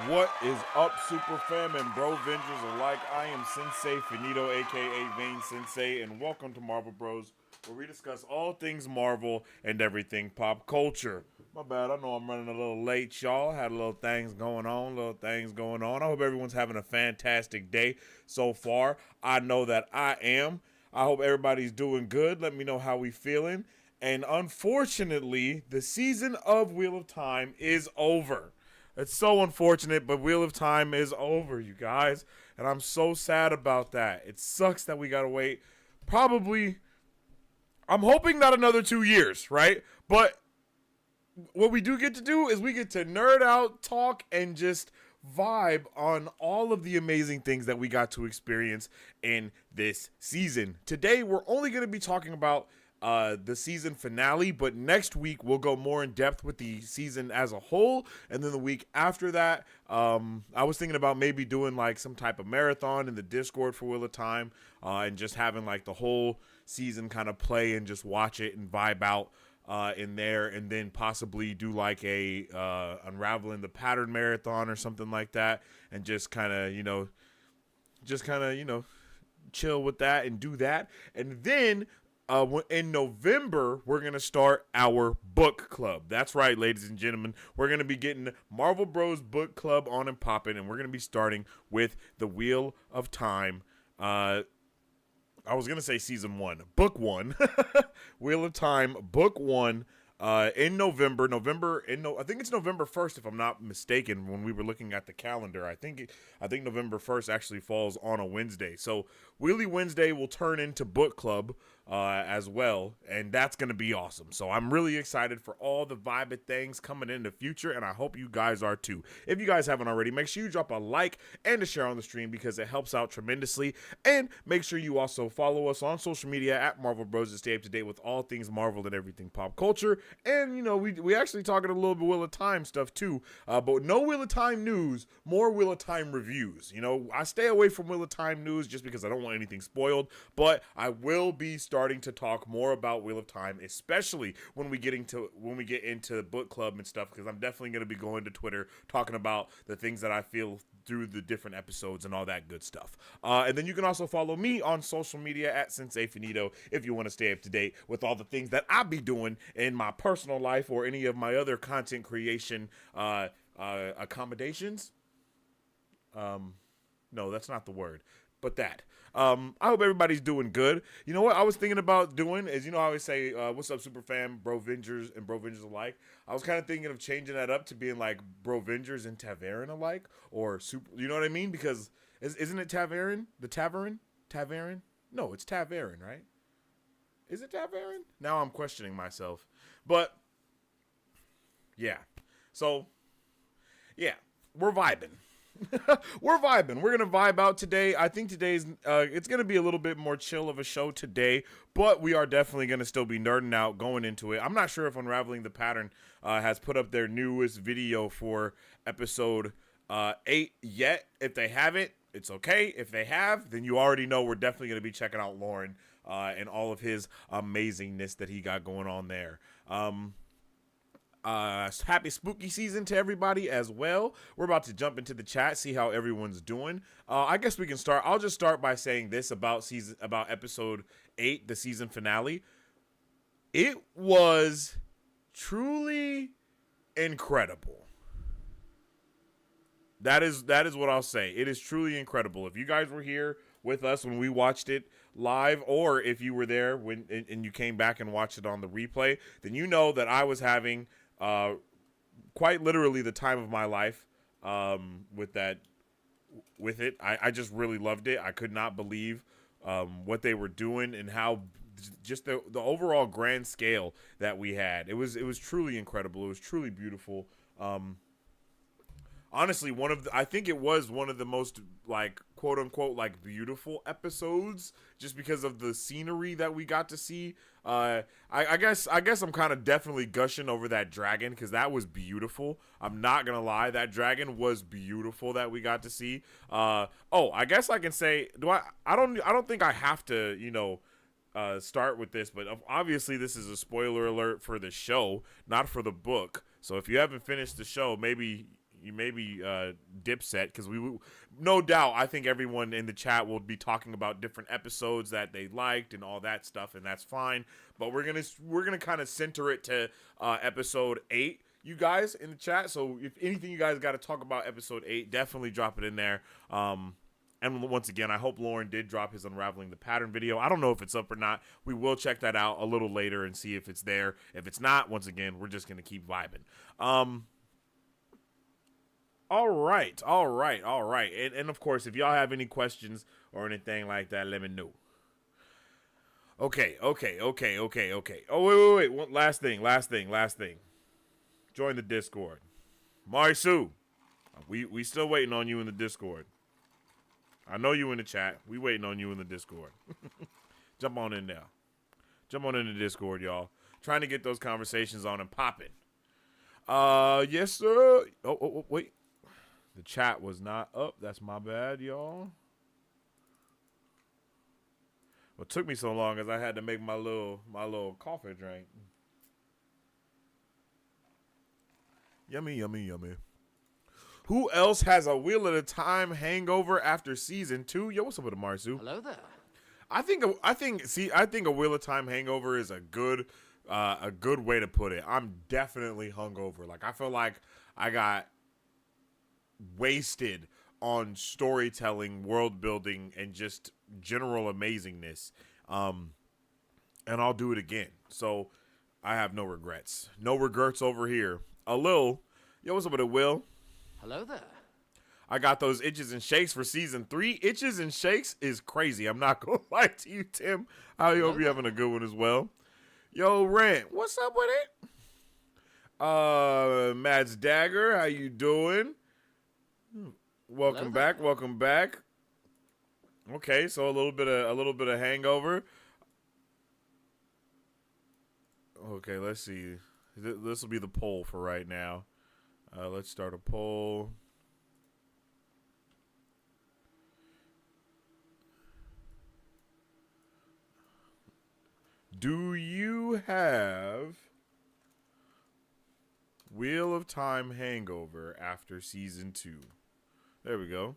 What is up, Super Fam and Brovengers alike? I am Sensei Finito, aka Vane Sensei, and welcome to Marvel Bros, where we discuss all things Marvel and everything pop culture. My bad, I know I'm running a little late, y'all. Had a little things going on. I hope everyone's having a fantastic day so far. I know that I am. I hope everybody's doing good. Let me know how we feeling. And unfortunately, the season of Wheel of Time is over. It's so unfortunate, but Wheel of Time is over, you guys. And I'm so sad about that. It sucks that we gotta wait. Probably, I'm hoping not another 2 years, right? But what we do get to do is we get to nerd out, talk, and just vibe on all of the amazing things that we got to experience in this season. Today, we're only going to be talking about the season finale, but next week we'll go more in depth with the season as a whole, and then the week after that, I was thinking about maybe doing like some type of marathon in the Discord for Wheel of Time, and just having like the whole season kind of play and just watch it and vibe out in there, and then possibly do like a unraveling the pattern marathon or something like that, and just kind of chill with that and do that. And then in November, we're going to start our book club. That's right, ladies and gentlemen. We're going to be getting Marvel Bros book club on and popping, and we're going to be starting with the Wheel of Time. I was going to say season one, book one, Wheel of Time, book one, in November. I think it's November 1st, if I'm not mistaken, when we were looking at the calendar. I think November 1st actually falls on a Wednesday. So Wheelie Wednesday will turn into book club as well, and that's going to be awesome. So I'm really excited for all the vibe things coming in the future, and I hope you guys are too. If you guys haven't already, make sure you drop a like and a share on the stream because it helps out tremendously. And make sure you also follow us on social media at Marvel Bros to stay up to date with all things Marvel and everything pop culture. And, you know, we actually talking a little bit Wheel of Time stuff too, but no Wheel of Time news, more Wheel of Time reviews. You know, I stay away from Wheel of Time news just because I don't want anything spoiled, but I will be starting to talk more about Wheel of Time, especially when we get into book club and stuff, because I'm definitely going to be going to Twitter talking about the things that I feel through the different episodes and all that good stuff. And then you can also follow me on social media at Sensei Finito if you want to stay up to date with all the things that I be doing in my personal life or any of my other content creation accommodations. No, that's not the word, but that. I hope everybody's doing good. You know what I was thinking about doing is, you know, I always say, what's up, super fam, Brovengers and Brovengers alike. I was kind of thinking of changing that up to being like Brovengers and Tavern alike, or super, you know what I mean? Because isn't it Tavern? The Tavern? Tavern? No, it's Tavern, right? Is it Tavern? Now I'm questioning myself. But, yeah. So, yeah, we're vibing. We're vibing. We're gonna vibe out today. I think today's it's gonna be a little bit more chill of a show today, but we are definitely gonna still be nerding out going into it. I'm not sure if Unraveling the Pattern has put up their newest video for episode 8 yet. If they haven't, it's okay. If they have, then you already know we're definitely gonna be checking out Lauren and all of his amazingness that he got going on there. Happy spooky season to everybody as well. We're about to jump into the chat, see how everyone's doing. I guess we can start. I'll just start by saying this about episode 8, the season finale. It was truly incredible. That is what I'll say. It is truly incredible. If you guys were here with us when we watched it live, or if you were there when and you came back and watched it on the replay, then you know that I was having quite literally the time of my life with it. I just really loved it. I could not believe what they were doing and how just the overall grand scale that we had. It was truly incredible. It was truly beautiful. Honestly, I think it was one of the most, like, quote unquote, like, beautiful episodes, just because of the scenery that we got to see. I guess I'm kind of definitely gushing over that dragon, because that was beautiful. I'm not gonna lie, that dragon was beautiful that we got to see. I guess I can say, I don't think I have to, start with this, but obviously this is a spoiler alert for the show, not for the book. So if you haven't finished the show, maybe Dipset, because no doubt I think everyone in the chat will be talking about different episodes that they liked and all that stuff, and that's fine. But we're gonna kind of center it to episode 8, you guys in the chat. So if anything you guys got to talk about episode 8, definitely drop it in there. And once again, I hope Lauren did drop his Unraveling the Pattern video. I don't know if it's up or not. We will check that out a little later and see if it's there. If it's not, once again, we're just going to keep vibing. All right. And of course, if y'all have any questions or anything like that, let me know. Okay. Oh, wait. One last thing. Join the Discord. Marisu, we still waiting on you in the Discord. I know you in the chat. We waiting on you in the Discord. Jump on in there. Jump on in the Discord, y'all. Trying to get those conversations on and popping. Yes, sir. Oh, wait. The chat was not up. That's my bad, y'all. What took me so long is I had to make my little coffee drink. Yummy. Who else has a Wheel of Time hangover after season 2? Yo, what's up with the Marsu? Hello there. I think a Wheel of Time hangover is a good way to put it. I'm definitely hungover. Like, I feel like I got wasted on storytelling, world building, and just general amazingness. And I'll do it again. So I have no regrets. No regrets over here. A Lil, yo, what's up with it, Will? Hello there. I got those itches and shakes for season 3. Itches and shakes is crazy. I'm not gonna lie to you, Tim. I hope you're having a good one as well. Yo, Rant, what's up with it? Matt's Dagger, how you doing? Welcome back. Okay, so a little bit of hangover. Okay, let's see. This will be the poll for right now. Let's start a poll. Do you have Wheel of Time hangover after season 2? There we go.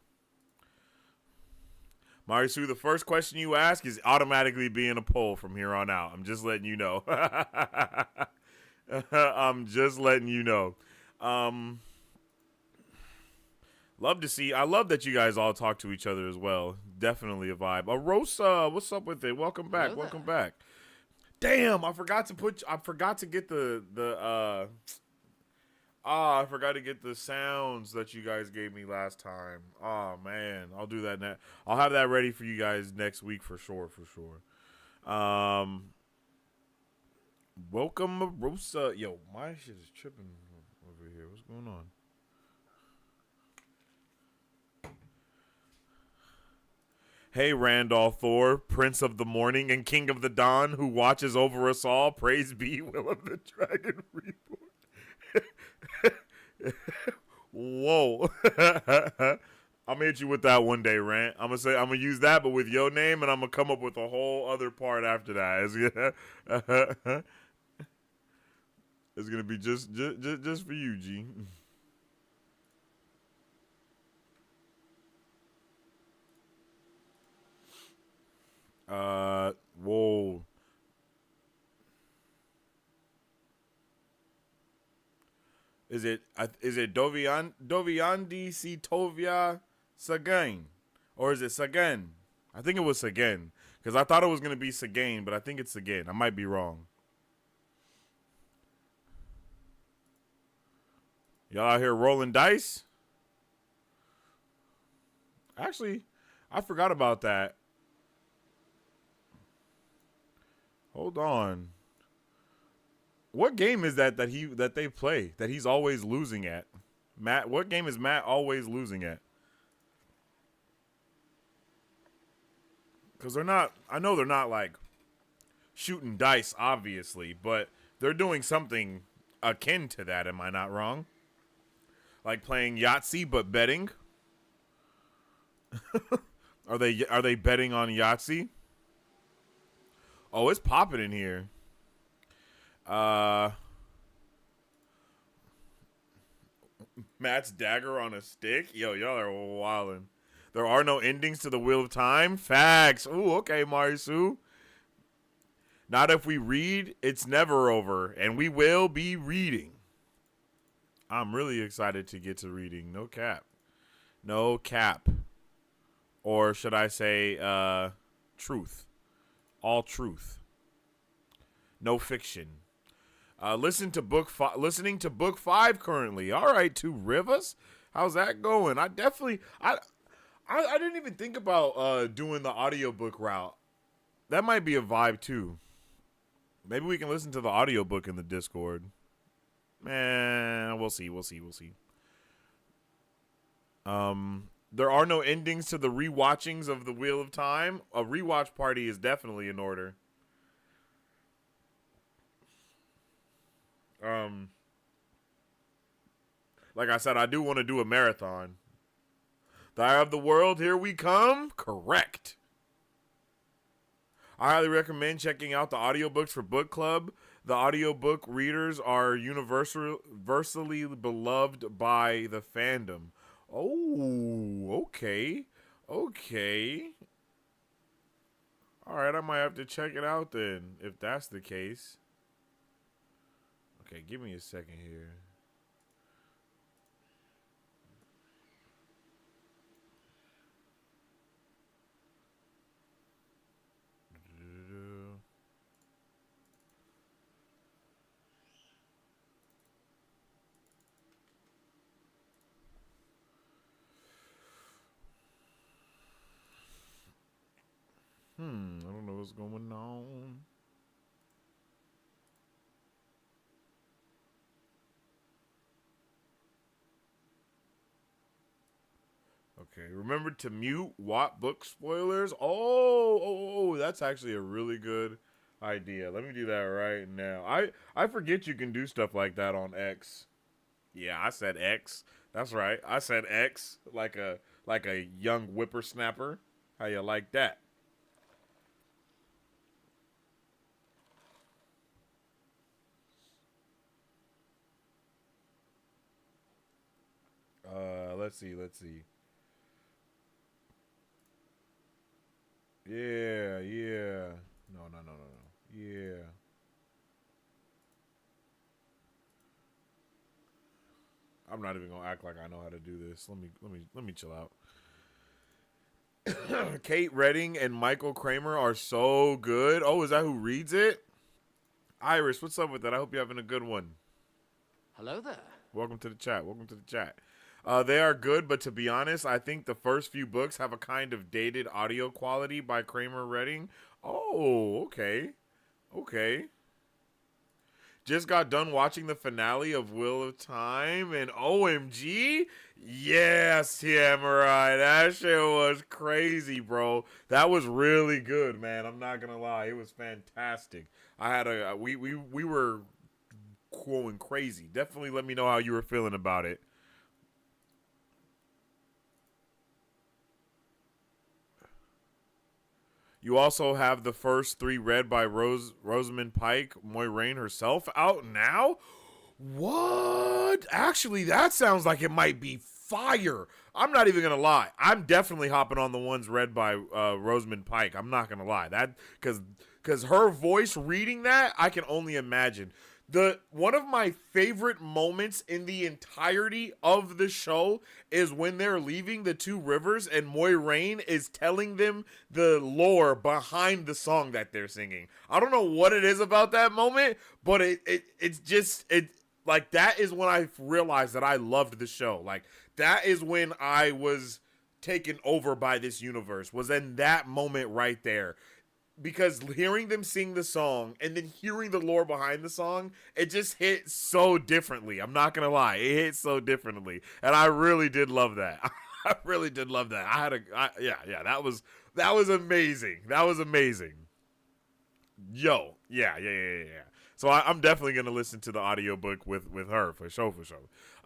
Marisu, the first question you ask is automatically being a poll from here on out. I'm just letting you know. I'm just letting you know. Love to see. I love that you guys all talk to each other as well. Definitely a vibe. Rosa, what's up with it? Welcome back. Welcome back. Damn, I forgot to get I forgot to get the sounds that you guys gave me last time. Oh man, I'll do that now. I'll have that ready for you guys next week for sure. Welcome, Rosa. Yo, my shit is tripping over here. What's going on? Hey, Randolph Thor, Prince of the Morning and King of the Dawn, who watches over us all. Praise be, Will of the Dragon Reborn. Whoa. I'm gonna hit you with that one day, Rant. I'm gonna use that, but with your name, and I'm gonna come up with a whole other part after that. It's gonna be just for you, G. Whoa. Is it Doviandi Sitovia Sagain? Or is it Sagan? I think it was Sagan. Because I thought it was going to be Sagan, but I think it's Sagan. I might be wrong. Y'all out here rolling dice? Actually, I forgot about that. Hold on. What game is that they play that he's always losing at? Matt, what game is Matt always losing at? Because I know they're not like shooting dice, obviously, but they're doing something akin to that. Am I not wrong? Like playing Yahtzee but betting? Are they betting on Yahtzee? Oh, it's popping in here. Matt's dagger on a stick. Yo, y'all are wildin'. There are no endings to the Wheel of Time. Facts. Ooh, okay, Marisu. Not if we read, it's never over, and we will be reading. I'm really excited to get to reading. No cap. No cap. Or should I say, truth. All truth. No fiction. Listening to book 5 currently. All right, 2 Rivers. How's that going? I didn't even think about doing the audiobook route. That might be a vibe too. Maybe we can listen to the audiobook in the Discord. Man, we'll see. There are no endings to the rewatchings of the Wheel of Time. A rewatch party is definitely in order. Like I said, I do want to do a marathon. The Eye of the World, here we come. Correct. I highly recommend checking out the audiobooks for book club. The audiobook readers are universally beloved by the fandom. Oh, okay. Okay. All right, I might have to check it out then, if that's the case. Okay, give me a second here. I don't know what's going on. Okay, remember to mute Watt book spoilers. Oh, that's actually a really good idea. Let me do that right now. I forget you can do stuff like that on X. Yeah, I said X. That's right. I said X like a young whippersnapper. How you like that? Let's see. Yeah. No. Yeah. I'm not even gonna act like I know how to do this. Let me chill out. Kate Redding and Michael Kramer are so good. Oh, is that who reads it? Iris, what's up with that? I hope you're having a good one. Hello there. Welcome to the chat. They are good, but to be honest, I think the first few books have a kind of dated audio quality by Kramer Redding. Oh, okay. Just got done watching the finale of Wheel of Time, and OMG, yes, Samurai, that shit was crazy, bro. That was really good, man. I'm not gonna lie, it was fantastic. We were going crazy. Definitely let me know how you were feeling about it. You also have the first 3 read by Rosamund Pike, Moiraine herself, out now. What? Actually, that sounds like it might be fire. I'm not even gonna lie. I'm definitely hopping on the ones read by Rosamund Pike. I'm not gonna lie. That because her voice reading that, I can only imagine. One of my favorite moments in the entirety of the show is when they're leaving the 2 rivers and Moiraine is telling them the lore behind the song that they're singing. I don't know what it is about that moment, but it's just like that is when I realized that I loved the show. Like that is when I was taken over by this universe. Was in that moment right there. Because hearing them sing the song and then hearing the lore behind the song, it just hit so differently. I'm not gonna lie, it hit so differently, and I really did love that. I really did love that. Yeah, that was amazing. That was amazing. Yo, yeah. So I'm definitely gonna listen to the audiobook with her for sure.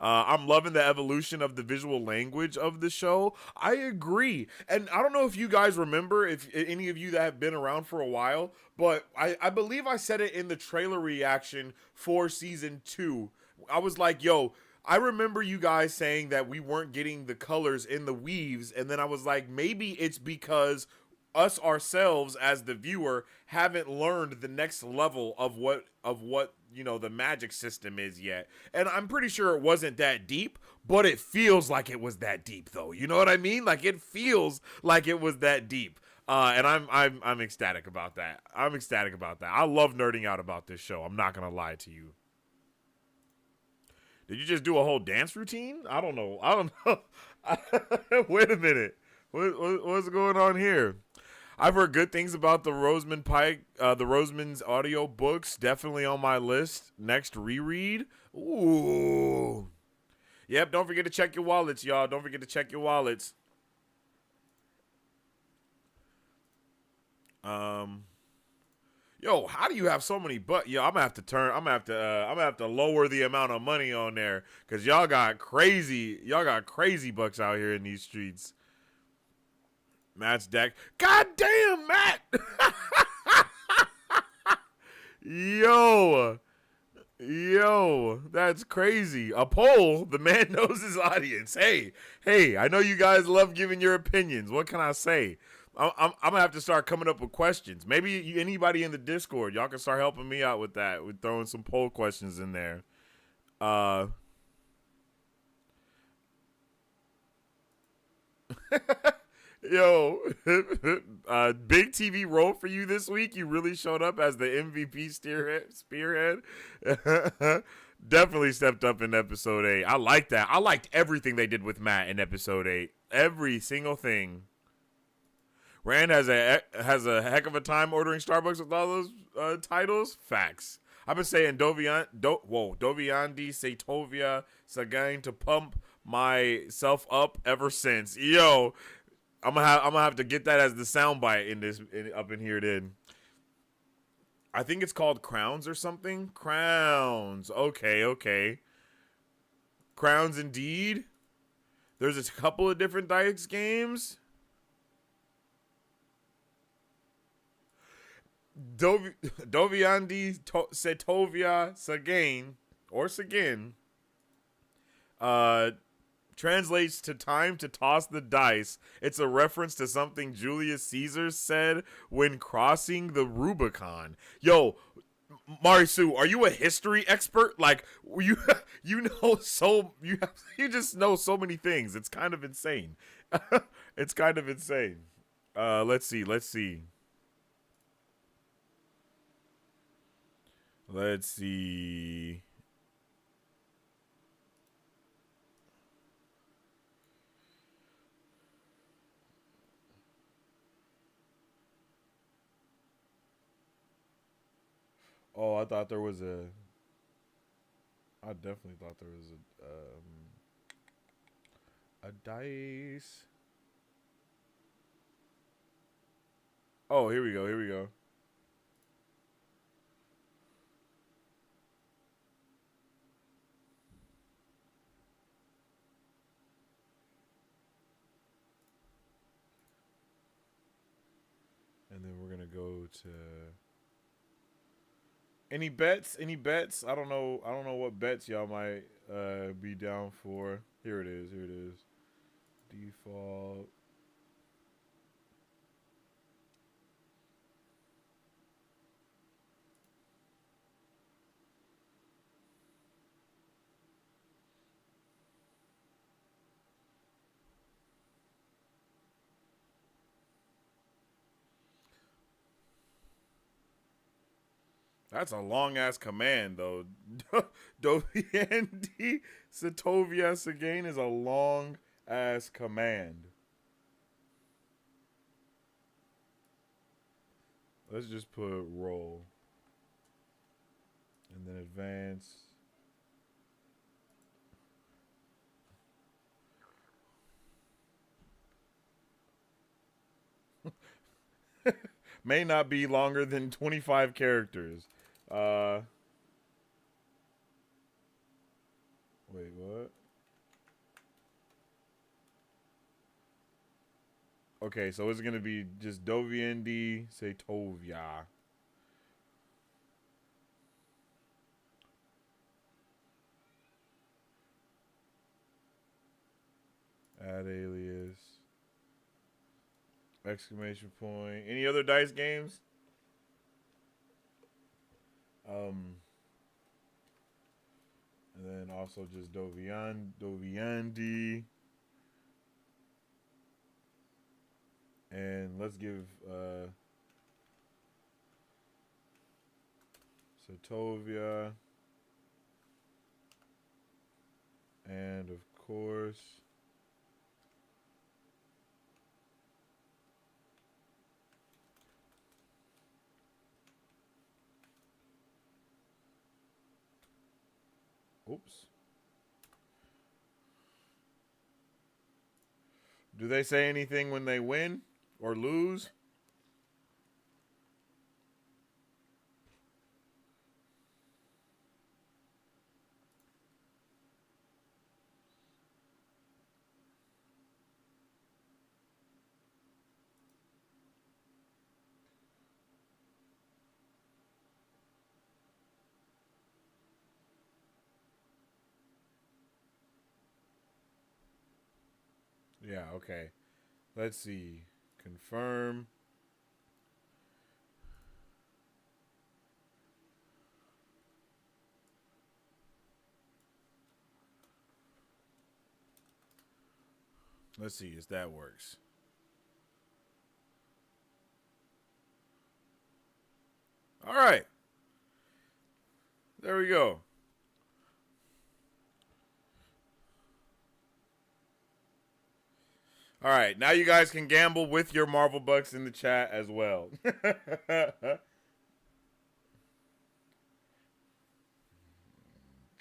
I'm loving the evolution of the visual language of the show. I agree, and I don't know if you guys remember, if any of you that have been around for a while, but I believe I said it in the trailer reaction for season 2. I was like, yo. I remember you guys saying that we weren't getting the colors in the weaves, and then I was like, maybe it's because us ourselves as the viewer haven't learned the next level of what the magic system is yet. And I'm pretty sure it wasn't that deep, but it feels like it was that deep though. You know what I mean? Like it feels like it was that deep. And I'm ecstatic about that. I'm ecstatic about that. I love nerding out about this show. I'm not gonna lie to you. Did you just do a whole dance routine? I don't know. Wait a minute. What's going on here? I've heard good things about the Rosamund Pike, the Rosamund's audio books. Definitely on my list. Next reread. Ooh. Yep. Don't forget to check your wallets, y'all. Don't forget to check your wallets. Yo, how do you have so many Yo, I'm gonna have to lower the amount of money on there, because y'all got crazy bucks out here in these streets. Matt's deck. God damn, Matt. Yo, that's crazy. A poll. The man knows his audience. Hey, I know you guys love giving your opinions. What can I say? I'm gonna have to start coming up with questions. Maybe anybody in the Discord, y'all can start helping me out with that, with throwing some poll questions in there. Yo, big TV role for you this week. You really showed up as the MVP spearhead. Definitely stepped up in episode 8. I like that. I liked everything they did with Matt in episode 8. Every single thing. Rand has a heck of a time ordering Starbucks with all those titles. Facts. I've been saying Doviandi Satovia Sagain to pump myself up ever since. Yo, I'm gonna have to get that as the soundbite up in here. Then I think it's called Crowns or something. Crowns. Okay. Crowns indeed. There's a couple of different dice games. Doviandi Setovia Sagain or Sagin translates to time to toss the dice. It's a reference to something Julius Caesar said when crossing the Rubicon. Yo, Marisu, are you a history expert? Like you just know so many things. It's kind of insane. It's kind of insane. Let's see. Oh, I definitely thought there was a dice. Oh, here we go. And then we're gonna go to any bets. I don't know what bets y'all might be down for. Here it is. Default. That's a long ass command though. Doviandi Satovia Sagain is a long ass command. Let's just put roll. And then advance. May not be longer than 25 characters. Wait, what? Okay, so it's gonna be just Doviendi Satovia. Add alias. Exclamation point. Any other dice games? And then also just Doviandi. And let's give Sotovia. And of course, oops. Do they say anything when they win or lose? Yeah, okay. Let's see. Confirm. Let's see if that works. All right. There we go. All right. Now you guys can gamble with your Marvel Bucks in the chat as well.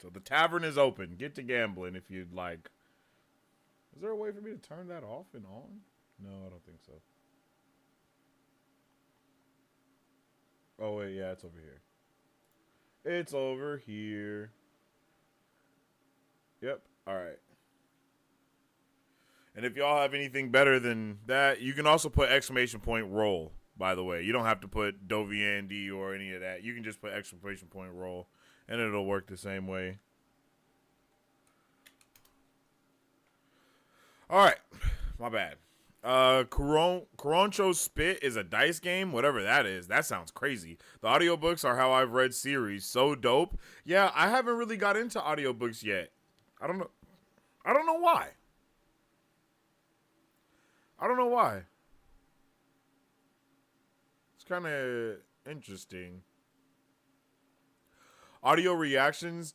So the tavern is open. Get to gambling if you'd like. Is there a way for me to turn that off and on? No, I don't think so. Oh, wait. Yeah, it's over here. It's over here. Yep. All right. And if y'all have anything better than that, you can also put exclamation point roll, by the way. You don't have to put Doviandi or any of that. You can just put exclamation point roll, and it'll work the same way. All right. My bad. Coroncho Spit is a dice game, whatever that is. That sounds crazy. The audiobooks are how I've read series. So dope. Yeah, I haven't really got into audiobooks yet. I don't know why. I don't know why. It's kind of interesting. Audio reaction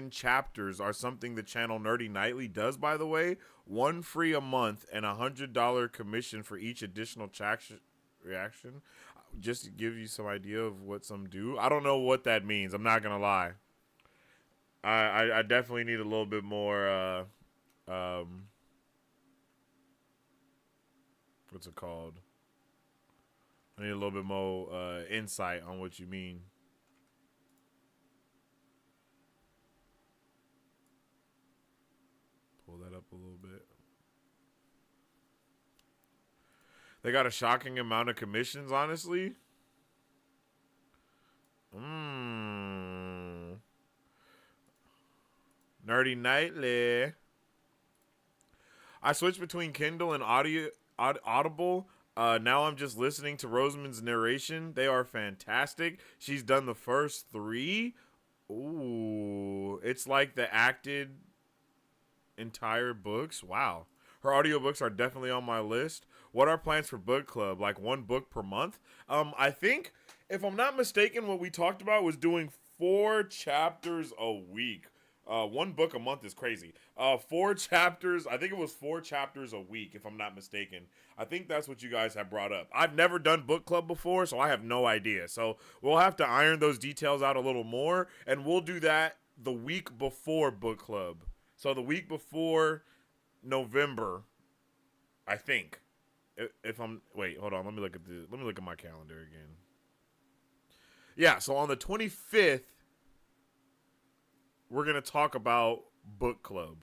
chapters are something the channel Nerdy Nightly does, by the way. 1 free a month and $100 commission for each additional reaction. Just to give you some idea of what some do. I don't know what that means. I'm not going to lie. I definitely need a little bit more, what's it called? I need a little bit more insight on what you mean. Pull that up a little bit. They got a shocking amount of commissions, honestly. Nerdy Nightly. I switched between Kindle and Audible. Now I'm just listening to Rosamund's narration. They are fantastic. She's done the first 3. Ooh, it's like the acted entire books. Wow. Her audiobooks are definitely on my list. What are plans for book club? Like 1 book per month? I think, if I'm not mistaken, what we talked about was doing 4 chapters a week. 1 book a month is crazy. 4 chapters. I think it was 4 chapters a week, if I'm not mistaken. I think that's what you guys have brought up. I've never done book club before, so I have no idea. So we'll have to iron those details out a little more, and we'll do that the week before book club. So the week before November, I think. If I'm wait, hold on. Let me look at my calendar again. Yeah, so on the 25th, we're going to talk about book club.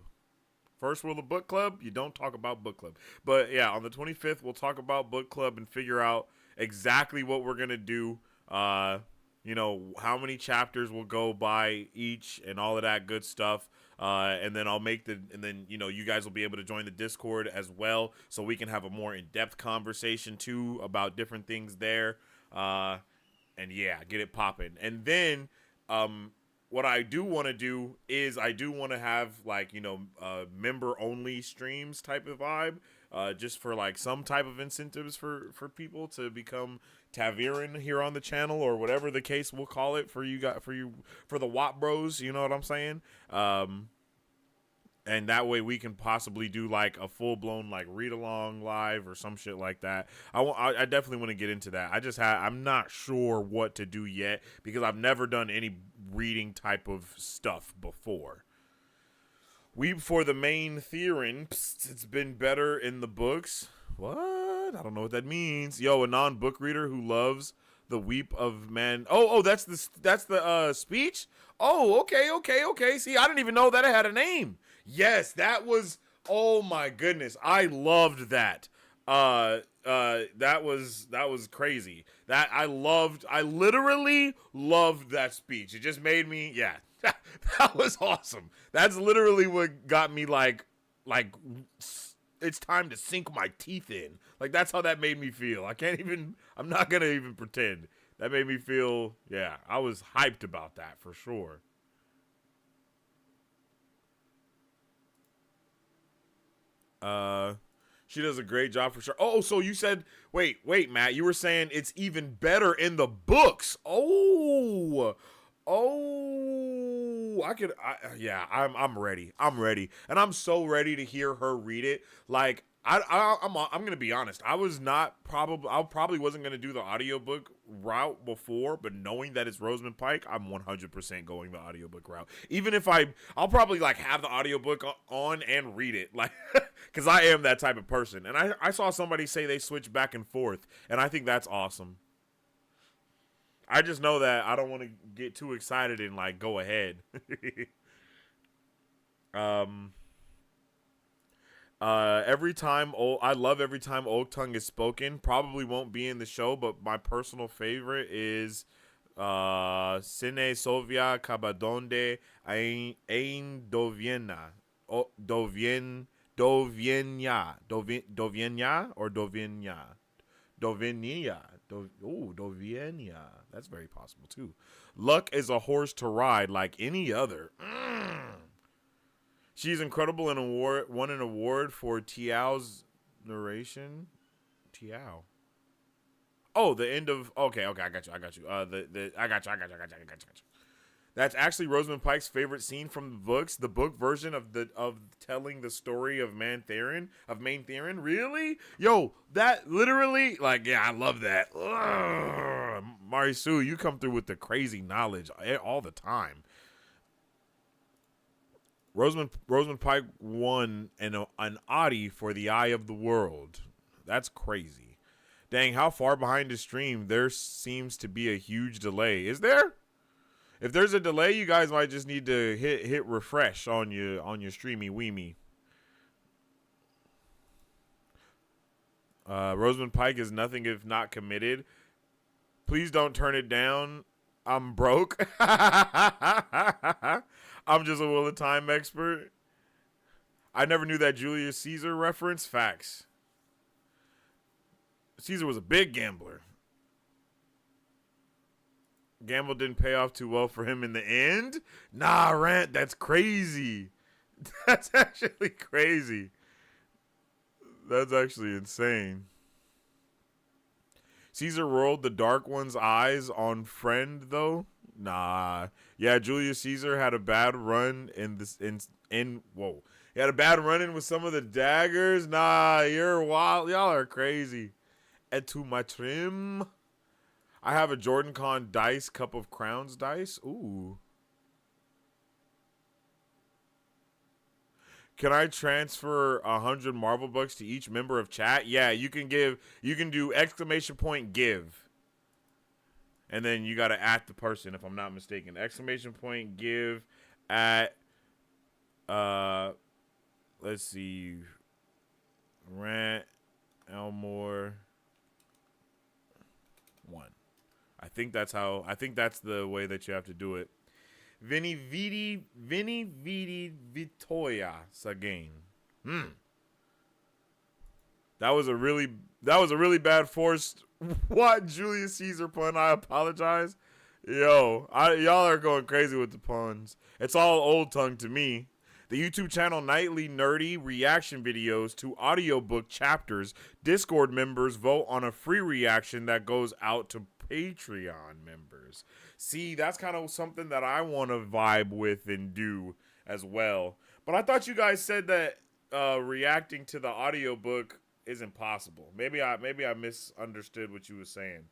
First rule of book club, you don't talk about book club. But yeah, on the 25th, we'll talk about book club and figure out exactly what we're going to do. You know, how many chapters will go by each and all of that good stuff. And then you guys will be able to join the Discord as well, so we can have a more in-depth conversation too about different things there. And yeah, get it popping. And then, what I do want to do is I do want to have like, member only streams type of vibe, just for like some type of incentives for people to become Taviran here on the channel, or whatever the case we'll call it for the WAP bros. You know what I'm saying? And that way we can possibly do like a full blown like read along live or some shit like that. I definitely want to get into that. I'm not sure what to do yet, because I've never done any reading type of stuff before. Weep for the main Theron. It's been better in the books. What? I don't know what that means. Yo, a non-book reader who loves the weep of man. Oh, that's the speech. Oh, okay. See, I didn't even know that it had a name. Yes, that was. Oh my goodness, I loved that. That was crazy. I literally loved that speech. It just made me, yeah. That was awesome. That's literally what got me like it's time to sink my teeth in. Like, that's how that made me feel. I'm not gonna even pretend. That made me feel, yeah, I was hyped about that for sure. She does a great job for sure. Oh, so you said, wait, Matt, you were saying it's even better in the books. Oh, I'm ready. And I'm so ready to hear her read it. Like, I'm gonna be honest. I probably wasn't gonna do the audiobook route before, but knowing that it's Rosamund Pike, I'm 100% going the audiobook route. Even if I'll probably like have the audiobook on and read it, like, because I am that type of person. And I saw somebody say they switch back and forth, and I think that's awesome. I just know that I don't want to get too excited and like go ahead. I love every time Oak Tongue is spoken. Probably won't be in the show, but my personal favorite is Sine Sovia Cabadonde Ein Doviena. Dovienya or Dovienya. Dovienia. That's very possible too. Luck is a horse to ride like any other. She's incredible won an award for Tiao's narration. Tiao. Oh, the end of okay, I got you. I got you. I got you. That's actually Rosamund Pike's favorite scene from the books. The book version of telling the story of Main Theron. Really? Yo, that literally, like, yeah, I love that. Marisu, you come through with the crazy knowledge all the time. Rosamund Pike won an Audie for the Eye of the World. That's crazy. Dang, how far behind the stream? There seems to be a huge delay. Is there? If there's a delay, you guys might just need to hit refresh on your streamy weemy. Rosamund Pike is nothing if not committed. Please don't turn it down. I'm broke. I'm just a Wheel of Time expert. I never knew that Julius Caesar reference. Facts. Caesar was a big gambler. Gamble didn't pay off too well for him in the end. Nah, Rant, that's crazy. That's actually crazy. That's actually insane. Caesar rolled the Dark One's eyes on Friend, though. Nah. Yeah, Julius Caesar had a bad run whoa. He had a bad run in with some of the daggers. Nah, you're wild. Y'all are crazy. Et tu ma trim. I have a Jordan Con dice, Cup of Crowns dice. Ooh. Can I transfer 100 Marvel bucks to each member of chat? Yeah, you can do exclamation point give. And then you got to at the person, if I'm not mistaken. Exclamation point give at, let's see, Rant Elmore 1. I think that's the way that you have to do it. Vini Vidi Vitoria Sagain. That was a really bad forced what Julius Caesar pun. I apologize. Yo, y'all are going crazy with the puns. It's all old tongue to me. The YouTube channel Nightly Nerdy reaction videos to audiobook chapters. Discord members vote on a free reaction that goes out to Patreon members. See, that's kind of something that I want to vibe with and do as well. But I thought you guys said that reacting to the audiobook isn't possible. Maybe I misunderstood what you were saying.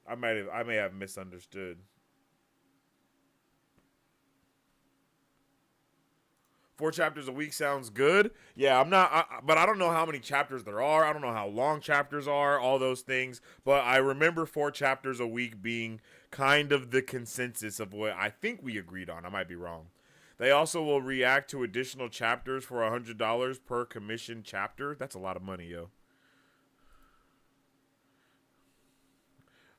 I may have misunderstood. 4 chapters a week sounds good. Yeah, but I don't know how many chapters there are. I don't know how long chapters are, all those things. But I remember 4 chapters a week being kind of the consensus of what I think we agreed on. I might be wrong. They also will react to additional chapters for $100 per commission chapter. That's a lot of money, yo.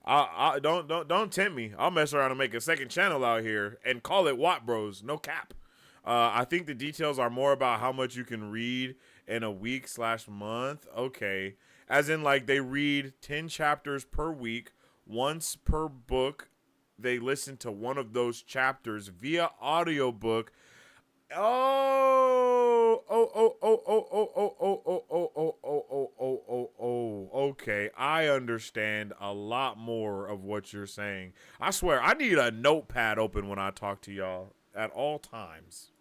Don't tempt me. I'll mess around and make a second channel out here and call it Watt Bros. No cap. I think the details are more about how much you can read in a week/month. Okay. As in, like, they read 10 chapters per week, once per book. They listen to one of those chapters via audiobook. Okay. I understand a lot more of what you're saying. I swear, I need a notepad open when I talk to y'all at all times.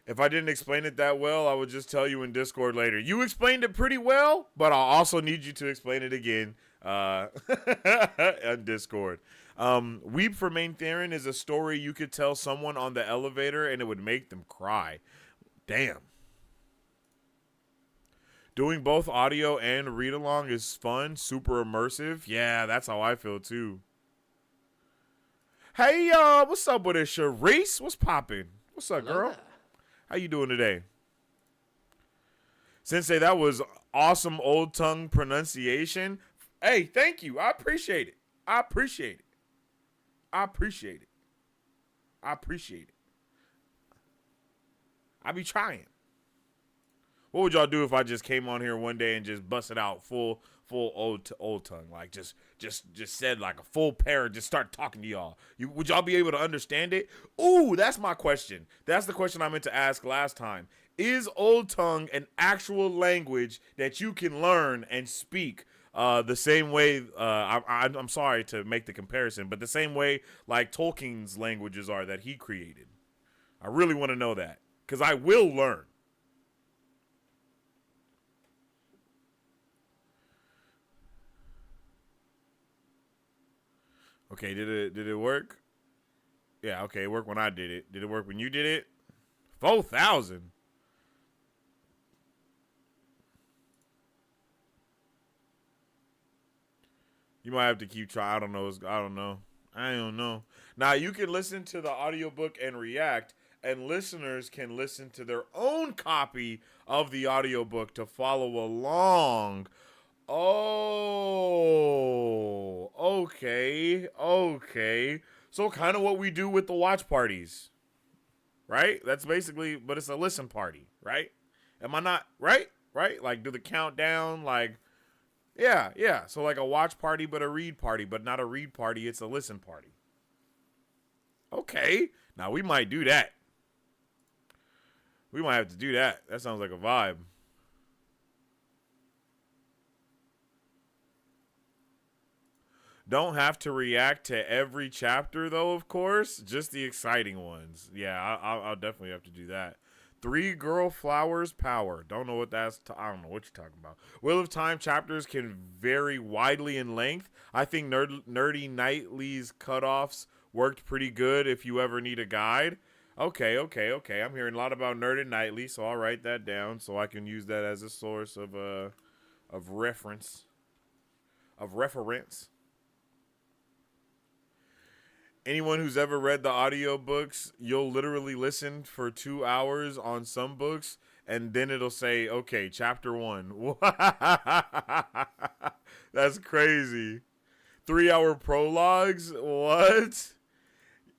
If I didn't explain it that well, I would just tell you in Discord later. You explained it pretty well, but I'll also need you to explain it again on Discord. Weep for Main Theron is a story you could tell someone on the elevator and it would make them cry. Damn. Doing both audio and read-along is fun, super immersive. Yeah, that's how I feel too. Hey, what's up with it, Sharice? What's poppin'? What's up, girl? Hello. How you doing today? Sensei, that was awesome old tongue pronunciation. Hey, thank you. I appreciate it. I appreciate it. I appreciate it. I appreciate it. I be trying. What would y'all do if I just came on here one day and just busted out full old tongue, like just said like a full pair, just start talking to y'all? Would y'all be able to understand it? Ooh, that's my question. That's the question I meant to ask last time. Is old tongue an actual language that you can learn and speak the same way? I'm sorry to make the comparison, but the same way like Tolkien's languages are that he created. I really want to know that because I will learn. Okay, did it work? Yeah, okay, it worked when I did it. Did it work when you did it? 4,000. You might have to keep trying. I don't know. Now, you can listen to the audiobook and react, and listeners can listen to their own copy of the audiobook to follow along. Oh, okay. So kind of what we do with the watch parties, right? That's basically, but it's a listen party, right? Am I not right? Right? Like do the countdown, like, yeah. So like a watch party, but a read party, but not a read party. It's a listen party. Okay. Now we might do that. We might have to do that. That sounds like a vibe. Don't have to react to every chapter, though, of course. Just the exciting ones. Yeah, I'll definitely have to do that. 3 Girl Flowers Power. Don't know what that's... I don't know what you're talking about. Wheel of Time chapters can vary widely in length. I think Nerdy Nightly's cutoffs worked pretty good if you ever need a guide. Okay. I'm hearing a lot about Nerdy Nightly, so I'll write that down so I can use that as a source of reference. Anyone who's ever read the audiobooks, you'll literally listen for 2 hours on some books, and then it'll say, okay, chapter 1. That's crazy. 3 hour prologues? What?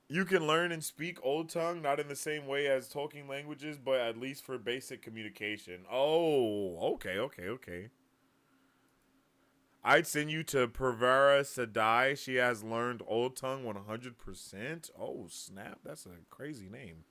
You can learn and speak Old Tongue, not in the same way as talking languages, but at least for basic communication. Oh, okay. I'd send you to Pravera Sadai. She has learned Old Tongue 100%. Oh, snap. That's a crazy name.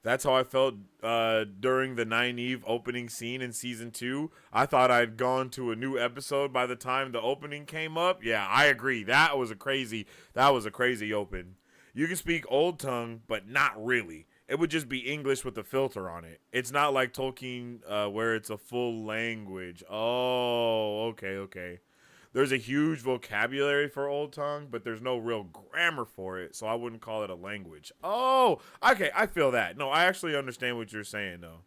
That's how I felt during the Nynaeve opening scene in season 2. I thought I'd gone to a new episode by the time the opening came up. Yeah, I agree. That was a crazy open. You can speak Old Tongue, but not really. It would just be English with a filter on it. It's not like Tolkien where it's a full language. Oh, okay. There's a huge vocabulary for Old Tongue, but there's no real grammar for it, so I wouldn't call it a language. Oh, okay, I feel that. No, I actually understand what you're saying, though.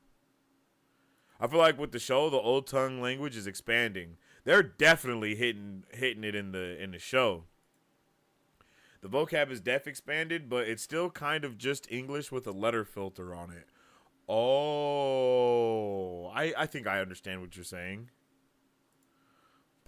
I feel like with the show, the Old Tongue language is expanding. They're definitely hitting it in the show. The vocab is expanded, but it's still kind of just English with a letter filter on it. Oh, I think I understand what you're saying.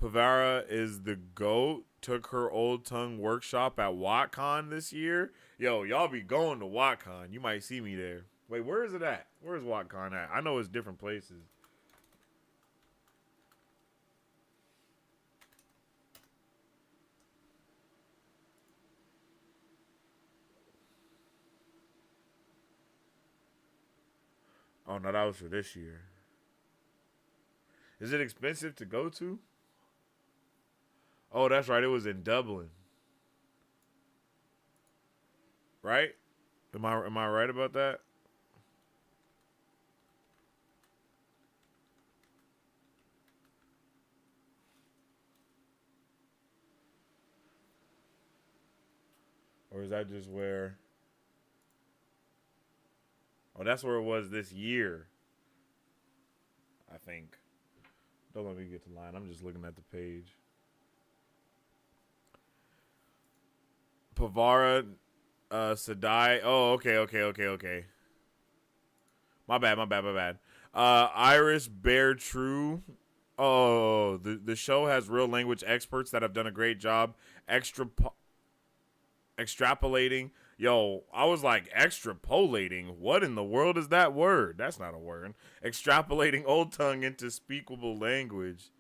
Pavara is the GOAT. Took her Old Tongue workshop at WatCon this year. Yo, y'all be going to WatCon. You might see me there. Wait, where is it at? Where's WatCon at? I know it's different places. Oh, no, that was for this year. Is it expensive to go to? Oh, that's right. It was in Dublin. Right? Am I right about that? Or is that just where? Oh, that's where it was this year. I think. Don't let me get the line. I'm just looking at the page. Pavara Sadai. Oh, okay. My bad. Iris Bear True. Oh, the show has real language experts that have done a great job extrapolating. Yo, I was like, extrapolating? What in the world is that word? That's not a word. Extrapolating Old Tongue into speakable language.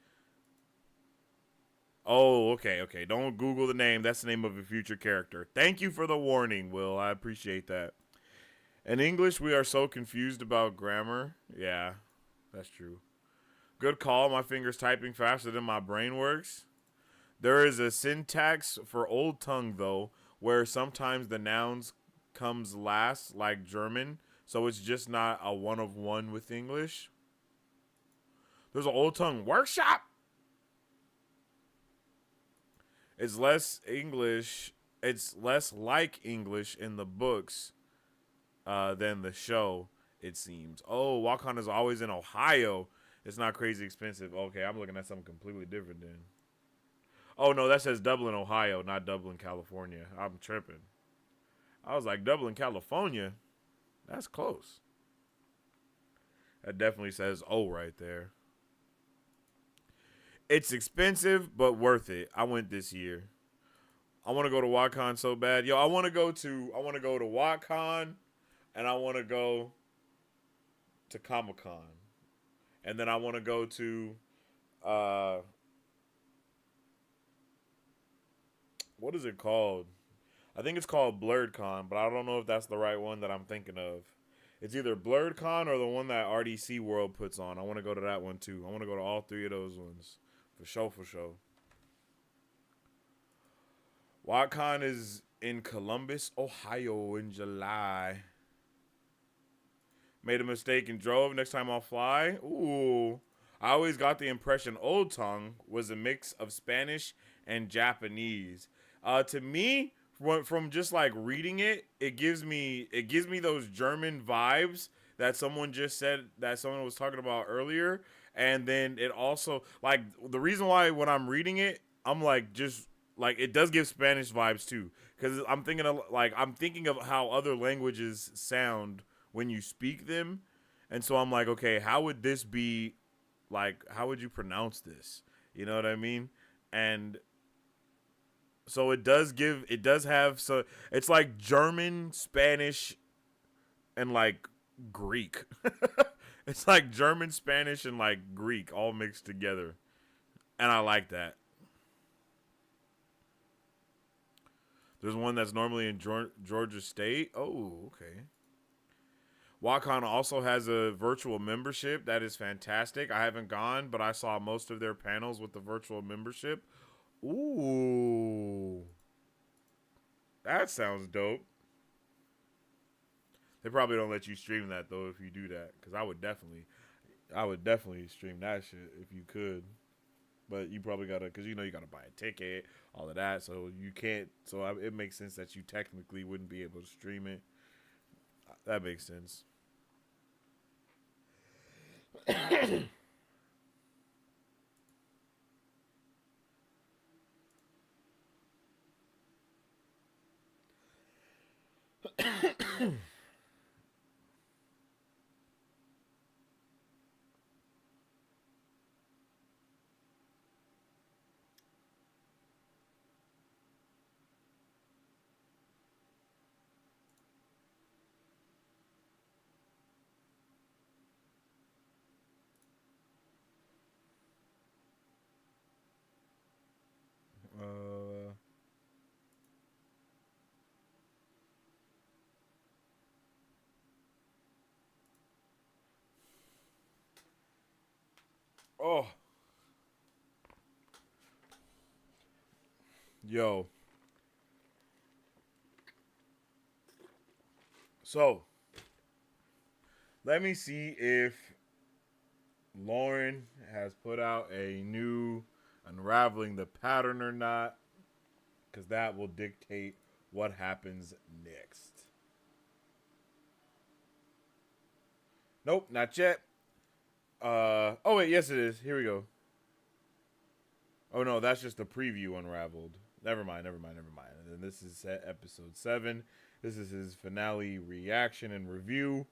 Oh, okay. Don't Google the name. That's the name of a future character. Thank you for the warning, Will. I appreciate that. In English, we are so confused about grammar. Yeah, that's true. Good call. My fingers typing faster than my brain works. There is a syntax for Old Tongue, though, where sometimes the nouns comes last, like German, so it's just not a one of one with English. There's an Old Tongue workshop. It's less English. It's less like English in the books than the show, it seems. Oh, WatCon is always in Ohio. It's not crazy expensive. Okay, I'm looking at something completely different then. Oh, no, that says Dublin, Ohio, not Dublin, California. I'm tripping. I was like, Dublin, California? That's close. That definitely says O right there. It's expensive, but worth it. I went this year. I want to go to WatCon so bad. Yo, I want to go to WatCon, and I want to go to Comic-Con. And then I want to go to what is it called? I think it's called BlurredCon, but I don't know if that's the right one that I'm thinking of. It's either BlurredCon or the one that RDC World puts on. I want to go to that one too. I want to go to all three of those ones. For sure. WatCon is in Columbus, Ohio in July. Made a mistake and drove. Next time I'll fly. Ooh. I always got the impression Old Tongue was a mix of Spanish and Japanese. To me, from just like reading it, it gives me those German vibes that someone just said that someone was talking about earlier. And then it also like the reason why when I'm reading it, I'm like just like it does give Spanish vibes too, because I'm thinking of how other languages sound when you speak them, and so I'm like, okay, how would this be? Like, how would you pronounce this? You know what I mean? And so it does have, so it's like German, Spanish, and like Greek. It's like German, Spanish, and like Greek all mixed together. And I like that. There's one that's normally in Georgia State. Oh, okay. Wacom also has a virtual membership. That is fantastic. I haven't gone, but I saw most of their panels with the virtual membership. Ooh. That sounds dope. They probably don't let you stream that though if you do that, because I would definitely stream that shit if you could. But you probably gotta, because you gotta buy a ticket, all of that, so you can't. So it makes sense that you technically wouldn't be able to stream it. That makes sense. Uh, oh, yo. So, let me see if Lauren has put out a new Unraveling the Pattern or not, because that will dictate what happens next. Nope, not yet. Oh wait, yes it is. Here we go. Oh no, that's just the preview Unraveled. Never mind. And then this is episode 7. This is his finale reaction and review,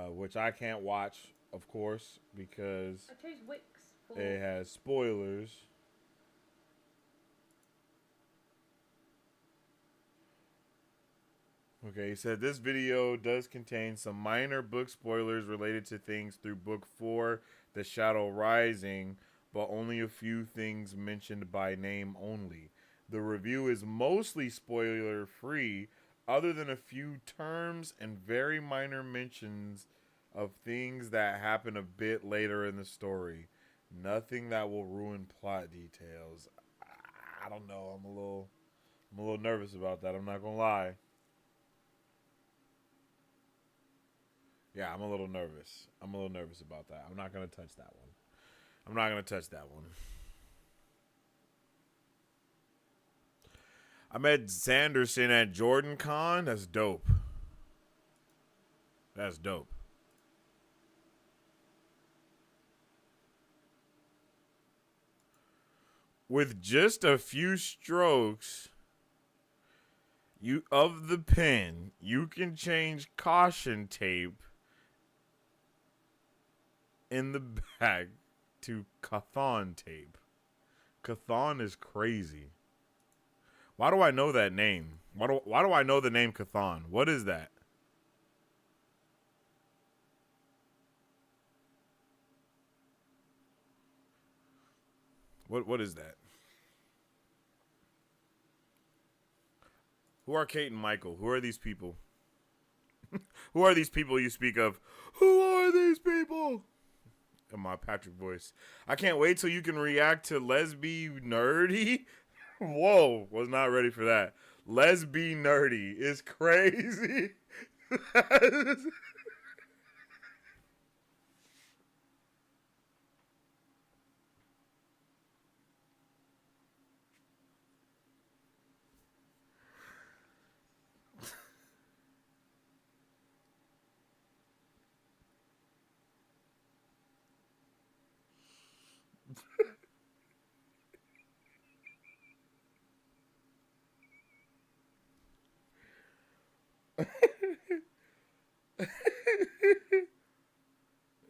which I can't watch, of course, because I chose Wix for it has spoilers. Okay, he said this video does contain some minor book spoilers related to things through book 4, The Shadow Rising, but only a few things mentioned by name only. The review is mostly spoiler free, other than a few terms and very minor mentions of things that happen a bit later in the story. Nothing that will ruin plot details. I don't know. I'm a little nervous about that. I'm not gonna lie. Yeah, I'm a little nervous. About that. I'm not gonna touch that one. I met Sanderson at Jordan Con. That's dope. With just a few strokes of the pen, you can change caution tape in the back to Chthon tape. Chthon is crazy. Why do I know that name? Why do I know the name Chthon? What is that? What is that? Who are Kate and Michael? Who are these people? Who are these people you speak of? Who are these people? In my Patrick voice. I can't wait till you can react to Lesby Nerdy. Whoa, was not ready for that. Lesby Nerdy is crazy.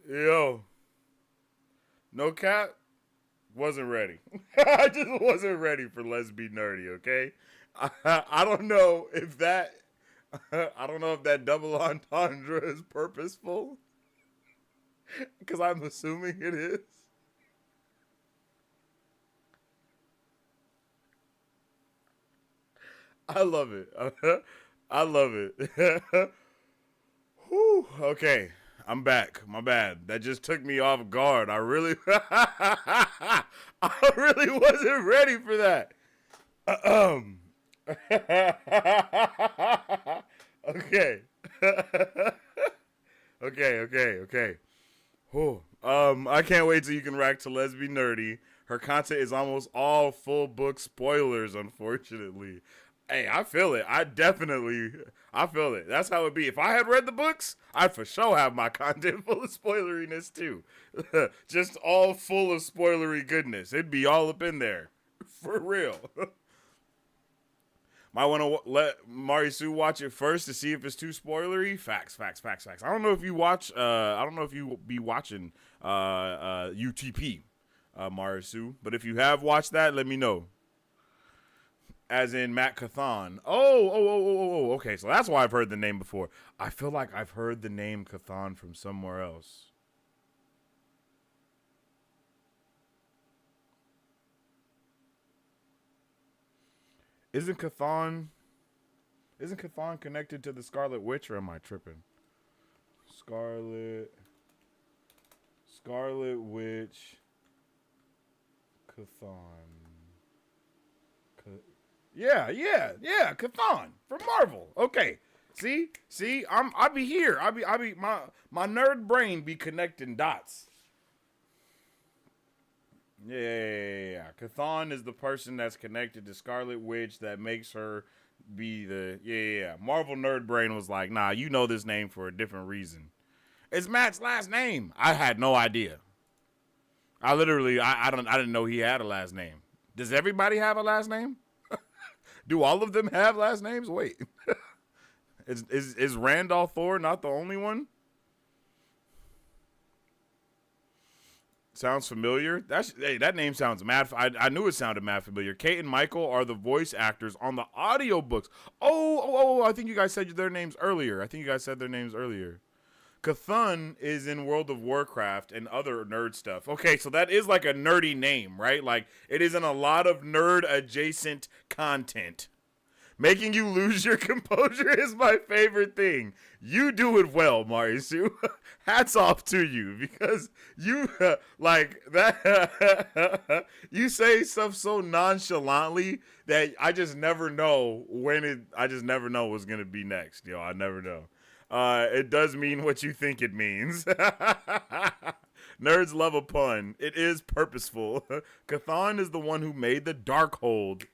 Yo, no cap, wasn't ready. I just wasn't ready for Let's Be Nerdy, okay? I don't know if that I don't know if that double entendre is purposeful, because I'm assuming it is. I love it. I love it. Whew, okay, I'm back. My bad. That just took me off guard. I really wasn't ready for that. Okay. Okay. Whew. I can't wait till you can rack to Lesbian Nerdy. Her content is almost all full book spoilers, unfortunately. Hey, I feel it. I feel it. That's how it be. If I had read the books, I'd for sure have my content full of spoileriness too. Just all full of spoilery goodness. It'd be all up in there. For real. Might want to let Marisu watch it first to see if it's too spoilery. Facts. I don't know if you watch. I don't know if you be watching UTP, Marisu. But if you have watched that, let me know. As in Matt Cathon. Oh. Okay, so that's why I've heard the name before. I feel like I've heard the name Cathon from somewhere else. Isn't Cathon connected to the Scarlet Witch, or am I tripping? Scarlet Witch, Cathon. Yeah, Cathon from Marvel. Okay, see, I be here. I be my nerd brain be connecting dots. Yeah. Cathon is the person that's connected to Scarlet Witch that makes her be the Marvel nerd brain was like, nah, you know this name for a different reason. It's Matt's last name. I had no idea. I didn't know he had a last name. Does everybody have a last name? Do all of them have last names? Wait. Is Randolph Thor not the only one? Sounds familiar. That name sounds mad. I knew it sounded mad familiar. Kate and Michael are the voice actors on the audiobooks. Oh, I think you guys said their names earlier. Cathun is in World of Warcraft and other nerd stuff. Okay, so that is like a nerdy name, right? Like, it is in a lot of nerd-adjacent content. Making you lose your composure is my favorite thing. You do it well, Marisu. Hats off to you, because you like that. You say stuff so nonchalantly that I just never know I just never know what's gonna be next. Yo, I never know. It does mean what you think it means. Nerds love a pun. It is purposeful. Cathon is the one who made the Darkhold.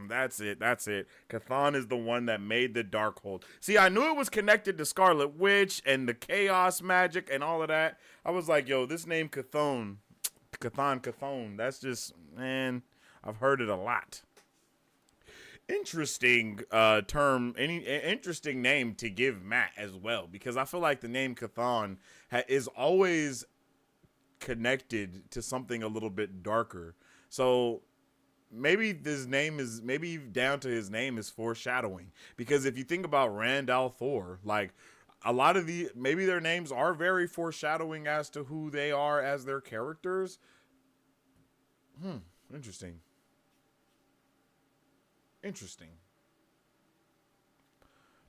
That's it. Cathon is the one that made the Darkhold. See, I knew it was connected to Scarlet Witch and the chaos magic and all of that. I was like, yo, this name Cathon. That's just, man, I've heard it a lot. Interesting interesting name to give Matt as well, because I feel like the name Cathon is always connected to something a little bit darker. So maybe down to his name is foreshadowing, because if you think about Randall Thor, like a lot of maybe their names are very foreshadowing as to who they are as their characters. Interesting.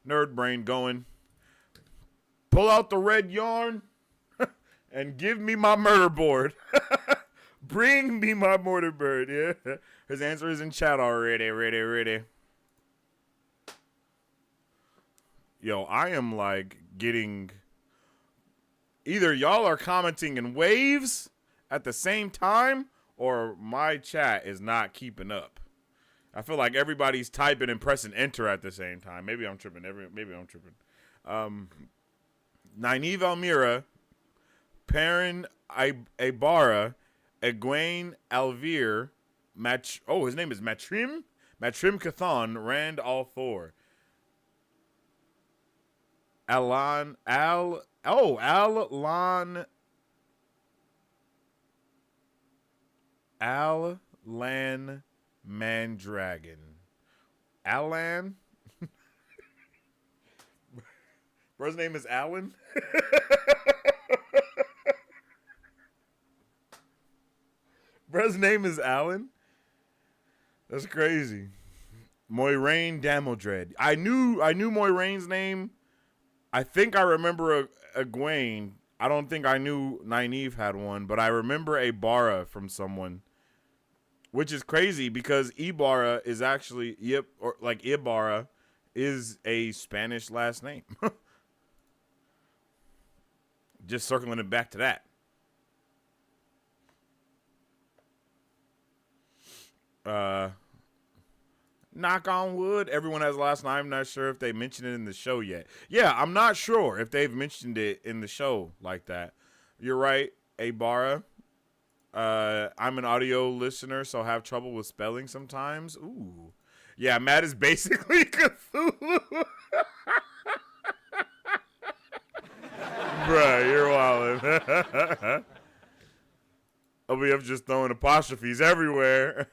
Nerd brain going. Pull out the red yarn and give me my murder board. Bring me my mortar bird. Yeah. His answer is in chat already. Ready. Yo, I am like getting. Either y'all are commenting in waves at the same time, or my chat is not keeping up. I feel like everybody's typing and pressing enter at the same time. Maybe I'm tripping. Nynaeve Almira, Perrin Ibarra, Egwene Alvir, his name is Matrim Cathon, Rand al'Thor. Alan Mandragon. Alan? Bro's name is Alan? Bro's name is Alan? That's crazy. Moiraine Damodred. I knew Moiraine's name. I think I remember Egwene. I don't think I knew Nynaeve had one, but I remember a Bara from someone. Which is crazy because Ibarra is actually Ibarra is a Spanish last name. Just circling it back to that. Knock on wood. Everyone has a last name. I'm not sure if they mentioned it in the show yet. Yeah, I'm not sure if they've mentioned it in the show like that. You're right, Ibarra. I'm an audio listener, so I have trouble with spelling sometimes. Ooh. Yeah, Matt is basically Cthulhu. Bruh, you're wildin'. OBF just throwing apostrophes everywhere.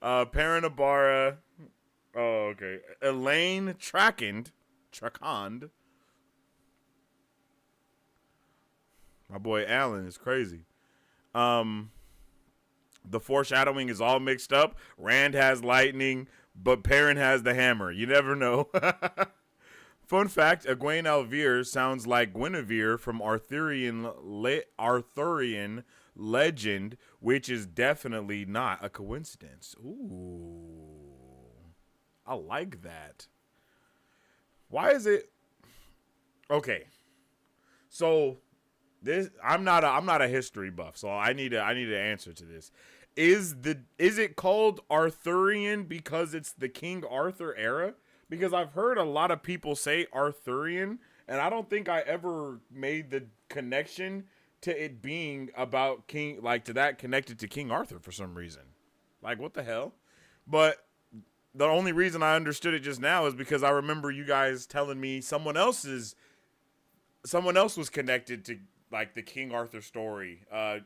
Paranabara. Oh, okay. Elaine Trakand. My boy Alan is crazy. The foreshadowing is all mixed up. Rand has lightning, but Perrin has the hammer. You never know. Fun fact, Egwene Alvir sounds like Guinevere from Arthurian legend, which is definitely not a coincidence. Ooh. I like that. Why is it... Okay. So... I'm not a history buff, so I need an answer to this. Is it called Arthurian because it's the King Arthur era? Because I've heard a lot of people say Arthurian, and I don't think I ever made the connection to it being about connected to King Arthur for some reason. Like, what the hell? But the only reason I understood it just now is because I remember you guys telling me someone else was connected to like the King Arthur story.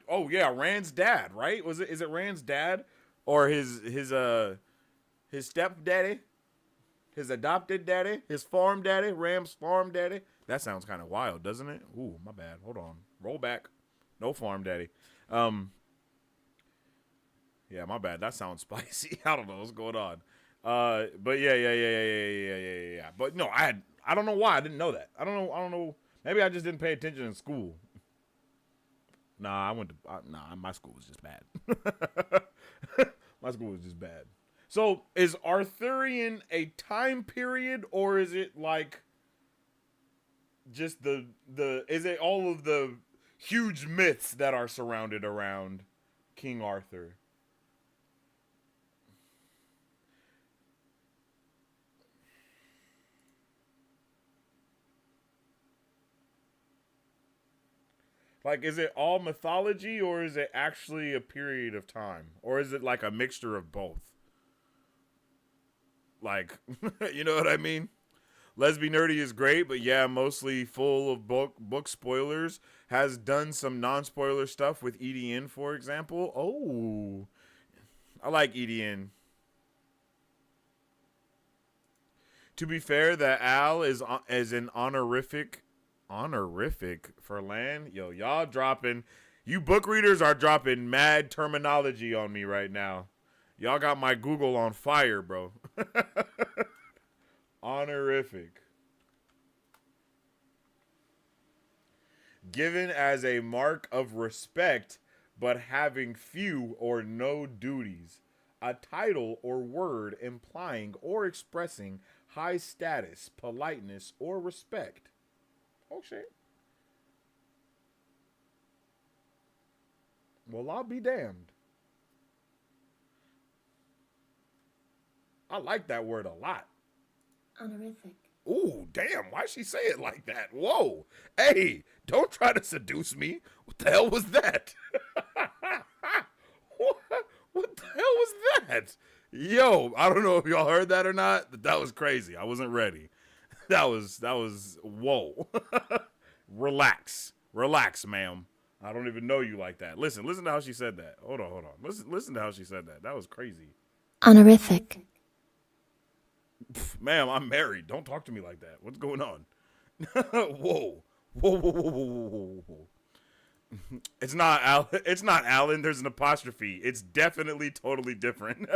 Oh yeah, Rand's dad, right? Is it Rand's dad or his stepdaddy? His adopted daddy? His farm daddy? Ram's farm daddy? That sounds kind of wild, doesn't it? Ooh, my bad. Hold on. Roll back. No farm daddy. Yeah, my bad. That sounds spicy. I don't know what's going on. But yeah. But no, I don't know why I didn't know that. I don't know. Maybe I just didn't pay attention in school. Nah, my school was just bad. My school was just bad. So, is Arthurian a time period, or is it like just is it all of the huge myths that are surrounded around King Arthur? Like, is it all mythology, or is it actually a period of time? Or is it like a mixture of both? Like, you know what I mean? Lesby Nerdy is great, but yeah, mostly full of book spoilers. Has done some non-spoiler stuff with EDN, for example. Oh, I like EDN. To be fair, that Al is an honorific for Lan. Yo, y'all dropping. You book readers are dropping mad terminology on me right now. Y'all got my Google on fire, bro. Honorific. Given as a mark of respect, but having few or no duties. A title or word implying or expressing high status, politeness, or respect. Oh, shit. Well, I'll be damned. I like that word a lot. Honorific. Ooh, damn. Why'd she say it like that? Whoa. Hey, Don't try to seduce me. What the hell was that? What the hell was that? Yo, I don't know if y'all heard that or not, but that was crazy. I wasn't ready. That was whoa. Relax, ma'am. I don't even know you like that. Listen to how she said that. Hold on. Listen to how she said that. That was crazy. Honorific. Ma'am, I'm married. Don't talk to me like that. What's going on? Whoa. It's not Alan. There's an apostrophe. It's definitely totally different.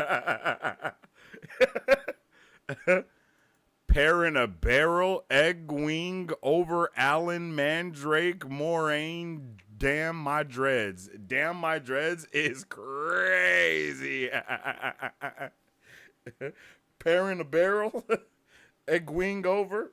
Pear in a barrel, egg wing over Alan Mandrake, Moiraine. Damn my dreads. Damn my dreads is crazy. Pear in a barrel, egg wing over.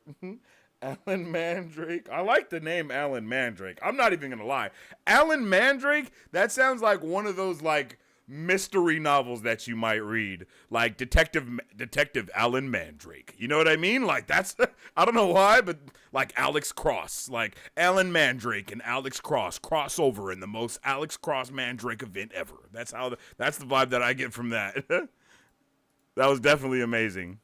Alan Mandrake. I like the name Alan Mandrake. I'm not even gonna lie. Alan Mandrake, that sounds like one of those like mystery novels that you might read, like Detective Alan Mandrake. You know what I mean? Like that's I don't know why, but like Alex Cross, like Alan Mandrake and Alex Cross crossover in the most Alex Cross Mandrake event ever. That's the vibe that I get from that. That was definitely amazing.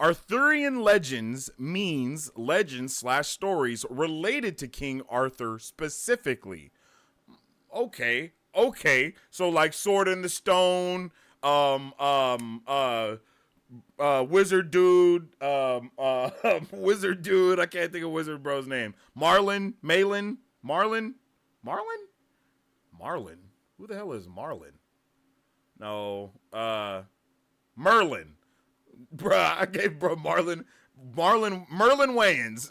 Arthurian legends means legends/stories related to King Arthur specifically. Okay. So like Sword in the Stone, Wizard Dude, Wizard Dude. I can't think of Wizard Bro's name. Marlin. Who the hell is Marlin? No. Merlin. Bruh, I gave bro Merlin Wayans.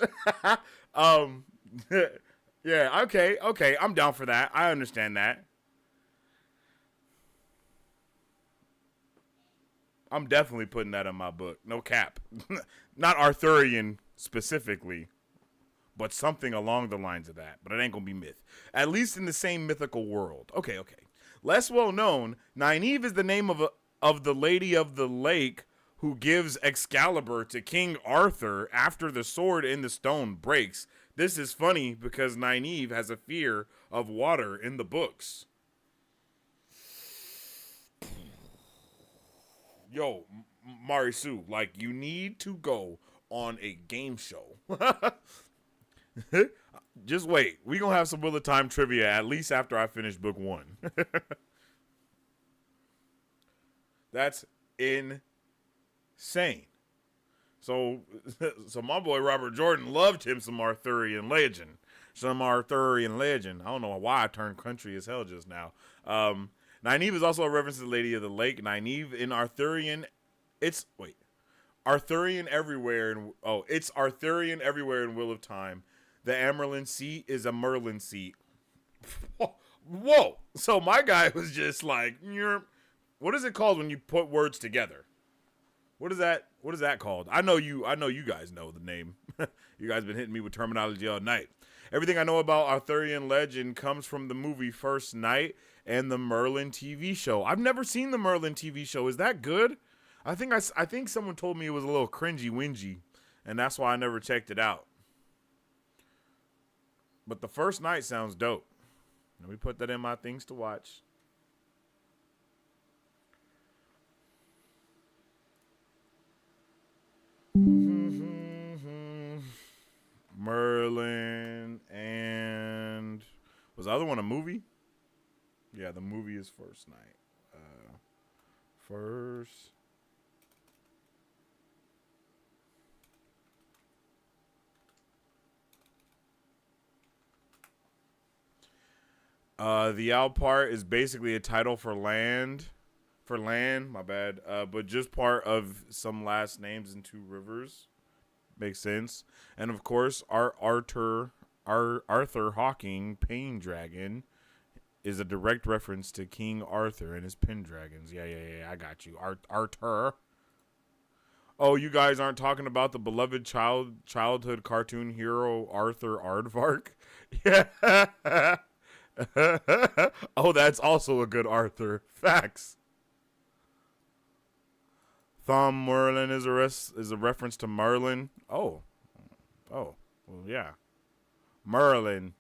Yeah, okay, I'm down for that. I understand that. I'm definitely putting that in my book. No cap. Not Arthurian specifically, but something along the lines of that. But it ain't gonna be myth. At least in the same mythical world. Okay. Less well known, Nynaeve is the name of the Lady of the Lake who gives Excalibur to King Arthur after the sword in the stone breaks. This is funny because Nynaeve has a fear of water in the books. Yo, Marisu, like, you need to go on a game show. Just wait. We gonna have some Wheel of Time trivia at least after I finish book 1. That's insane. So my boy Robert Jordan loved him some Arthurian legend. I don't know why I turned country as hell just now. Nynaeve is also a reference to the Lady of the Lake. Nynaeve in Arthurian, it's Arthurian everywhere. It's Arthurian everywhere in Wheel of Time. The Amerlin seat is a Merlin seat. Whoa! So my guy was just like, what is it called when you put words together? What is that called? I know you guys know the name. You guys been hitting me with terminology all night. Everything I know about Arthurian legend comes from the movie First Night and the Merlin TV show. I've never seen the Merlin TV show. Is that good? I think someone told me it was a little cringy wingy, and that's why I never checked it out. But the First Night sounds dope. Let me put that in my things to watch. Merlin, and was the other one a movie? Yeah, the movie is First Night. The out part is basically a title for land. My bad. But just part of some last names in 2 rivers. Makes sense. And of course, Arthur Hawking Pendragon is a direct reference to King Arthur and his Pendragons. Yeah, I got you. Arthur. Oh, you guys aren't talking about the beloved childhood cartoon hero Arthur Aardvark? Yeah. Oh, that's also a good Arthur. Facts. Thumb Merlin is a reference to Merlin. Oh, well, yeah. Merlin.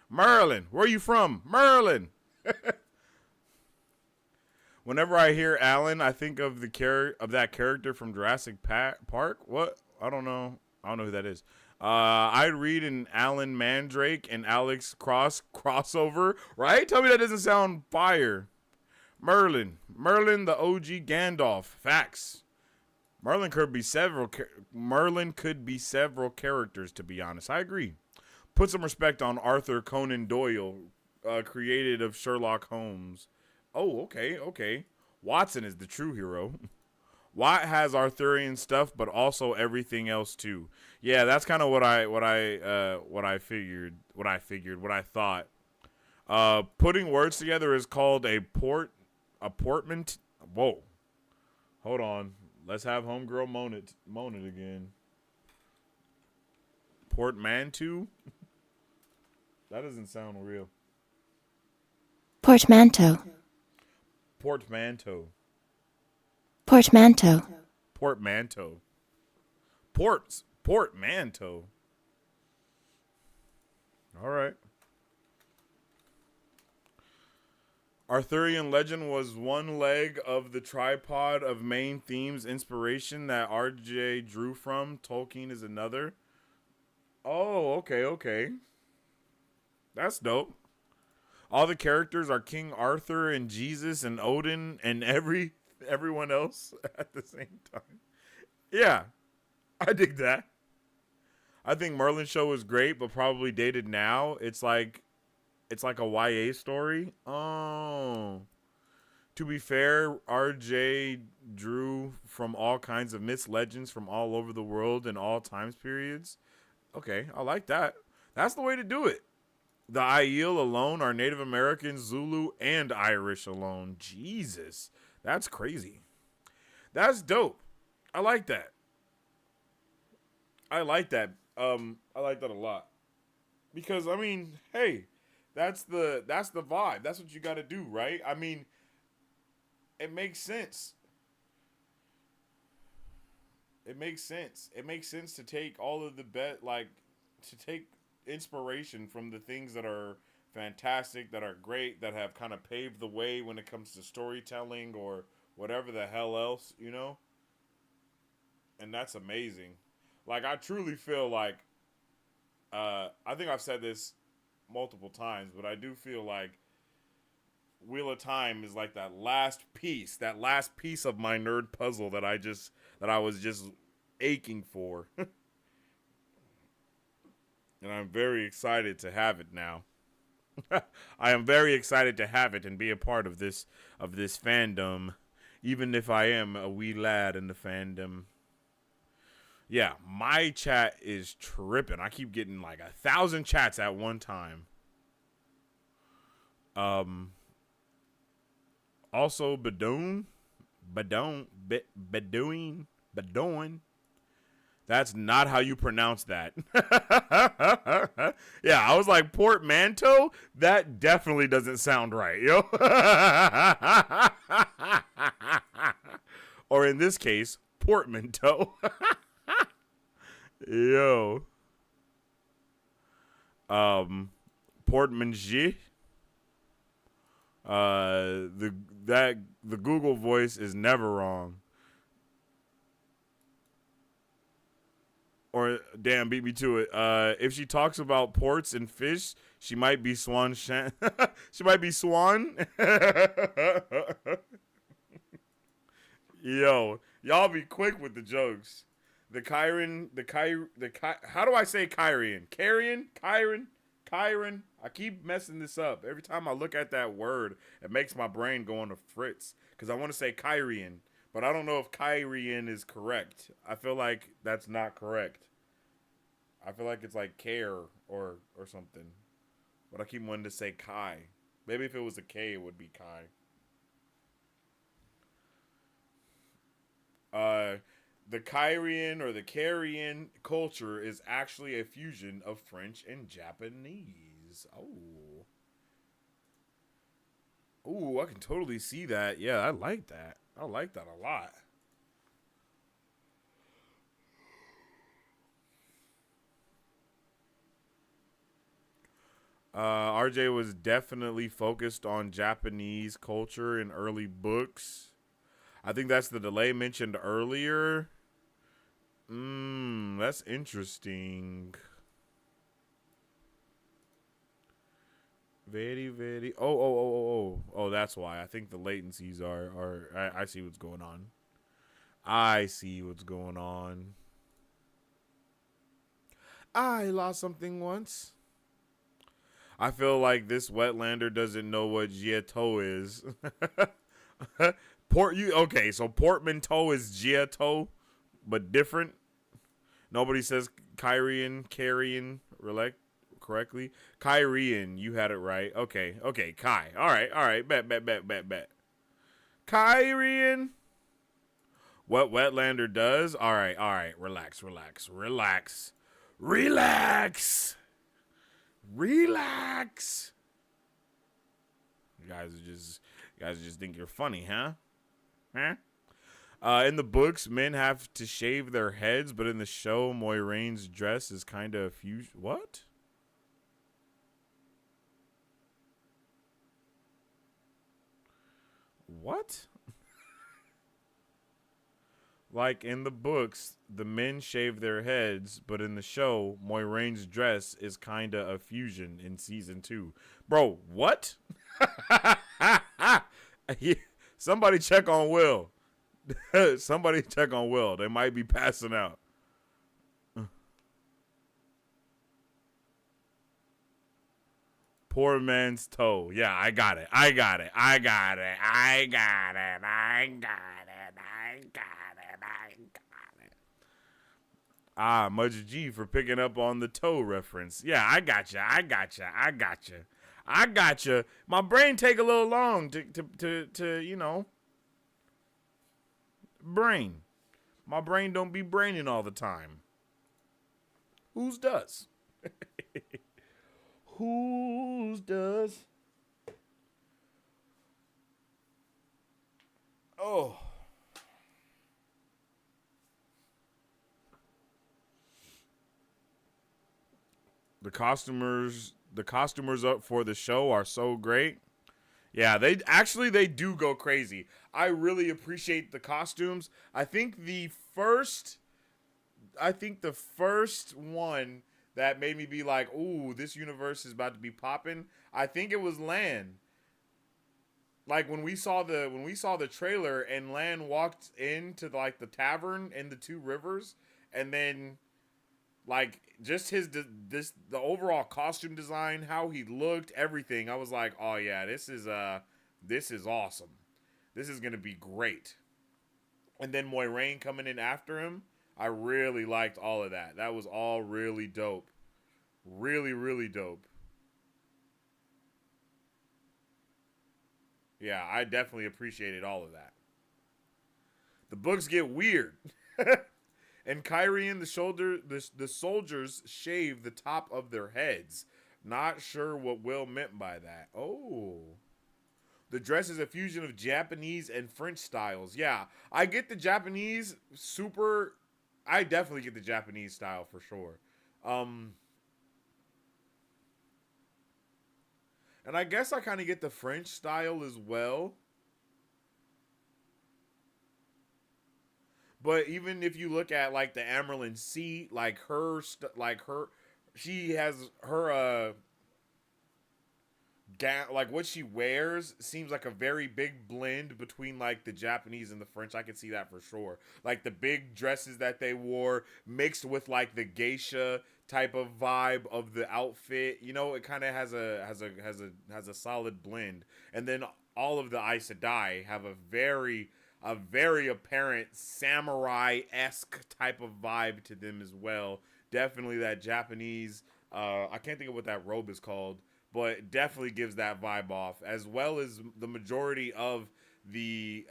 Merlin, where are you from? Merlin. Whenever I hear Alan, I think of that character from Jurassic Park. What? I don't know. I don't know who that is. I'd read an Alan Mandrake and Alex crossover, right? Tell me that doesn't sound fire. Merlin, the OG Gandalf. Facts. Merlin could be several characters, to be honest. I agree. Put some respect on Arthur Conan Doyle, created of Sherlock Holmes. Oh, okay. Watson is the true hero. Watt has Arthurian stuff, but also everything else too. Yeah, that's kind of what I thought. Putting words together is called a portment. Whoa, hold on. Let's have homegirl moan it again. Portmanteau. That doesn't sound real. Portmanteau. Portmanteau. Portmanteau. Portmanteau. Portmanteau. All right. Arthurian legend was one leg of the tripod of main themes inspiration that RJ drew from. Tolkien is another. Oh, okay. That's dope. All the characters are King Arthur and Jesus and Odin and everyone else at the same time. Yeah, I dig that. I think Merlin show is great, but probably dated now. It's like a YA story. Oh. To be fair, RJ drew from all kinds of myths, legends from all over the world in all times periods. Okay, I like that. That's the way to do it. The Aiel alone are Native American, Zulu, and Irish alone. Jesus, that's crazy. That's dope. I like that. I like that a lot. Because I mean, hey, that's the vibe. That's what you got to do, right? I mean, it makes sense. It makes sense. It makes sense to take all of the to take inspiration from the things that are fantastic, that are great, that have kind of paved the way when it comes to storytelling or whatever the hell else, you know? And that's amazing. Like, I truly feel like, I think I've said this multiple times, but I do feel like Wheel of Time is like that last piece of my nerd puzzle that I was just aching for. And I'm very excited to have it now. I am very excited to have it and be a part of this fandom, even if I am a wee lad in the fandom. Yeah, my chat is tripping. I keep getting like 1,000 chats at one time. Also, Bedouin. That's not how you pronounce that. Yeah, I was like, portmanteau? That definitely doesn't sound right, yo. Or in this case, portmanteau. Yo. Portmanteau. The Google voice is never wrong. Or damn, beat me to it. If she talks about ports and fish, she might be Swan. She might be Swan. Yo, y'all be quick with the jokes. How do I say Kyrian? Kyron. I keep messing this up. Every time I look at that word, it makes my brain go on to fritz. Because I want to say Kyrian. But I don't know if Kyrian is correct. I feel like that's not correct. I feel like it's like care or something. But I keep wanting to say Kai. Maybe if it was a K, it would be Kai. The Kyrian or the Carian culture is actually a fusion of French and Japanese. Oh, I can totally see that. Yeah, I like that. I like that a lot. RJ was definitely focused on Japanese culture in early books. I think that's the delay mentioned earlier. That's interesting. Very, very. Oh. That's why. I think the latencies are. I see what's going on. I see what's going on. I lost something once. I feel like this wetlander doesn't know what Jieto is. So portmanteau is Jieto, but different. Nobody says Kyrian, carrion, correctly. Kyrian, you had it right. Okay, Kai. All right. Bet. Kyrian. What Wetlander does? All right. Relax. You guys just think you're funny, huh? In the books, men have to shave their heads, but in the show, Moiraine's dress is kind of fusion. What? What? Like in the books, the men shave their heads, but in the show, Moiraine's dress is kind of a fusion in season 2. Bro, what? Somebody check on Will. Somebody check on Will. They might be passing out. Poor man's toe. Yeah, I got it. Ah, Mudge G for picking up on the toe reference. Yeah, I gotcha. My brain take a little long to brain. My brain don't be braining all the time. Whose does? Whose does? Oh. The costumers up for the show are so great. Yeah, they do go crazy. I really appreciate the costumes. I think the first one that made me be like, "Ooh, this universe is about to be popping." I think it was Lan. Like when we saw the trailer and Lan walked into like the tavern in the Two Rivers, and then like just the overall costume design, how he looked, everything. I was like, "Oh yeah, this is awesome. This is going to be great." And then Moiraine coming in after him, I really liked all of that. That was all really dope. Really, really dope. Yeah, I definitely appreciated all of that. The books get weird. And Kyrian, the soldiers shave the top of their heads. Not sure what Will meant by that. Oh. The dress is a fusion of Japanese and French styles. Yeah, I get the Japanese super. I definitely get the Japanese style for sure. And I guess I kind of get the French style as well. But even if you look at like the Amerlin C, she has her like what she wears seems like a very big blend between like the Japanese and the French. I can see that for sure. Like the big dresses that they wore mixed with like the geisha type of vibe of the outfit. You know, it kind of has a solid blend. And then all of the Aes Sedai have a very apparent samurai-esque type of vibe to them as well. Definitely that Japanese. I can't think of what that robe is called, but definitely gives that vibe off, as well as the majority of the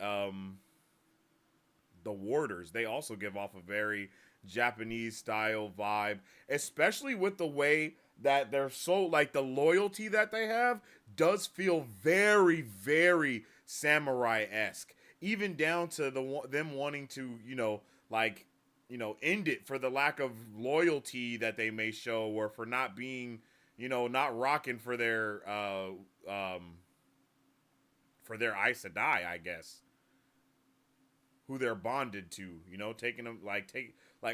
warders. They also give off a very Japanese style vibe, especially with the way that they're so like the loyalty that they have does feel very, very samurai-esque, even down to them wanting to end it for the lack of loyalty that they may show, or for not being not rocking for their Aes Sedai, I guess, who they're bonded to. Taking them like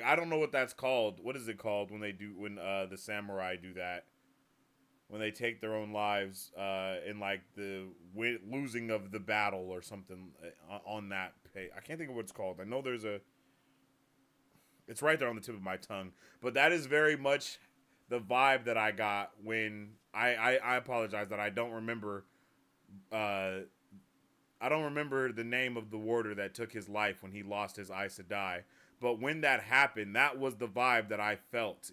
I don't know what that's called. What is it called when the samurai do that? When they take their own lives in like the losing of the battle or something on that page. I can't think of what it's called. I know it's right there on the tip of my tongue. But that is very much the vibe that I got when I apologize that I don't remember the name of the warder that took his life when he lost his Aes Sedai. But when that happened, that was the vibe that I felt,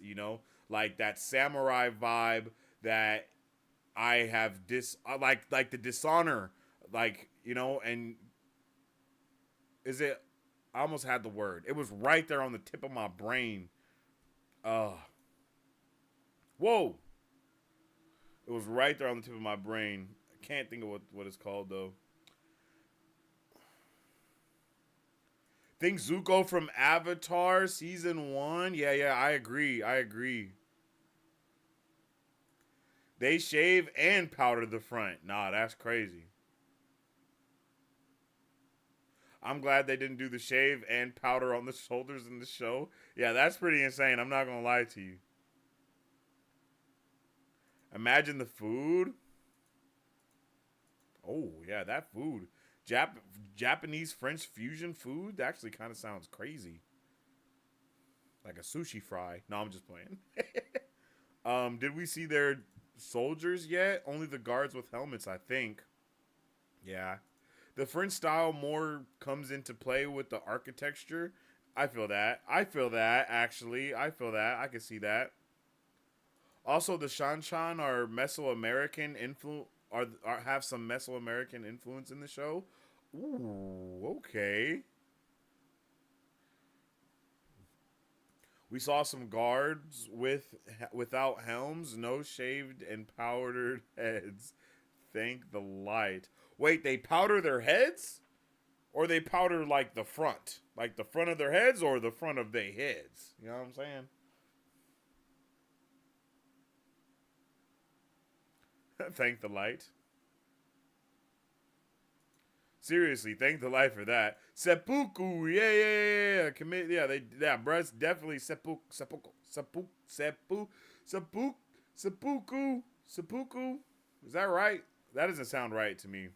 like that samurai vibe that I have like the dishonor, and is it? I almost had the word. It was right there on the tip of my brain. Whoa! It was right there on the tip of my brain. I can't think of what it's called though. Think Zuko from Avatar season 1. Yeah, I agree. They shave and powder the front. Nah, that's crazy. I'm glad they didn't do the shave and powder on the shoulders in the show. Yeah, that's pretty insane. I'm not going to lie to you. Imagine the food. Oh, yeah, that food. Japanese French fusion food? That actually kind of sounds crazy. Like a sushi fry. No, I'm just playing. Did we see their soldiers yet? Only the guards with helmets, I think. Yeah. The French style more comes into play with the architecture. I feel that, actually. I feel that. I can see that. Also, the Shanshan are Mesoamerican have some Mesoamerican influence in the show. Ooh, okay. We saw some guards without helms, no shaved and powdered heads. Thank the light. Wait, they powder their heads? Or they powder like the front? Like the front of their heads or the front of their heads? You know what I'm saying? Thank the light. Seriously, thank the light for that. Seppuku, yeah. Commit, bruh, definitely seppuku. Is that right? That doesn't sound right to me.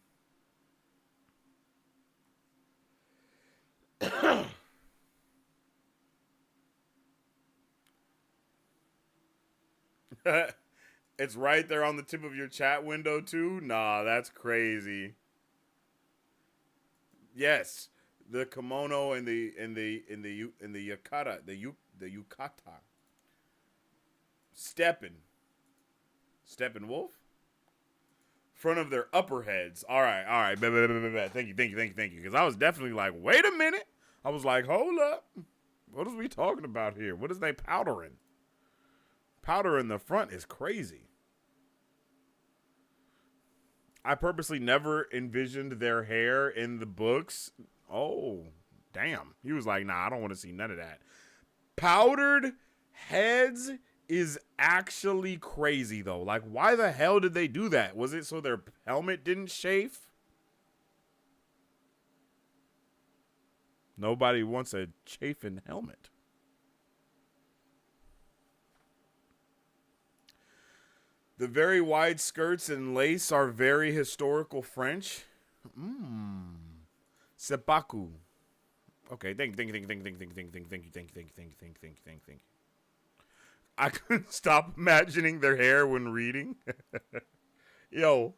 It's right there on the tip of your chat window too. Nah, that's crazy. Yes, the kimono and the yukata, the yukata. Steppenwolf. Front of their upper heads. All right. Thank you. Because I was definitely like, wait a minute. I was like, hold up. What is we talking about here? What is they powdering? Powder in the front is crazy. I purposely never envisioned their hair in the books. Oh, damn. He was like, nah, I don't want to see none of that. Powdered heads is actually crazy, though. Like, why the hell did they do that? Was it so their helmet didn't chafe? Nobody wants a chafing helmet. The very wide skirts and lace are very historical French. Seppuku. Okay, thank you. I couldn't stop imagining their hair when reading. Yo,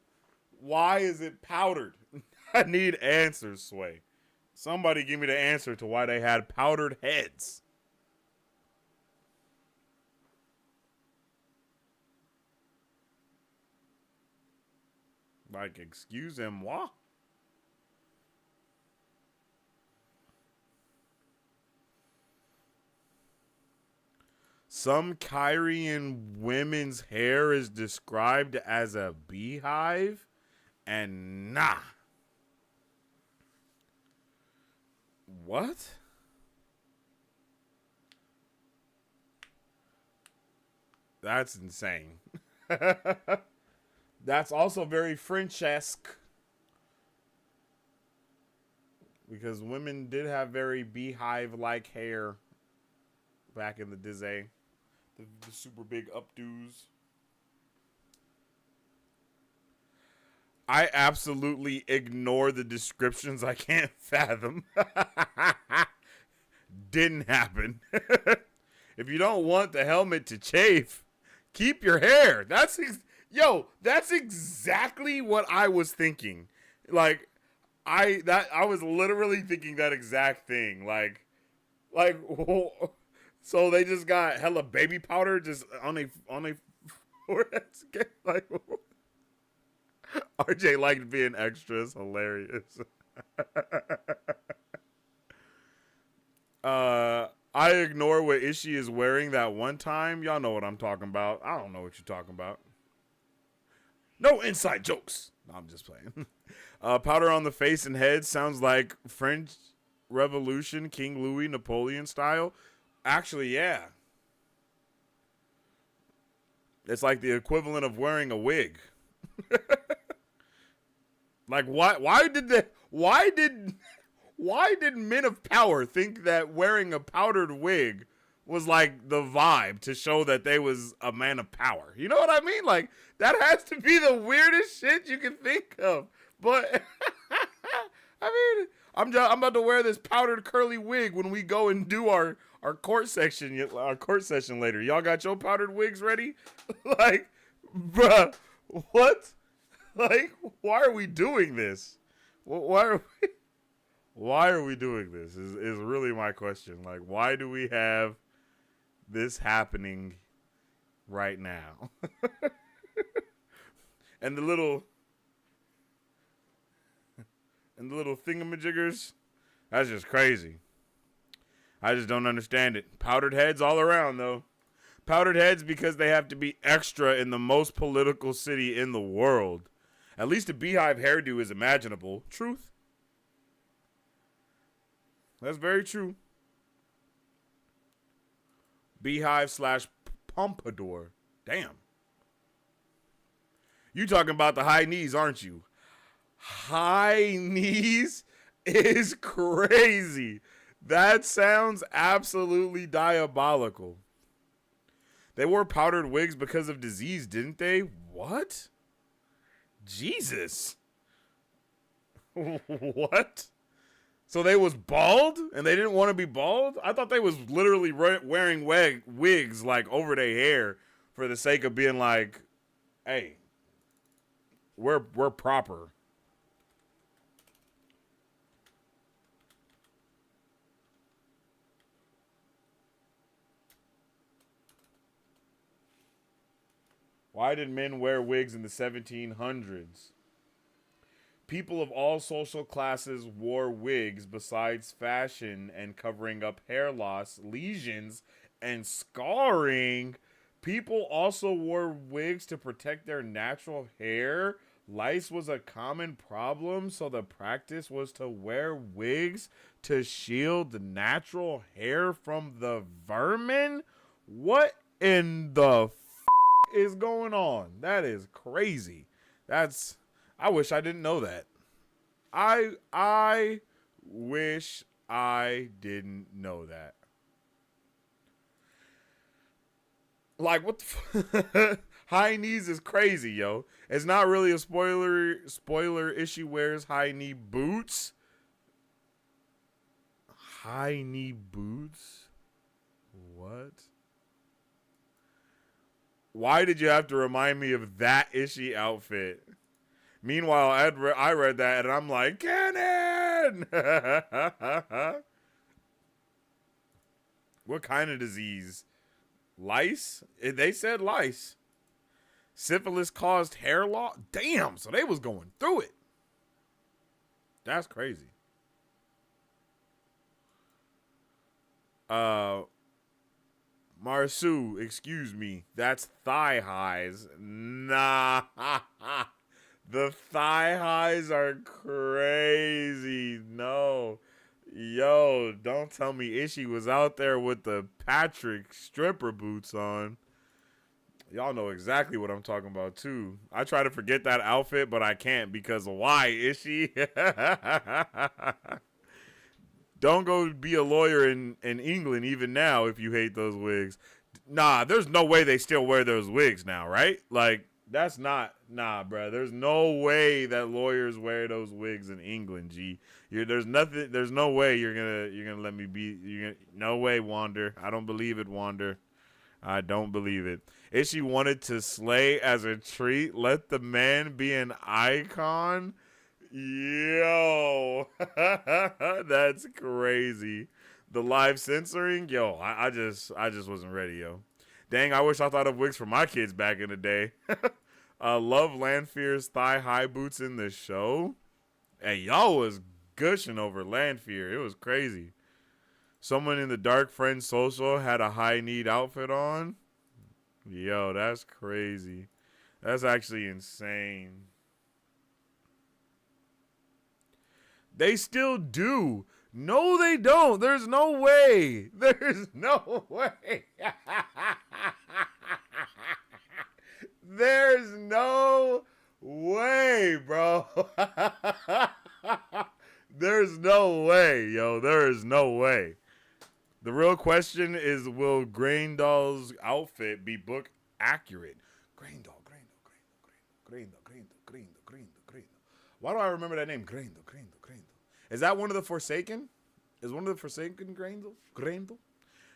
why is it powdered? I need answers, Sway. Somebody give me the answer to why they had powdered heads. Like, excusez-moi? Some Kyrian women's hair is described as a beehive, and nah. What? That's insane. That's also very French-esque. Because women did have very beehive-like hair back in the day. The super big updos. I absolutely ignore the descriptions I can't fathom. Didn't happen. If you don't want the helmet to chafe, keep your hair. That's exactly what I was thinking. Like, I was literally thinking that exact thing. Like, so they just got hella baby powder just on a foreheads. Like, RJ liked being extra. It's hilarious. I ignore what Ishii is wearing that one time. Y'all know what I'm talking about. I don't know what you're talking about. No inside jokes. No, I'm just playing. Powder on the face and head sounds like French Revolution, King Louis, Napoleon style. Actually, yeah. It's like the equivalent of wearing a wig. Like, why did men of power think that wearing a powdered wig was like the vibe to show that they was a man of power? You know what I mean? Like, that has to be the weirdest shit you can think of. But I mean, I'm about to wear this powdered curly wig when we go and do our court session later. Y'all got your powdered wigs ready? Like, bruh, what? Like, why are we doing this? Why are we doing this? Is really my question. Like, why do we have this happening right now? and the little thingamajiggers, that's just crazy. I just don't understand it. Powdered heads all around, though. Powdered heads because they have to be extra in the most political city in the world. At least a beehive hairdo is imaginable. Truth. That's very true. Beehive / pompadour. Damn. You talking about the high knees, aren't you? High knees is crazy. That sounds absolutely diabolical. They wore powdered wigs because of disease, didn't they? What? Jesus. What? So they was bald and they didn't want to be bald? I thought they was literally wearing wigs like over their hair for the sake of being like, hey, we're proper. Why did men wear wigs in the 1700s? People of all social classes wore wigs besides fashion and covering up hair loss, lesions, and scarring. People also wore wigs to protect their natural hair. Lice was a common problem, so the practice was to wear wigs to shield the natural hair from the vermin? What in the is going on? That is crazy. I wish I didn't know that. I wish I didn't know that. Like, what the high knees is crazy, yo. It's not really a spoiler issue. Wears high knee boots. High knee boots? What? Why did you have to remind me of that Ishii outfit? Meanwhile, I read that and I'm like, Cannon! What kind of disease? Lice? They said lice. Syphilis caused hair loss? Damn, so they was going through it. That's crazy. Marsu, excuse me. That's thigh highs. Nah. The thigh highs are crazy. No. Yo, don't tell me Ishii was out there with the Patrick stripper boots on. Y'all know exactly what I'm talking about too. I try to forget that outfit, but I can't because why is she? Don't go be a lawyer in England even now if you hate those wigs. Nah, there's no way they still wear those wigs now, right? Like that's not bro. There's no way that lawyers wear those wigs in England. G, there's nothing. There's no way you're gonna let me be. No way, Wander. I don't believe it, Wander. I don't believe it. If she wanted to slay as a treat, let the man be an icon. Yo, that's crazy. The live censoring, yo, I just wasn't ready, yo. Dang, I wish I thought of wigs for my kids back in the day. Love Lanfear's thigh high boots in the show. Hey, y'all was gushing over Lanfear. It was crazy. Someone in the Dark Friends social had a high need outfit on. Yo, that's crazy. That's actually insane. They still do. No, they don't. There's no way. There's no way. There's no way, bro. There's no way, yo. There is no way. The real question is, will Graindol's outfit be book accurate? Graindol. Why do I remember that name? Graindol. Is that one of the Forsaken? Is one of the Forsaken Graindol?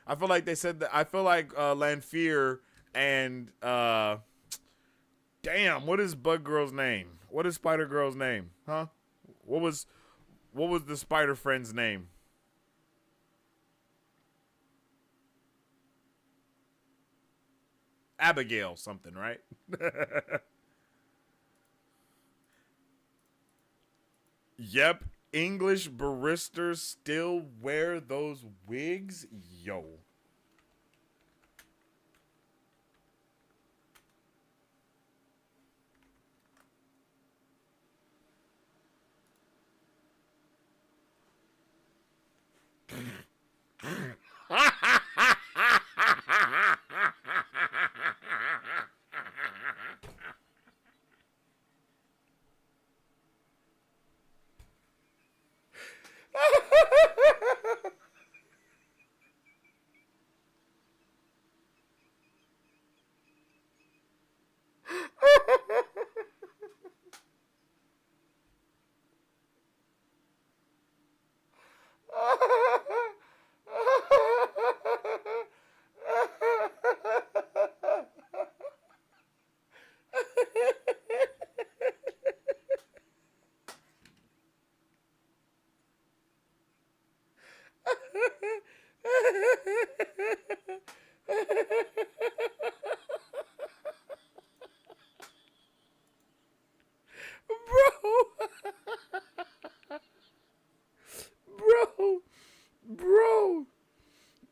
I feel like they said that. I feel like Lanfear and damn, what is Bug Girl's name? What is Spider Girl's name? Huh? What was the Spider Friend's name? Abigail something, right? Yep. English baristas still wear those wigs? Yo.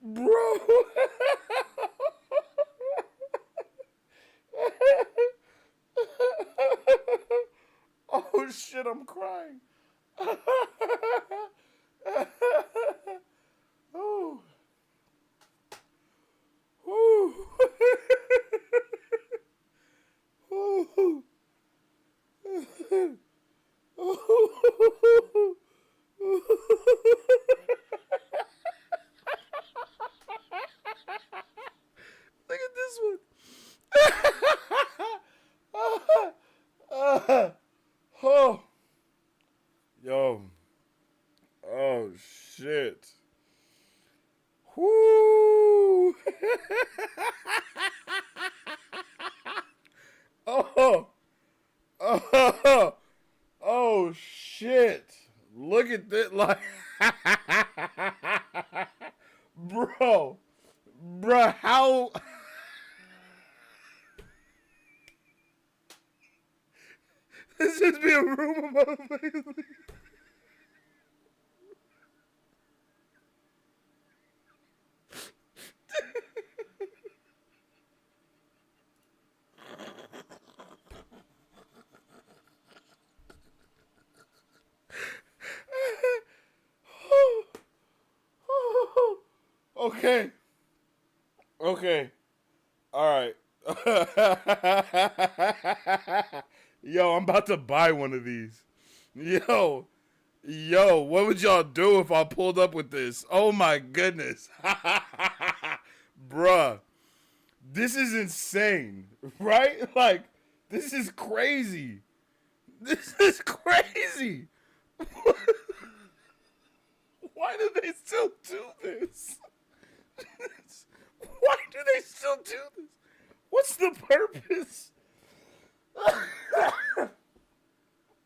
Bro. Oh shit, I'm crying. Oh. Ooh. Ooh. Look at this one. Oh. Yo. Oh shit. Whoo. Oh. Oh. Oh shit. Look at this, like bro, how this should be a room of motivation. Okay. Okay. All right. Yo, I'm about to buy one of these. Yo, what would y'all do if I pulled up with this? Oh my goodness. Bruh, this is insane, right? Like, this is crazy. This is crazy. Why do they still do this? Why do they still do this? What's the purpose?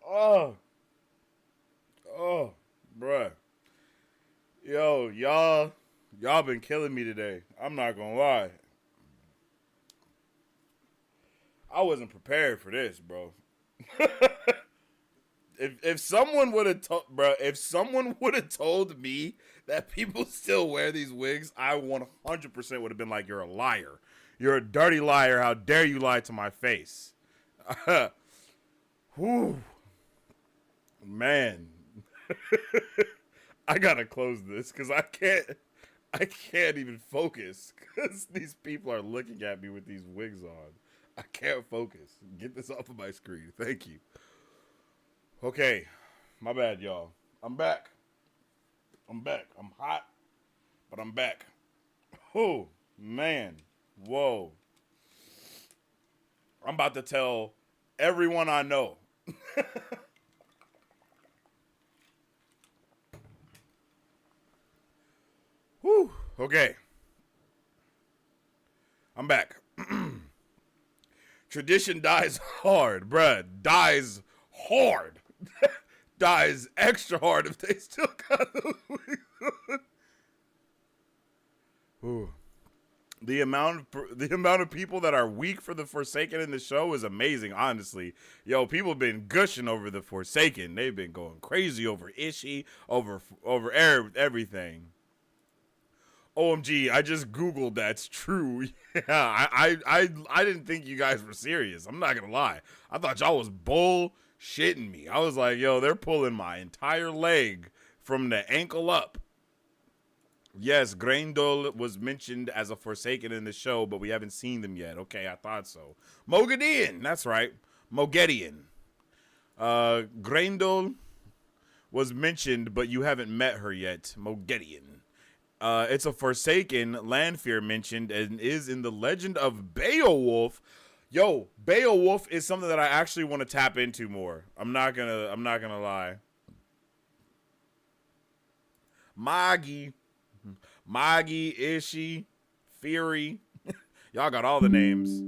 Oh, bruh. Yo, y'all been killing me today. I'm not gonna lie. I wasn't prepared for this, bro. If someone would have told, bro, if someone would have told me that people still wear these wigs, I 100% would have been like, "You're a liar. You're a dirty liar. How dare you lie to my face?" Whew. Man. I gotta close this because I can't even focus because these people are looking at me with these wigs on. I can't focus. Get this off of my screen. Thank you. Okay. My bad, y'all. I'm back. I'm hot, but I'm back. Oh, man. Whoa. I'm about to tell everyone I know. Whew. Okay. I'm back. Tradition dies hard, bruh. Dies hard. Dies extra hard if they still got those wigs on. The amount of people that are weak for the Forsaken in the show is amazing, honestly. Yo, people have been gushing over the Forsaken. They've been going crazy over Ishii, over everything. OMG, I just Googled that's true. Yeah, I didn't think you guys were serious. I'm not gonna lie. I thought y'all was bullshitting me. I was like, yo, they're pulling my entire leg from the ankle up. Yes, Grendel was mentioned as a Forsaken in the show, but we haven't seen them yet. Okay, I thought so. Moghedien, that's right. Moghedien. Grendel was mentioned, but you haven't met her yet. Moghedien. It's a Forsaken. Lanfear mentioned and is in the Legend of Beowulf. Yo, Beowulf is something that I actually want to tap into more. I'm not gonna lie. Magi, Ishii, Fury. Y'all got all the names.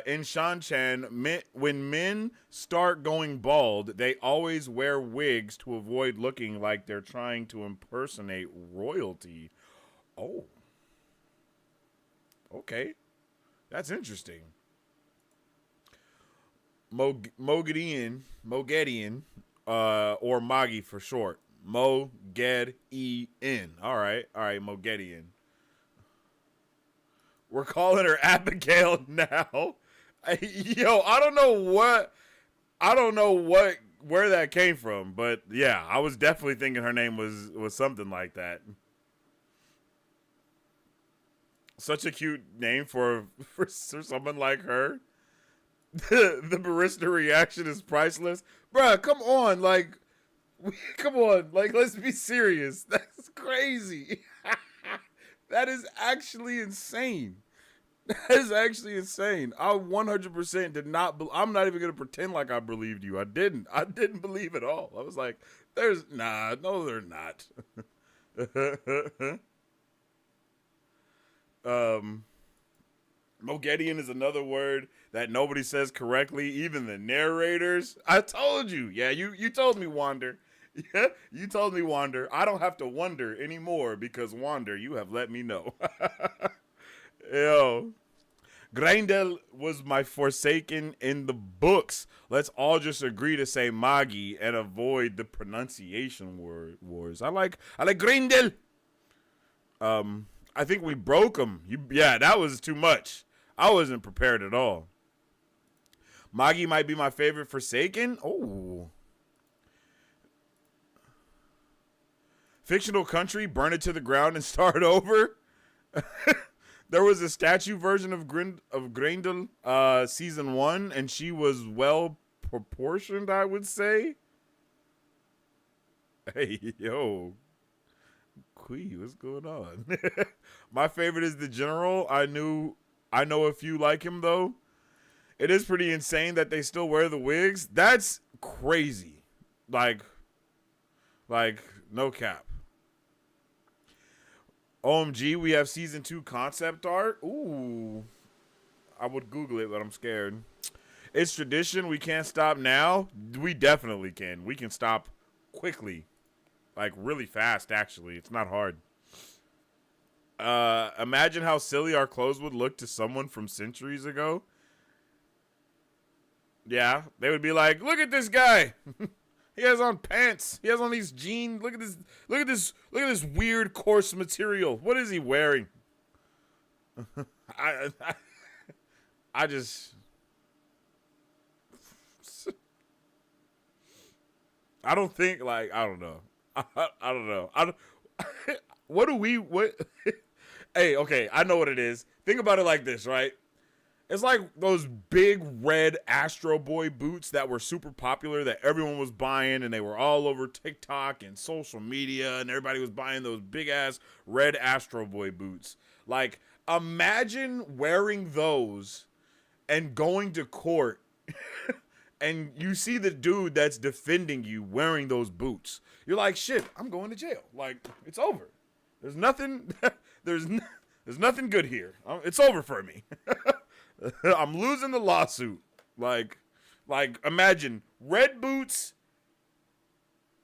In Shan-chan, when men start going bald, they always wear wigs to avoid looking like they're trying to impersonate royalty. Oh. Okay. That's interesting. Moghedien, or Magi for short. Moghedien. All right, Moghedien. We're calling her Abigail now. Yo, I don't know where that came from, but yeah, I was definitely thinking her name was something like that. Such a cute name for someone like her. The barista reaction is priceless. Bruh, come on, like, let's be serious. That's crazy. That is actually insane. That is actually insane. I 100% did not. I'm not even gonna pretend like I believed you. I didn't believe at all. I was like, no, they're not. Moghedien is another word that nobody says correctly, even the narrators. I told you. Yeah, you told me, Wander. Yeah, you told me, Wander. I don't have to wonder anymore because, Wander, you have let me know. Yo. Grendel was my Forsaken in the books. Let's all just agree to say Magi and avoid the pronunciation wars. I like Grendel. I think we broke him. Yeah, that was too much. I wasn't prepared at all. Magi might be my favorite Forsaken. Oh. Fictional country, burn it to the ground and start over. There was a statue version of Grendel, season 1, and she was well proportioned, I would say. Hey, yo, Quee, what's going on? My favorite is the general. I know a few like him though. It is pretty insane that they still wear the wigs. That's crazy. Like no cap. OMG, we have season 2 concept art. Ooh. I would Google it, but I'm scared. It's tradition. We can't stop now. We definitely can. We can stop quickly. Like, really fast, actually. It's not hard. Imagine how silly our clothes would look to someone from centuries ago. Yeah, they would be like, look at this guy. He has on pants. He has on these jeans. Look at this weird coarse material. What is he wearing? I just I don't think like I don't know. I don't know. What Hey, okay, I know what it is. Think about it like this, right? It's like those big red Astro Boy boots that were super popular that everyone was buying, and they were all over TikTok and social media, and everybody was buying those big ass red Astro Boy boots. Like, imagine wearing those and going to court and you see the dude that's defending you wearing those boots. You're like, shit, I'm going to jail. Like, it's over. There's nothing there's nothing good here. It's over for me. I'm losing the lawsuit. Like imagine red boots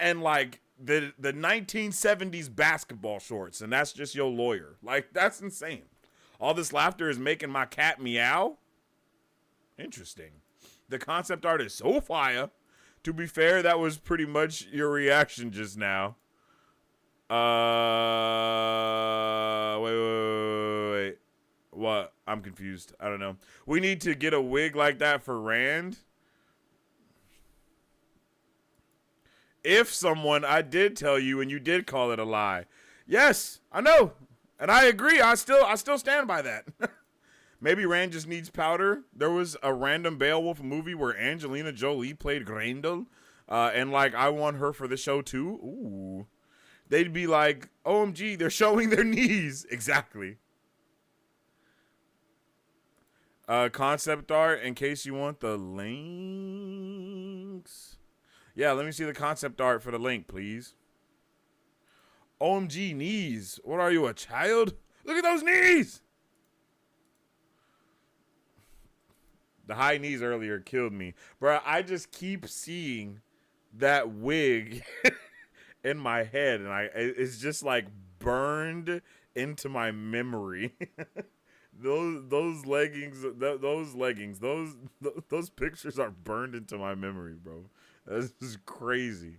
and like the 1970s basketball shorts, and that's just your lawyer. Like, that's insane. All this laughter is making my cat meow. Interesting. The concept art is so fire. To be fair, that was pretty much your reaction just now. Wait. What? I'm confused. I don't know. We need to get a wig like that for Rand. I did tell you and you did call it a lie. Yes, I know. And I agree. I still stand by that. Maybe Rand just needs powder. There was a random Beowulf movie where Angelina Jolie played Grendel. And like, I want her for the show too. Ooh. They'd be like, OMG, they're showing their knees. Exactly. Concept art, in case you want the links. Yeah, let me see the concept art for the link, please. OMG, knees. What are you, a child? Look at those knees. The high knees earlier killed me. Bro, I just keep seeing that wig in my head, and it's just like burned into my memory. those leggings, those pictures are burned into my memory, bro. That's just crazy.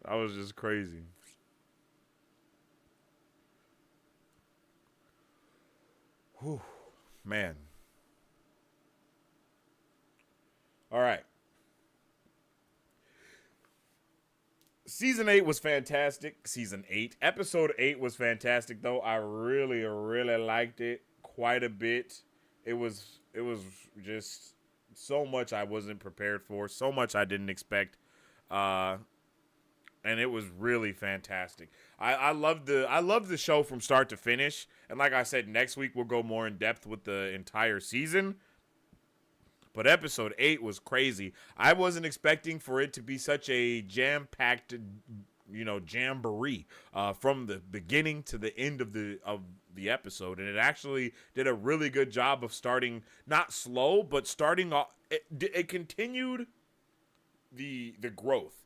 I was just crazy. Whew, man. All right. Season 8 was fantastic. Season 8. Episode 8 was fantastic, though. I really, really liked it quite a bit. It was just so much I wasn't prepared for. So much I didn't expect. And it was really fantastic. I love the show from start to finish. And like I said, next week we'll go more in depth with the entire season. But episode 8 was crazy. I wasn't expecting for it to be such a jam-packed, jamboree from the beginning to the end of the episode. And it actually did a really good job of starting, not slow, but starting off. It continued the growth.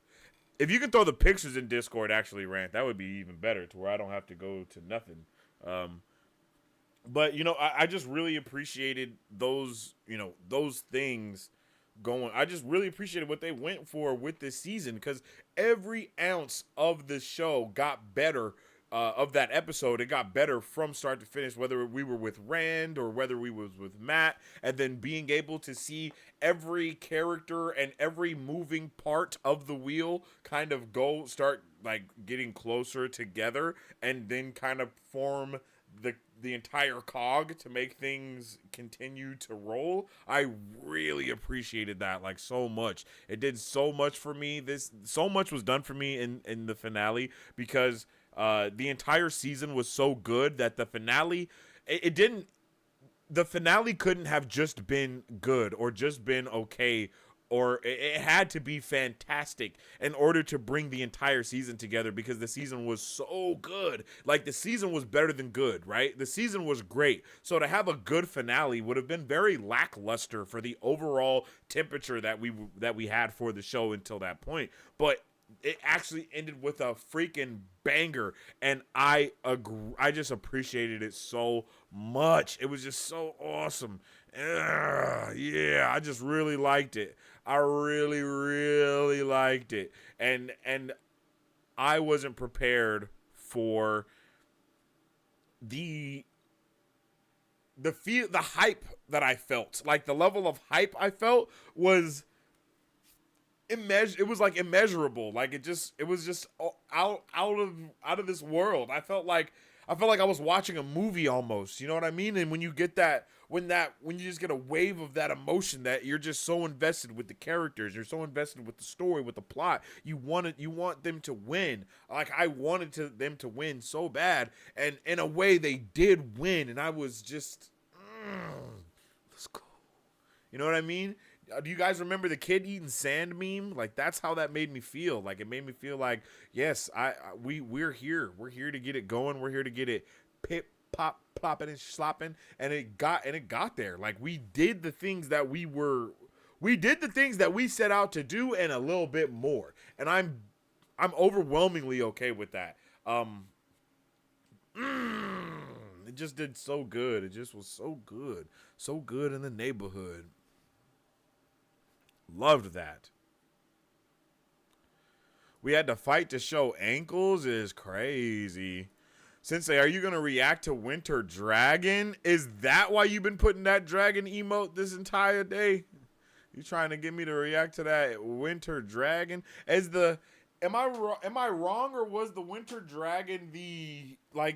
If you can throw the pictures in Discord, actually, Rant, that would be even better to where I don't have to go to nothing. But, I just really appreciated those things going. I just really appreciated what they went for with this season, because every ounce of the show got better, of that episode. It got better from start to finish, whether we were with Rand or whether we was with Matt, and then being able to see every character and every moving part of the wheel kind of start like getting closer together, and then kind of form the entire cog to make things continue to roll. I really appreciated that like so much. It did so much for me. So much was done for me in the finale because the entire season was so good that the finale it didn't the finale couldn't have just been good or just been okay, or it had to be fantastic in order to bring the entire season together because the season was so good. Like the season was better than good, right? The season was great. So to have a good finale would have been very lackluster for the overall temperature that we had for the show until that point. But it actually ended with a freaking banger, and I agree. I just appreciated it so much. It was just so awesome. Yeah, I just really liked it. I really, really liked it, and I wasn't prepared for the hype that I felt. Like the level of hype I felt was it was like immeasurable. Like it was just out of this world. I felt like I was watching a movie almost. You know what I mean? And when you get that when you just get a wave of that emotion that you're just so invested with the characters, you're so invested with the story, with the plot. You want them to win. Like I wanted them to win so bad, and in a way they did win, and I was just let's go. You know what I mean? Do you guys remember the kid eating sand meme? Like that's how that made me feel. Like it made me feel like, yes, we're here. We're here to get it going. We're here to get it pip pop plopping and slopping, and it got there. Like we did the things that we set out to do and a little bit more. And I'm overwhelmingly okay with that. It just did so good. It just was so good. So good in the neighborhood. Loved that. We had to fight to show ankles is crazy. Sensei, are you going to react to Winter Dragon? Is that why you've been putting that dragon emote this entire day? You trying to get me to react to that Winter Dragon? Am I wrong, or was the Winter Dragon I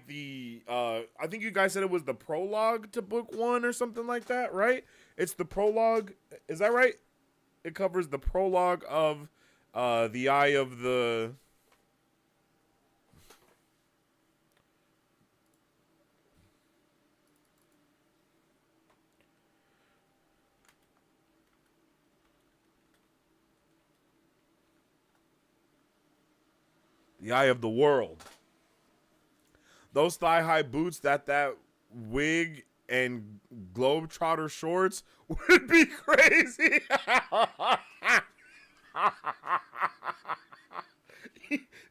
think you guys said it was the prologue to book 1 or something like that, right? It's the prologue. Is that right? It covers the prologue of the Eye of the... The Eye of the World. Those thigh-high boots, that wig and Globetrotter shorts would be crazy.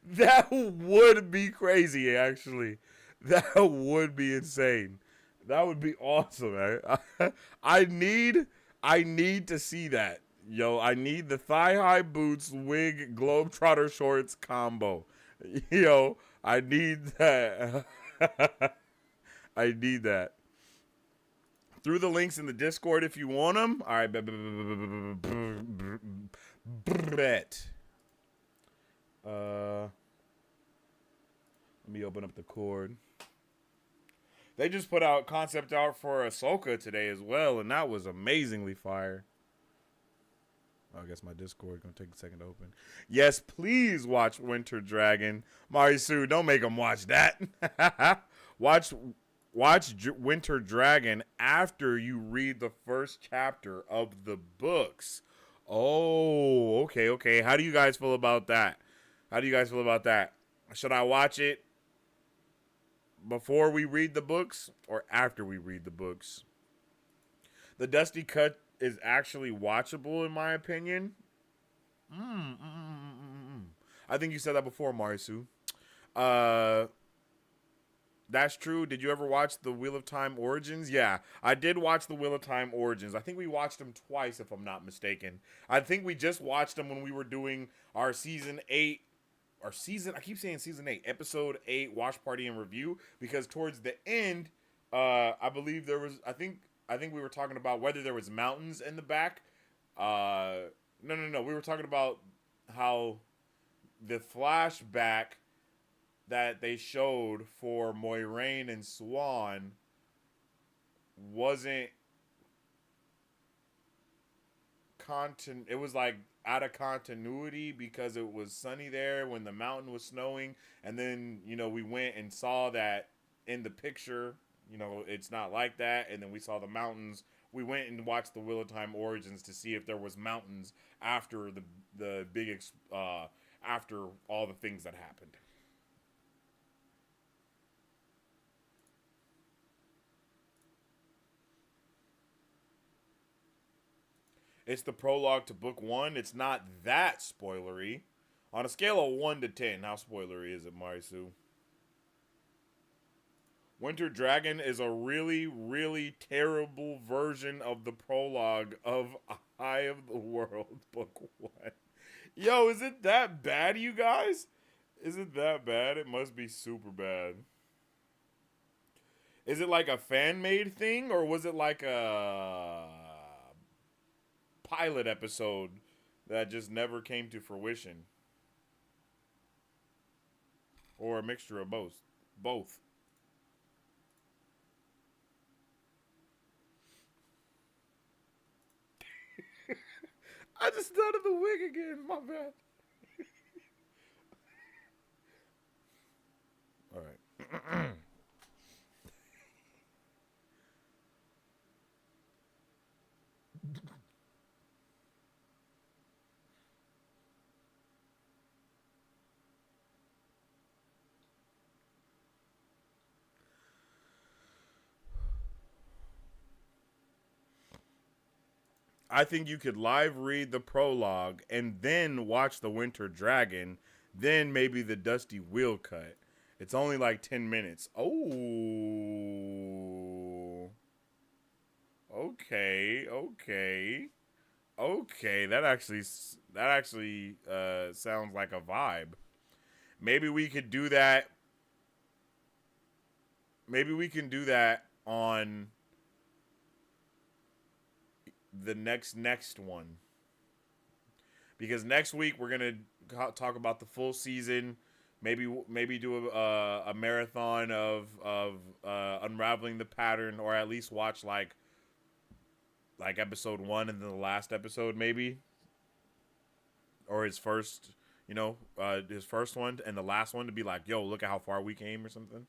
That would be crazy, actually. That would be insane. That would be awesome, man. I need to see that. Yo, I need the thigh-high boots, wig, Globetrotter shorts combo. Yo, I need that. I need that. Through the links in the Discord if you want them. All right, bet. Let me open up the cord. They just put out concept art for Ahsoka today as well, and that was amazingly fire. I guess my Discord gonna take a second to open. Yes, please watch Winter Dragon. Marisu, don't make them watch that. Watch Winter Dragon after you read the first chapter of the books. Oh, okay. How do you guys feel about that? Should I watch it before we read the books or after we read the books? The Dusty Cut is actually watchable in my opinion. I think you said that before, Marisu. That's true. Did you ever watch the Wheel of Time Origins? Yeah, I did watch the Wheel of Time Origins. I think we watched them twice, if I'm not mistaken. I think we just watched them when we were doing our season 8, I keep saying season 8, episode 8 watch party and review, because towards the end, I believe there was, I think we were talking about whether there was mountains in the back. No. We were talking about how the flashback that they showed for Moiraine and Swan wasn't it was like out of continuity because it was sunny there when the mountain was snowing, and then we went and saw that in the picture, it's not like that, and then we saw the mountains. We went and watched the Wheel of Time Origins to see if there was mountains after the big after all the things that happened. It's the prologue to book 1. It's not that spoilery. On a scale of 1 to 10, how spoilery is it, Marisu? Winter Dragon is a really, really terrible version of the prologue of Eye of the World, book 1. Yo, is it that bad, you guys? Is it that bad? It must be super bad. Is it like a fan-made thing, or was it like a pilot episode that just never came to fruition? Or a mixture of both? Both. I just thought of the wig again. My bad. All right. I think you could live read the prologue and then watch the Winter Dragon, then maybe the Dusty Wheel cut. It's only like 10 minutes. Oh. Okay. That actually sounds like a vibe. Maybe we could do that. Maybe we can do that on the next one, because next week we're gonna talk about the full season. Maybe do a marathon of unraveling the pattern, or at least watch like episode 1 and then the last episode, maybe, or his first his first one and the last one, to be like, yo, look at how far we came or something.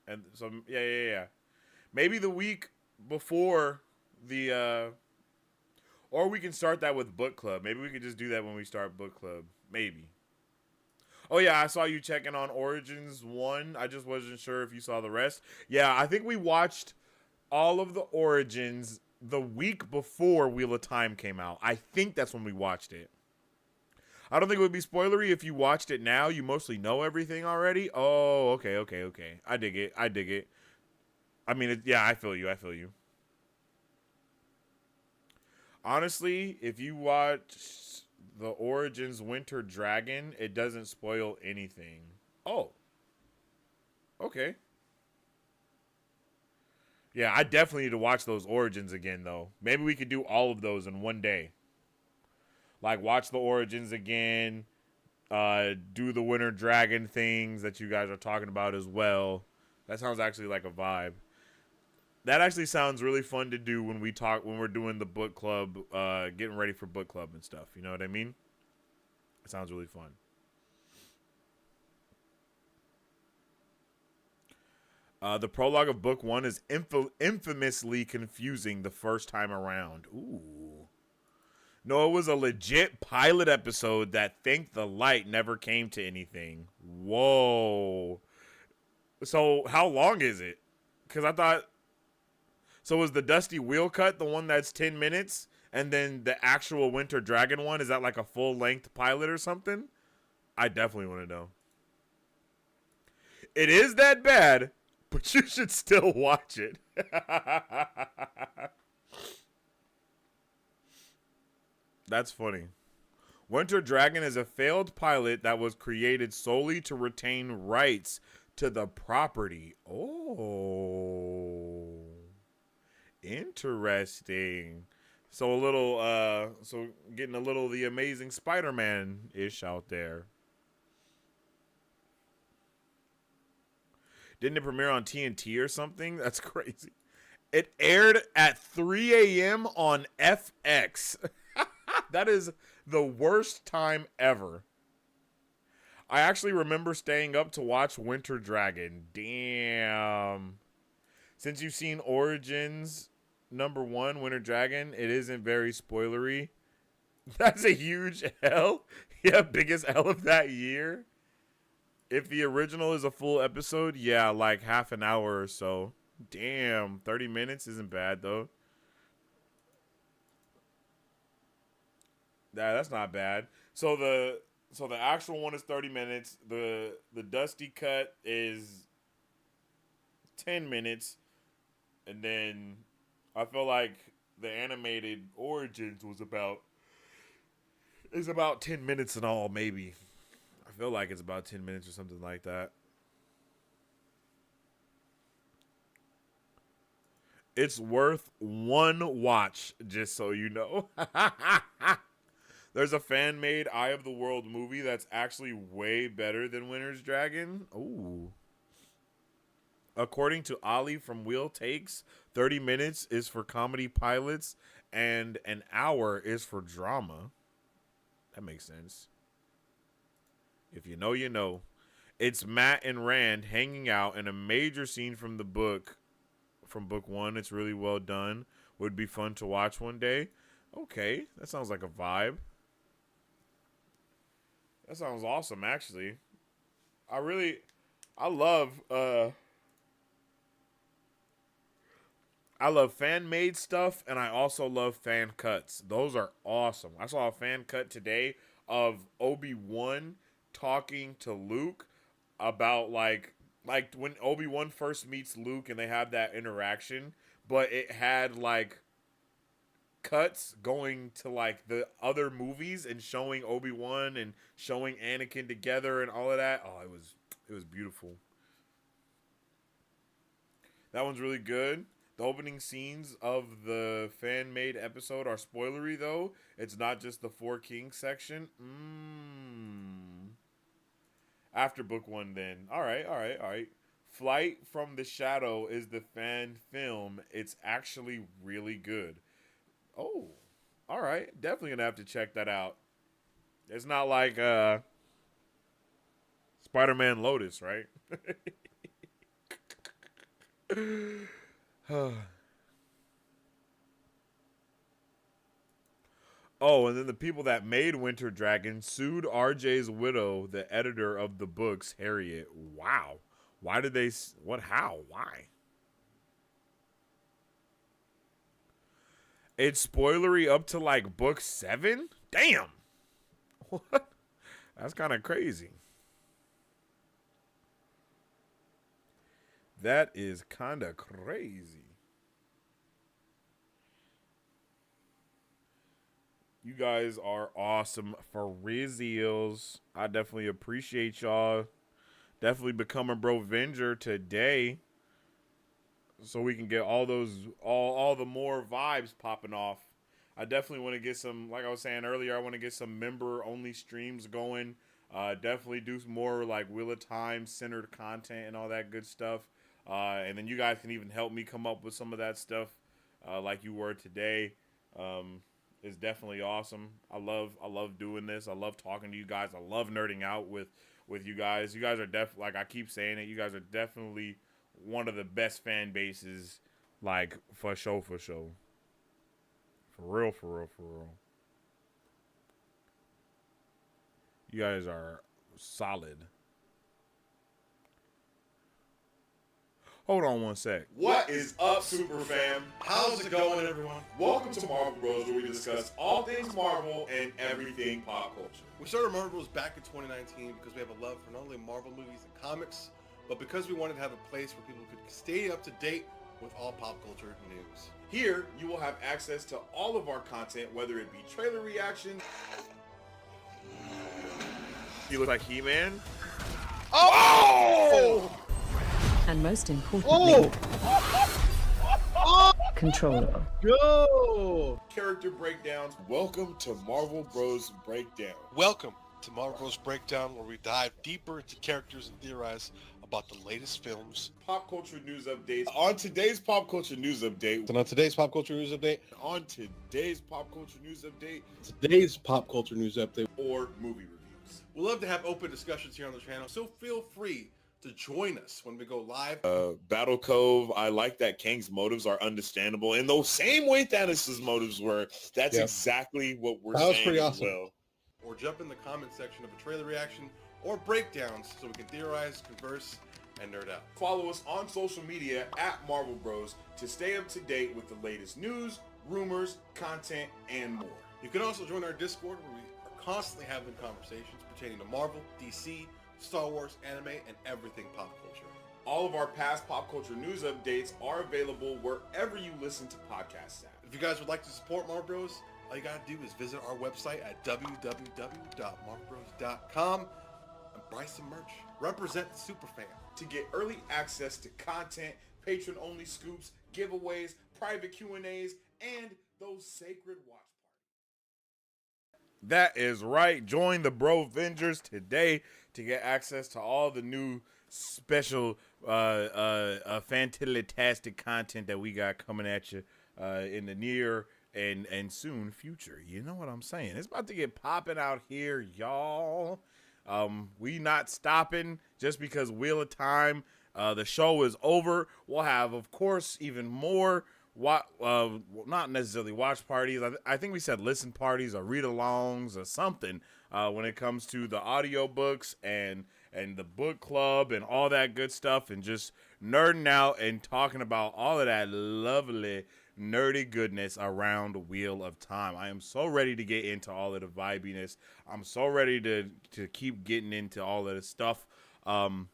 And so yeah. Maybe the week before the or we can start that with book club. Maybe we could just do that when we start book club. Maybe. Oh yeah, I saw you checking on Origins 1. I just wasn't sure if you saw the rest. Yeah, I think we watched all of the Origins the week before Wheel of Time came out. I think that's when we watched it. I don't think it would be spoilery if you watched it now. You mostly know everything already. Oh, okay. I dig it. I mean, yeah, I feel you. Honestly, if you watch the Origins Winter Dragon, it doesn't spoil anything. Oh. Okay. Yeah, I definitely need to watch those Origins again, though. Maybe we could do all of those in one day. Like, watch the Origins again, do the Winter Dragon things that you guys are talking about as well. That sounds actually like a vibe. That actually sounds really fun to do when we're doing the book club, getting ready for book club and stuff. You know what I mean? It sounds really fun. The prologue of book 1 is infamously confusing the first time around. Ooh. No, it was a legit pilot episode that, thank the light, never came to anything. Whoa. So how long is it? Because I thought... So was the Dusty Wheel cut the one that's 10 minutes? And then the actual Winter Dragon one, is that like a full-length pilot or something? I definitely want to know. It is that bad, but you should still watch it. That's funny. Winter Dragon is a failed pilot that was created solely to retain rights to the property. Oh. Interesting. So a little so getting a little The Amazing Spider-Man-ish out there. Didn't it premiere on TNT or something? That's crazy. It aired at 3 a.m. on FX. That is the worst time ever. I actually remember staying up to watch Winter Dragon. Damn. Since you've seen Origins #1, Winter Dragon, it isn't very spoilery. That's a huge L. Yeah, biggest L of that year. If the original is a full episode, yeah, like half an hour or so. Damn, 30 minutes isn't bad though. That's not bad. So the actual one is 30 minutes. The Dusty cut is 10 minutes. And then I feel like the animated Origins is about 10 minutes in all, maybe. I feel like it's about 10 minutes or something like that. It's worth one watch, just so you know. There's a fan-made Eye of the World movie that's actually way better than Winter's Dragon. Ooh. According to Ali from Wheel Takes, 30 minutes is for comedy pilots and an hour is for drama. That makes sense. If you know, you know. It's Matt and Rand hanging out in a major scene from the book. From book 1, it's really well done. Would be fun to watch one day. Okay, that sounds like a vibe. That sounds awesome, actually. I love fan-made stuff, and I also love fan cuts. Those are awesome. I saw a fan cut today of Obi-Wan talking to Luke about like when Obi-Wan first meets Luke and they have that interaction, but it had like cuts going to like the other movies and showing Obi-Wan and showing Anakin together and all of that. Oh, it was beautiful. That one's really good. The opening scenes of the fan-made episode are spoilery, though. It's not just the Four Kings section. After book 1, then. All right. Flight from the Shadow is the fan film. It's actually really good. Oh, all right. Definitely going to have to check that out. It's not like Spider-Man Lotus, right? Oh, and then the people that made Winter Dragon sued RJ's widow, the editor of the books, Harriet. Wow. Why did they... What? How? Why? It's spoilery up to, like, book 7? Damn. What? That's kind of crazy. That is kind of crazy. You guys are awesome for Rizziels. I definitely appreciate y'all. Definitely become a Brovenger today, so we can get all the more vibes popping off. I definitely want to get some, like I was saying earlier, I want to get some member-only streams going. Definitely do some more like Wheel of Time centered content and all that good stuff. And then you guys can even help me come up with some of that stuff, like you were today. Is definitely awesome. I love doing this. I love talking to you guys. I love nerding out with you guys. You guys are like I keep saying it, you guys are definitely one of the best fan bases, like for sure. For real. You guys are solid. Hold on one sec. What is up, Super Fam? How's it going, everyone? Welcome to Marvel Bros, where we discuss all things Marvel and everything pop culture. We started Marvel Bros back in 2019 because we have a love for not only Marvel movies and comics, but because we wanted to have a place where people could stay up to date with all pop culture news. Here, you will have access to all of our content, whether it be trailer reaction. You look like He-Man. Oh! And most importantly, controller. Go! Character breakdowns. Welcome to Marvel Bros Breakdown. Welcome to Marvel Bros Breakdown, where we dive deeper into characters and theorize about the latest films. Pop culture news updates. On today's pop culture news update. And on today's pop culture news update, Or movie reviews. we love to have open discussions here on the channel, so feel free to join us when we go live. Battle Cove, I like that Kang's motives are understandable in the same way Thanos' motives were. That's exactly what we're saying. That was pretty as awesome. well. Or jump in the comment section of a trailer reaction or breakdowns so we can theorize, converse, and nerd out. Follow us on social media at Marvel Bros to stay up to date with the latest news, rumors, content, and more. You can also join our Discord where we are constantly having conversations pertaining to Marvel, DC, Star Wars, anime, and everything pop culture. All of our past pop culture news updates are available wherever you listen to podcasts at. If you guys would like to support Marvel Bros, all you gotta do is visit our website at www.marvelbros.com and buy some merch. Represent the superfan. To get early access to content, patron-only scoops, giveaways, private Q&As, and those sacred watch parties. That is right. Join the Brovengers today to get access to all the new special fantastic content that we got coming at you in the near and soon future. You know what I'm saying? It's about to get popping out here, y'all. We not stopping just because Wheel of Time, the show is over. We'll have, of course, even more, not necessarily watch parties. I think we said listen parties or read-alongs or something when it comes to the audiobooks and the book club and all that good stuff, and just nerding out and talking about all of that lovely nerdy goodness around Wheel of Time. I am so ready to get into all of the vibiness. I'm so ready to keep getting into all of the stuff. And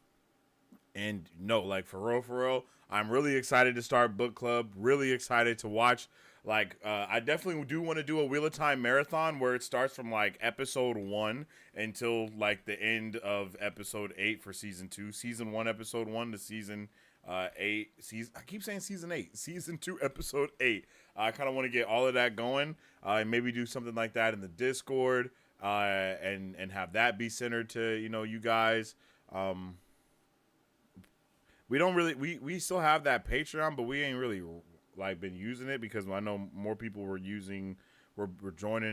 no, like for real, I'm really excited to start book club. Really excited to watch. Like, I definitely do want to do a Wheel of Time marathon where it starts from like episode 1 until like the end of episode 8 for season 2. Season 1, episode 1 to season 8. I keep saying season 8. Season 2, episode 8. I kind of want to get all of that going and maybe do something like that in the Discord and have that be centered to, you guys. We don't really, we still have that Patreon, but we ain't really like been using it because I know more people were joining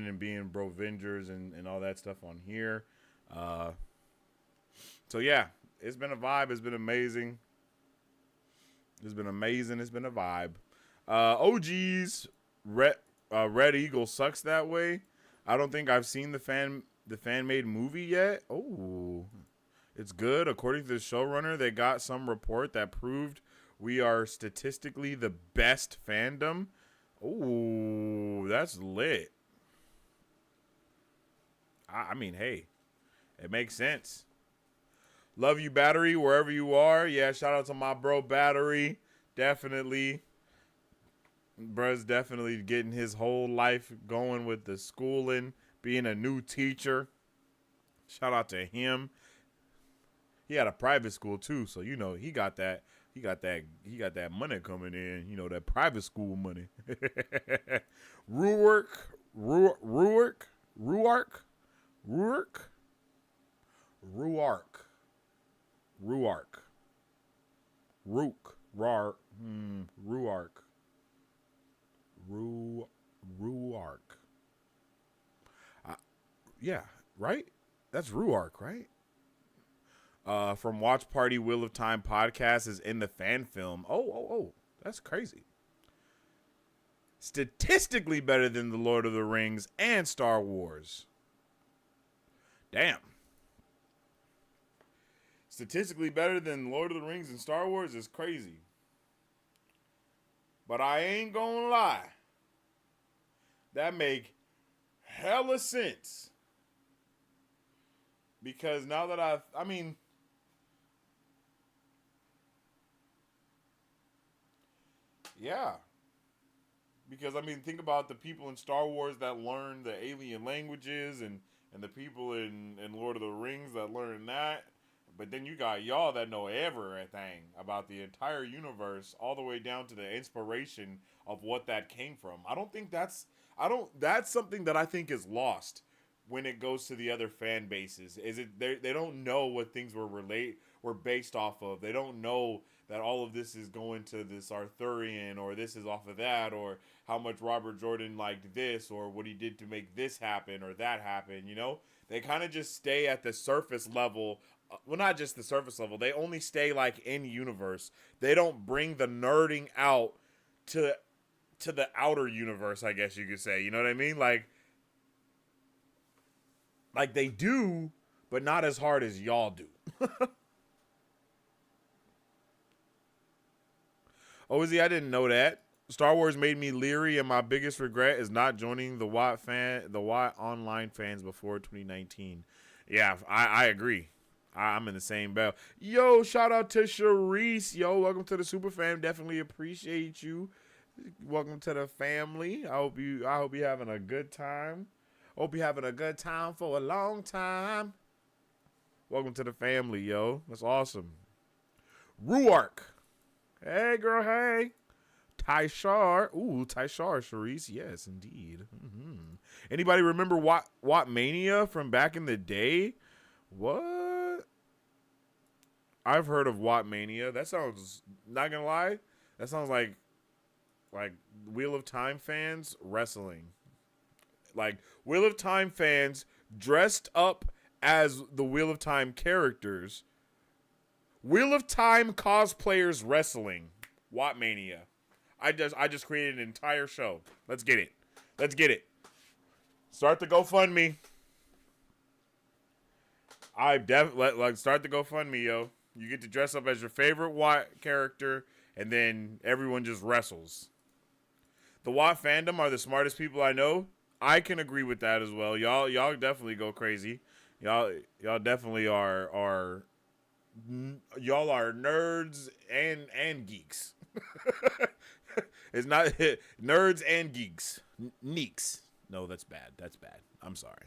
and being Brovengers and all that stuff on here. So yeah, it's been a vibe. It's been amazing. It's been a vibe. OG's Red Eagle sucks that way. I don't think I've seen the fan-made movie yet. Oh, it's good. According to the showrunner, they got some report that proved we are statistically the best fandom. Oh, that's lit. I mean, hey, it makes sense. Love you, Battery, wherever you are. Yeah, shout out to my bro, Battery. Definitely. Bruh's definitely getting his whole life going with the schooling, being a new teacher. Shout out to him. He had a private school too, so he got that money coming in, that private school money. Ruark, yeah, right? That's Ruark, right? From Watch Party Wheel of Time podcast is in the fan film. Oh, that's crazy. Statistically better than The Lord of the Rings and Star Wars. Damn. Statistically better than Lord of the Rings and Star Wars is crazy. But I ain't gonna lie. That make hella sense. Because now that I mean, yeah. Because, think about the people in Star Wars that learn the alien languages and the people in Lord of the Rings that learn that. But then you got y'all that know everything about the entire universe all the way down to the inspiration of what that came from. That's something that I think is lost when it goes to the other fan bases? Is it they don't know what things were based off of. They don't know that all of this is going to this Arthurian, or this is off of that, or how much Robert Jordan liked this, or what he did to make this happen or that happen, you know? They kind of just stay at the surface level. Well, not just the surface level. They only stay like in universe. They don't bring the nerding out to the outer universe, I guess you could say. You know what I mean? Like they do, but not as hard as y'all do. Oh, is he? I didn't know that. Star Wars made me leery, and my biggest regret is not joining the Watt online fans before 2019. Yeah, I agree. I'm in the same boat. Yo, shout out to Sharice. Yo, welcome to the Super Fam. Definitely appreciate you. Welcome to the family. I hope you having a good time. Hope you having a good time for a long time. Welcome to the family, yo. That's awesome. Ruark. Hey, girl, hey. Tyshar. Ooh, Tyshar, Sharice. Yes, indeed. Mm-hmm. Anybody remember Watt Mania from back in the day? What? I've heard of Watt Mania. That sounds, not gonna lie, that sounds like Wheel of Time fans wrestling. Like Wheel of Time fans dressed up as the Wheel of Time characters. Wheel of Time cosplayers wrestling. Watt Mania. I just created an entire show. Let's get it. Let's get it. Start the GoFundMe. Start the GoFundMe, yo. You get to dress up as your favorite Watt character, and then everyone just wrestles. The Watt fandom are the smartest people I know. I can agree with that as well. Y'all definitely go crazy. Y'all definitely are y'all are nerds and geeks. It's not nerds and geeks. Neeks. No, that's bad. That's bad. I'm sorry.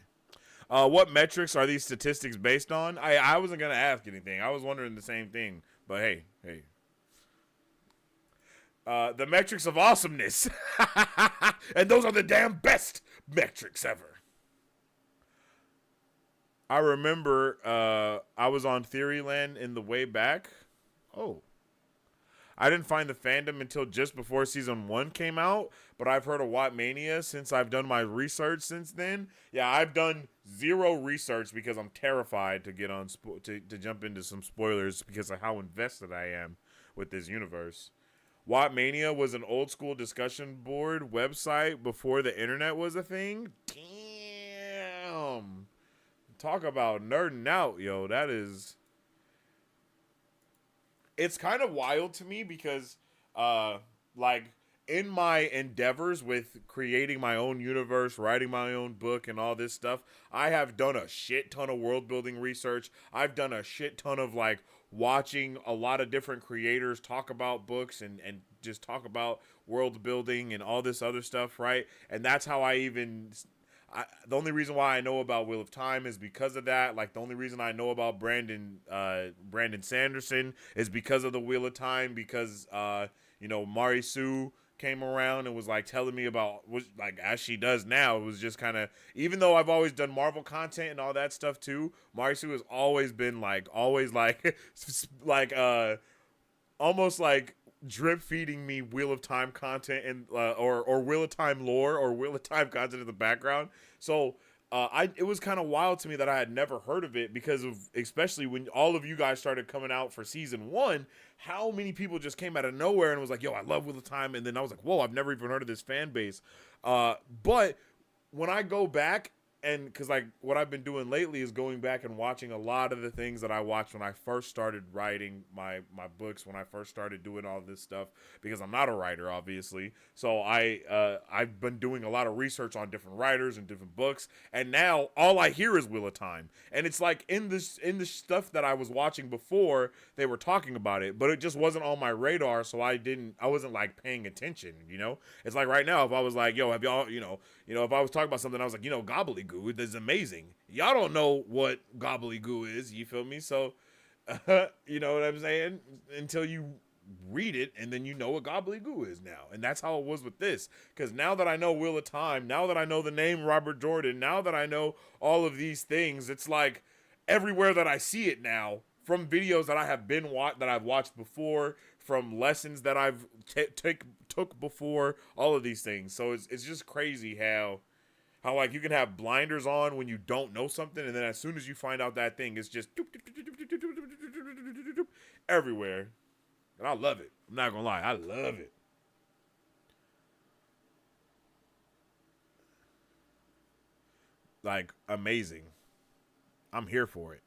What metrics are these statistics based on? I wasn't gonna ask anything. I was wondering the same thing. But hey. The metrics of awesomeness. And those are the damn best metrics ever. I remember I was on Theoryland in the way back. Oh. I didn't find the fandom until just before season 1 came out, but I've heard of Watt Mania since I've done my research since then. Yeah, I've done zero research because I'm terrified to get on to jump into some spoilers because of how invested I am with this universe. Watt Mania was an old school discussion board website before the internet was a thing. Damn. Talk about nerding out, yo. That is... It's kind of wild to me because, like, in my endeavors with creating my own universe, writing my own book, and all this stuff, I have done a shit ton of world building research. I've done a shit ton of, like, watching a lot of different creators talk about books and just talk about world building and all this other stuff, right? And that's how the only reason why I know about Wheel of Time is because of that. Like, the only reason I know about Brandon Sanderson is because of the Wheel of Time, because, Mari Sue came around and was, like, telling me about, like, as she does now. It was just kind of, even though I've always done Marvel content and all that stuff, too, Mari Sue has always been, like, almost, like, drip feeding me Wheel of Time content and or Wheel of Time lore or Wheel of Time content in the background. So it was kind of wild to me that I had never heard of it because of, especially when all of you guys started coming out for season 1, how many people just came out of nowhere and was like, yo, I love Wheel of Time. And then I was like, whoa, I've never even heard of this fan base. But when I go back, and because, like, what I've been doing lately is going back and watching a lot of the things that I watched when I first started writing my books, when I first started doing all this stuff, because I'm not a writer, obviously. So I've been doing a lot of research on different writers and different books, and now all I hear is Wheel of Time. And it's like in the stuff that I was watching before, they were talking about it, but it just wasn't on my radar, so I wasn't like paying attention, you know? It's like right now, if I was like, yo, have y'all, if I was talking about something, I was like, gobbledygook, this is amazing. Y'all don't know what gobbledygook is, you feel me? So, you know what I'm saying? Until you read it, and then you know what gobbledygook is now. And that's how it was with this. Because now that I know Wheel of Time, now that I know the name Robert Jordan, now that I know all of these things, it's like everywhere that I see it now, from videos that I have that I've watched before, from lessons that I've took before, all of these things. So it's just crazy how like you can have blinders on when you don't know something, and then as soon as you find out that thing, it's just everywhere. And I love it. I'm not gonna lie, I love it. Like, amazing. I'm here for it.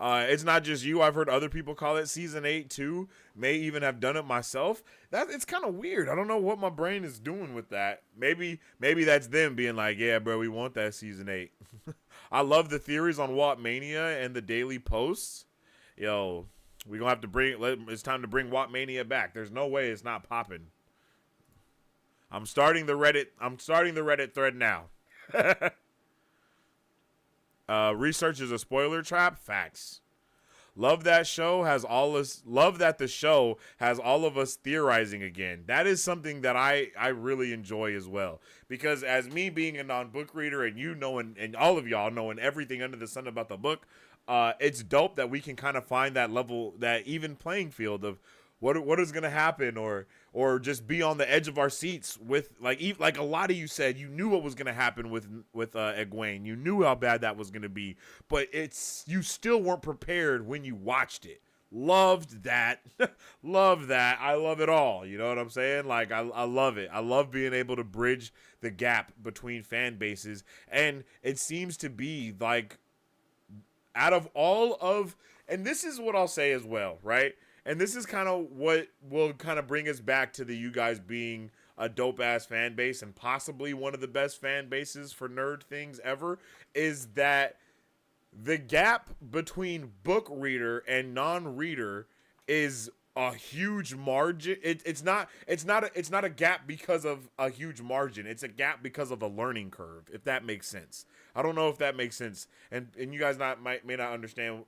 It's not just you. I've heard other people call it season 8 too. May even have done it myself. It's kind of weird. I don't know what my brain is doing with that. Maybe that's them being like, yeah, bro, we want that season 8. I love the theories on Wat Mania and the daily posts. Yo, we gonna have to it's time to bring Wat Mania back. There's no way it's not popping. I'm starting the Reddit thread now. Research is a spoiler trap. Facts. Love that the show has all of us theorizing again. That is something that I really enjoy as well. Because as me being a non-book reader, and you knowing, and all of y'all knowing everything under the sun about the book, it's dope that we can kind of find that level, that even playing field of what is gonna happen, or just be on the edge of our seats with like a lot of you said you knew what was gonna happen with Egwene. You knew how bad that was gonna be, but you still weren't prepared when you watched it. Loved that. Love that. I love it all. You know what I'm saying? Like I love it. I love being able to bridge the gap between fan bases, and it seems to be like out of all of, and this is what I'll say as well, right? And this is kind of what will kind of bring us back to you guys being a dope-ass fan base and possibly one of the best fan bases for nerd things ever, is that the gap between book reader and non-reader is a huge margin. It's not a gap because of a huge margin. It's a gap because of a learning curve, if that makes sense. I don't know if that makes sense. And you guys may not understand,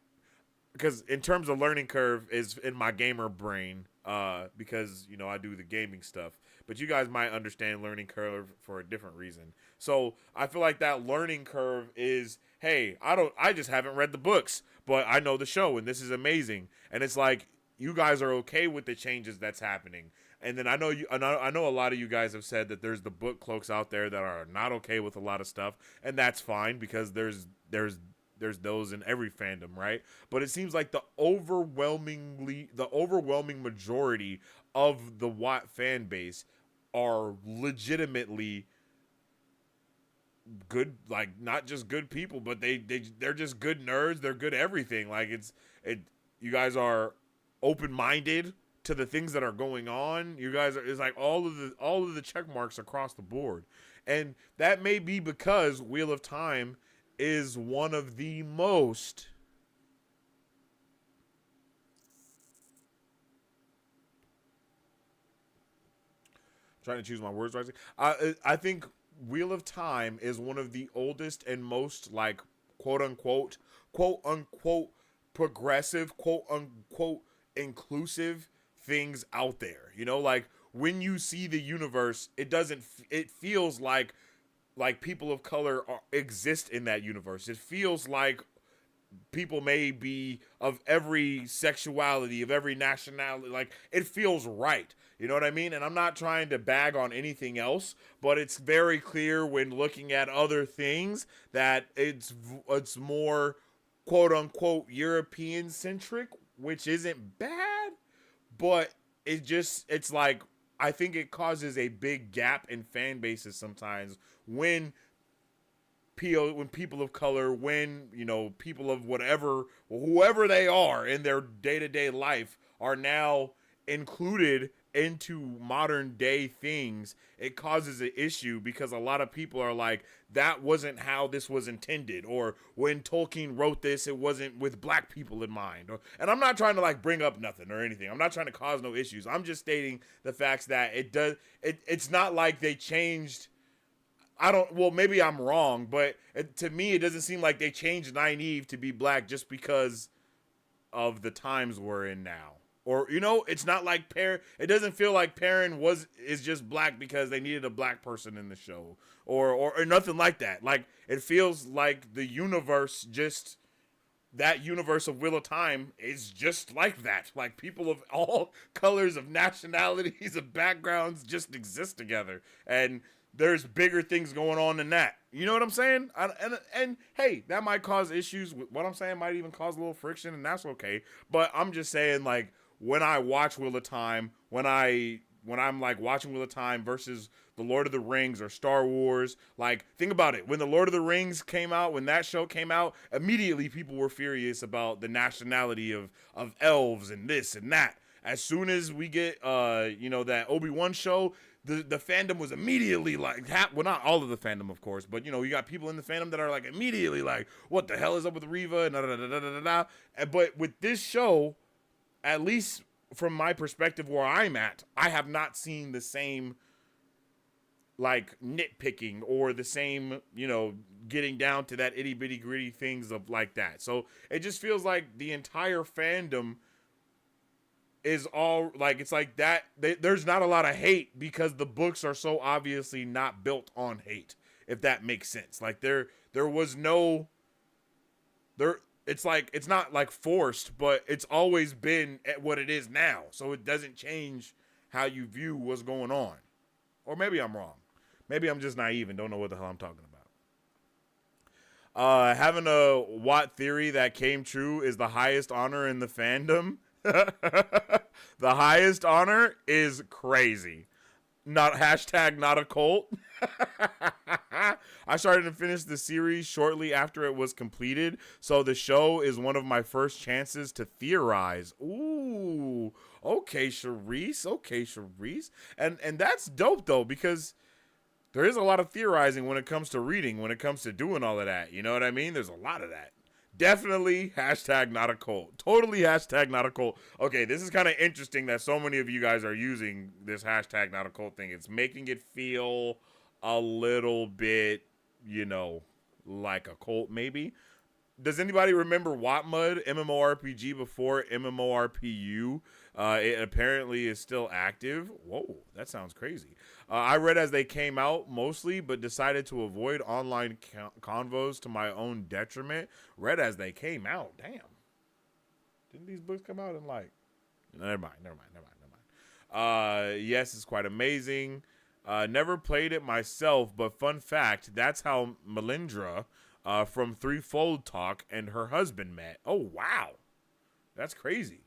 because in terms of learning curve is in my gamer brain, because I do the gaming stuff, but you guys might understand learning curve for a different reason. So I feel like that learning curve is, hey, I just haven't read the books, but I know the show and this is amazing. And it's like, you guys are okay with the changes that's happening. And then I know a lot of you guys have said that there's the book cloaks out there that are not okay with a lot of stuff, and that's fine, because there's those in every fandom, right? But it seems like the overwhelming majority of the Watt fan base are legitimately good, like not just good people, but they're just good nerds. They're good everything. Like you guys are open-minded to the things that are going on. You guys it's like all of the check marks across the board, and that may be because Wheel of Time is one of the most trying to choose my words wisely. I think Wheel of Time is one of the oldest and most like quote unquote progressive, quote unquote inclusive things out there. Like when you see the universe, it feels like people of color exist in that universe. It feels like people may be of every sexuality, of every nationality. Like, it feels right. You know what I mean? And I'm not trying to bag on anything else, but it's very clear when looking at other things that it's more quote unquote European centric, which isn't bad, but it's like, I think it causes a big gap in fan bases sometimes when people of color, when people of whoever they are in their day-to-day life are now included into modern day things. It causes an issue because a lot of people are like, that wasn't how this was intended, or when Tolkien wrote this, it wasn't with black people in mind. And I'm not trying to like bring up nothing or anything. I'm not trying to cause no issues. I'm just stating the facts that it's not like they changed. Maybe I'm wrong, but to me, it doesn't seem like they changed Nynaeve to be black just because of the times we're in now. Or, you know, it's not like it doesn't feel like Perrin is just black because they needed a black person in the show or nothing like that. Like, it feels like the universe that universe of Wheel of Time is just like that. Like, people of all colors, of nationalities, of backgrounds just exist together. And there's bigger things going on than that. You know what I'm saying? And hey, that might cause issues. What I'm saying might even cause a little friction, and that's okay. But I'm just saying, like, when I watch Wheel of Time, when I'm like watching Wheel of Time versus The Lord of the Rings or Star Wars, like, think about it. When The Lord of the Rings came out, when that show came out, immediately people were furious about the nationality of elves and this and that. As soon as we get that Obi-Wan show, the fandom was immediately like, well, not all of the fandom, of course, but, you know, you got people in the fandom that are like immediately like, what the hell is up with Reva? But with this show, at least from my perspective where I'm at, I have not seen the same, like, nitpicking or the same, you know, getting down to that itty bitty gritty things of like that. So it just feels like the entire fandom is all like, it's like that. There's not a lot of hate because the books are so obviously not built on hate, if that makes sense. Like, there was no, it's like, it's not like forced, but it's always been at what it is now. So it doesn't change how you view what's going on. Or maybe I'm wrong. Maybe I'm just naive and don't know what the hell I'm talking about. Having a Watt theory that came true is the highest honor in the fandom. The highest honor is crazy. Not a cult. I started to finish the series shortly after it was completed, so the show is one of my first chances to theorize. Ooh, okay, Charisse. And that's dope though, because there is a lot of theorizing when it comes to reading, when it comes to doing all of that. You know what I mean? There's a lot of that. Definitely hashtag not a cult. Totally hashtag not a cult. Okay, this is kind of interesting that so many of you guys are using this hashtag not a cult thing. It's making it feel a little bit, you know, like a cult maybe. Does anybody remember Wattmud, MMORPG before MMORPU? It apparently is still active. Whoa, that sounds crazy. I read as they came out mostly, but decided to avoid online convos to my own detriment. Read as they came out. Damn. Didn't these books come out in like... Never mind. Yes, it's quite amazing. Never played it myself, but fun fact, that's how Melindra from Threefold Talk and her husband met. Oh, wow. That's crazy.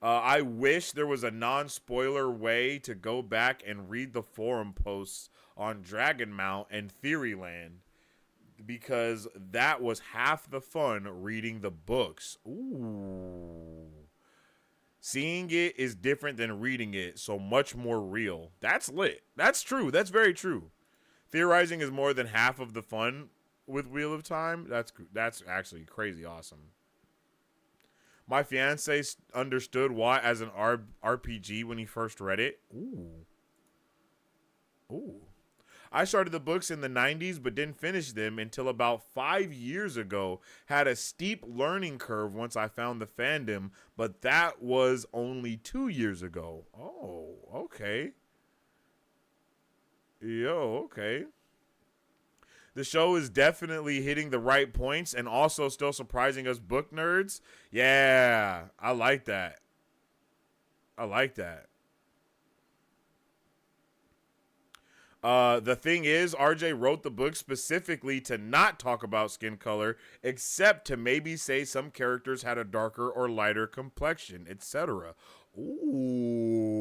I wish there was a non-spoiler way to go back and read the forum posts on Dragonmount and Theoryland, because that was half the fun reading the books. Ooh. Seeing it is different than reading it, so much more real. That's lit. That's true. That's very true. Theorizing is more than half of the fun with Wheel of Time. That's actually crazy awesome. My fiance understood why as an RPG when he first read it. Ooh. I started the books in the 90s but didn't finish them until about 5 years ago. Had a steep learning curve once I found the fandom, but that was only 2 years ago. Oh, okay. Okay. The show is definitely hitting the right points and also still surprising us book nerds. Yeah, I like that. The thing is, RJ wrote the book specifically to not talk about skin color, except to maybe say some characters had a darker or lighter complexion, etc. Ooh.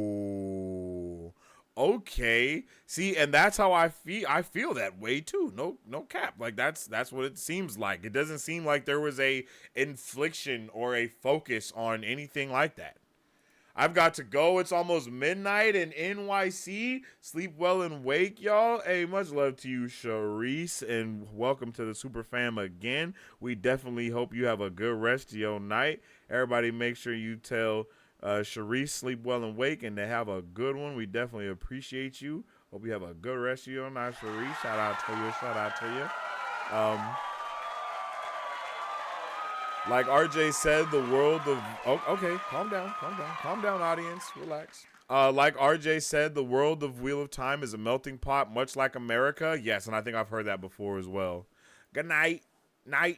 Okay. See, and that's how I feel that way too. No cap. Like that's what it seems like. It doesn't seem like there was a infliction or a focus on anything like that. I've got to go. It's almost midnight in NYC. Sleep well and wake, y'all. Hey, much love to you, Charisse, and welcome to the Super Fam again. We definitely hope you have a good rest of your night. Everybody make sure you tell Charisse sleep well and wake and to have a good one. We definitely appreciate you. Hope you have a good rest of your night, Charisse. Shout out to you. Like RJ said, the world of okay, calm down, audience, relax. Like RJ said, the world of Wheel of Time is a melting pot, much like America. Yes, and I think I've heard that before as well. Good night, night.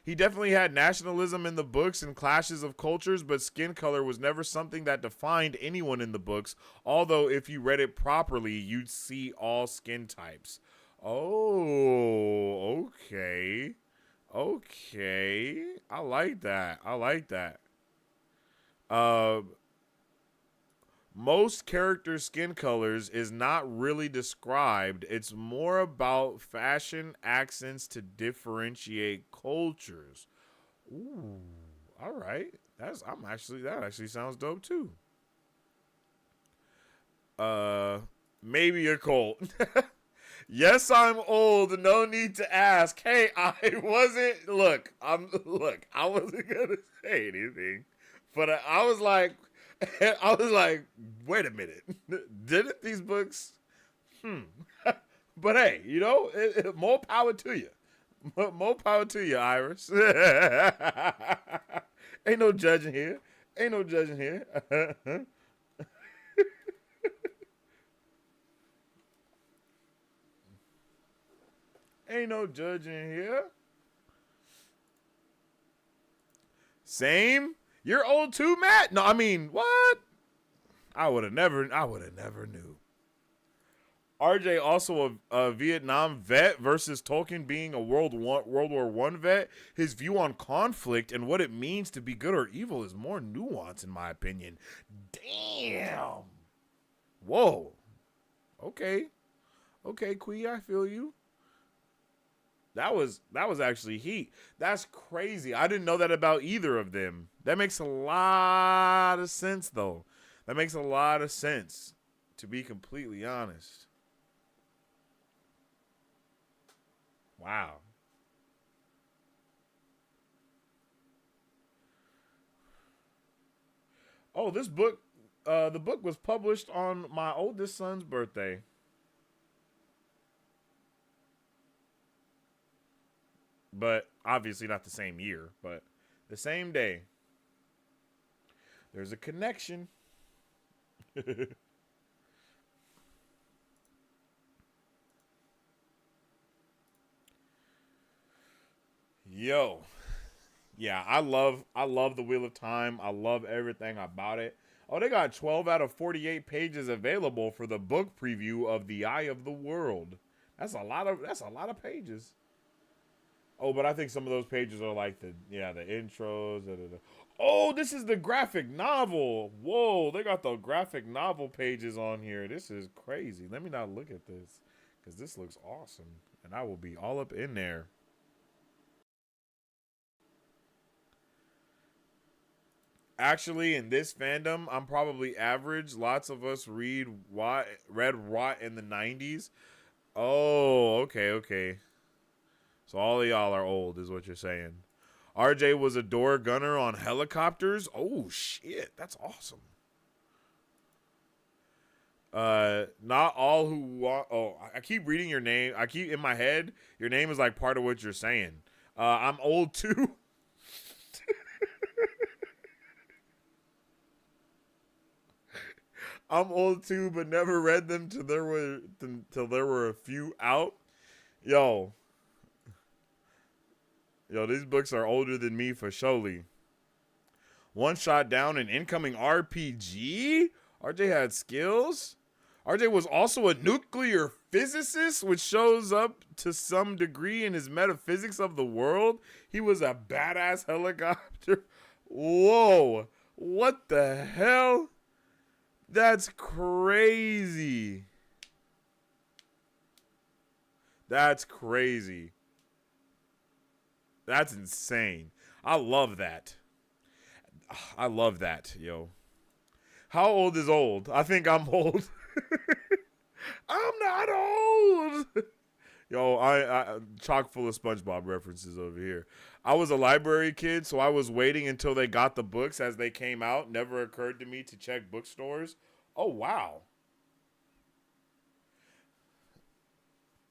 He definitely had nationalism in the books and clashes of cultures, but skin color was never something that defined anyone in the books. Although, if you read it properly, you'd see all skin types. Oh, okay. Okay. I like that. Uh, most character skin colors is not really described. It's more about fashion accents to differentiate cultures. Ooh, all right. That actually sounds dope too. Maybe a cult. Yes, I'm old. No need to ask. Hey, I wasn't. I wasn't gonna say anything, but I was like, wait a minute. Didn't these books? But hey, more power to you. More power to you, Iris. Ain't no judging here. Ain't no judging here. Same? You're old too, Matt? No, I mean, what? I would have never knew. RJ also a Vietnam vet versus Tolkien being a World War One vet. His view on conflict and what it means to be good or evil is more nuanced, in my opinion. Damn. Whoa. Okay, Quee, I feel you. That was actually heat. That's crazy. I didn't know that about either of them. That makes a lot of sense, though. That makes a lot of sense, to be completely honest. Wow. Oh, this book, the book was published on my oldest son's birthday. But obviously not the same year, but the same day. There's a connection. Yo. Yeah, I love the Wheel of Time. I love everything about it. Oh, they got 12 out of 48 pages available for the book preview of The Eye of the World. That's a lot of pages. Oh, but I think some of those pages are like the intros. Oh, this is the graphic novel. Whoa, they got the graphic novel pages on here. This is crazy. Let me not look at this because this looks awesome. And I will be all up in there. Actually, in this fandom, I'm probably average. Lots of us read read Rot in the 90s. Oh, okay. So all of y'all are old, is what you're saying. RJ was a door gunner on helicopters. Oh shit, that's awesome. Not all who want. Oh, I keep reading your name. I keep in my head. Your name is like part of what you're saying. I'm old too. I'm old too, but never read them till there were a few out. Yo, these books are older than me for surely. One shot down an incoming RPG? RJ had skills? RJ was also a nuclear physicist, which shows up to some degree in his metaphysics of the world. He was a badass helicopter. Whoa. What the hell? That's crazy. That's crazy. That's insane. I love that. I love that, yo. How old is old? I think I'm old. I'm not old. Yo, I chock full of SpongeBob references over here. I was a library kid, so I was waiting until they got the books as they came out. Never occurred to me to check bookstores. Oh, wow.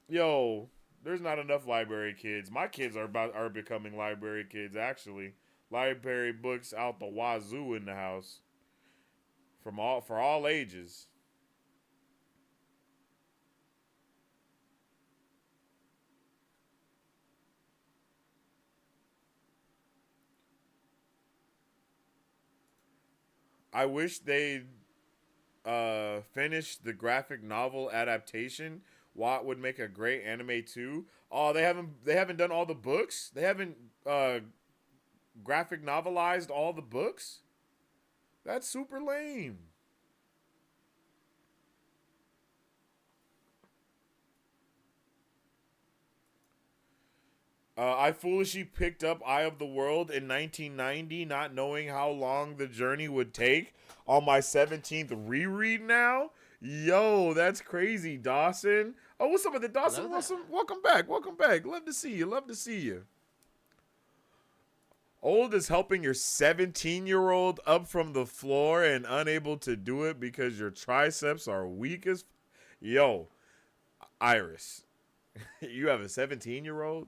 Yo, There's not enough library kids. My kids are becoming library kids, actually. Library books out the wazoo in the house. For all ages. I wish they'd finish the graphic novel adaptation. Watt would make a great anime too. Oh, they haven't done all the books? They haven't graphic novelized all the books? That's super lame. I foolishly picked up Eye of the World in 1990, not knowing how long the journey would take. On my 17th reread now? Yo, that's crazy, Dawson. Oh, what's up with it, Dawson? Welcome back. Welcome back. Love to see you. Love to see you. Old is helping your 17-year-old up from the floor and unable to do it because your triceps are weak as... Yo, Iris. You have a 17-year-old?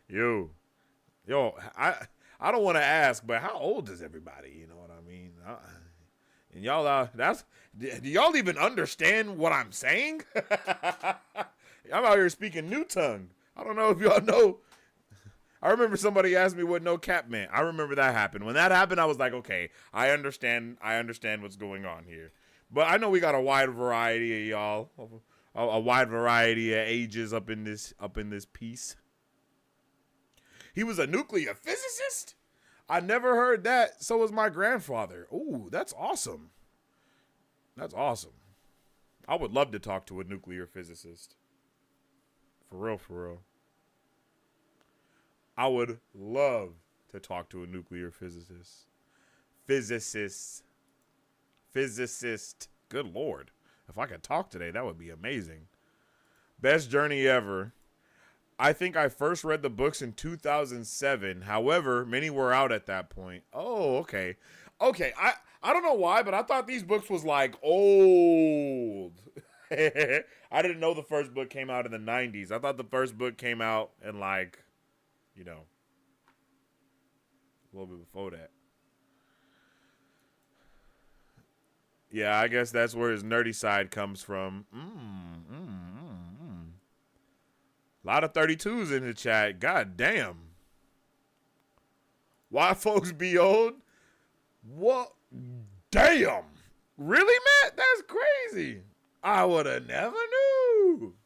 Yo, I don't want to ask, but how old is everybody? You know what I mean? And y'all, do y'all even understand what I'm saying? I'm out here speaking new tongue. I don't know if y'all know. I remember somebody asked me what no cap meant. I remember that happened. When that happened, I was like, okay, I understand what's going on here. But I know we got a wide variety of y'all. A wide variety of ages up in this piece. He was a nuclear physicist? I never heard that. So was my grandfather. Ooh, that's awesome. That's awesome. I would love to talk to a nuclear physicist. For real, for real. I would love to talk to a nuclear physicist. Physicist. Good Lord. If I could talk today, that would be amazing. Best journey ever. I think I first read the books in 2007. However, many were out at that point. Oh, okay. Okay, I don't know why, but I thought these books was like old. I didn't know the first book came out in the 90s. I thought the first book came out in like, you know, a little bit before that. Yeah, I guess that's where his nerdy side comes from. A lot of 32s in the chat. God damn. Why folks be old? What? Damn. Really, Matt? That's crazy. I would have never knew.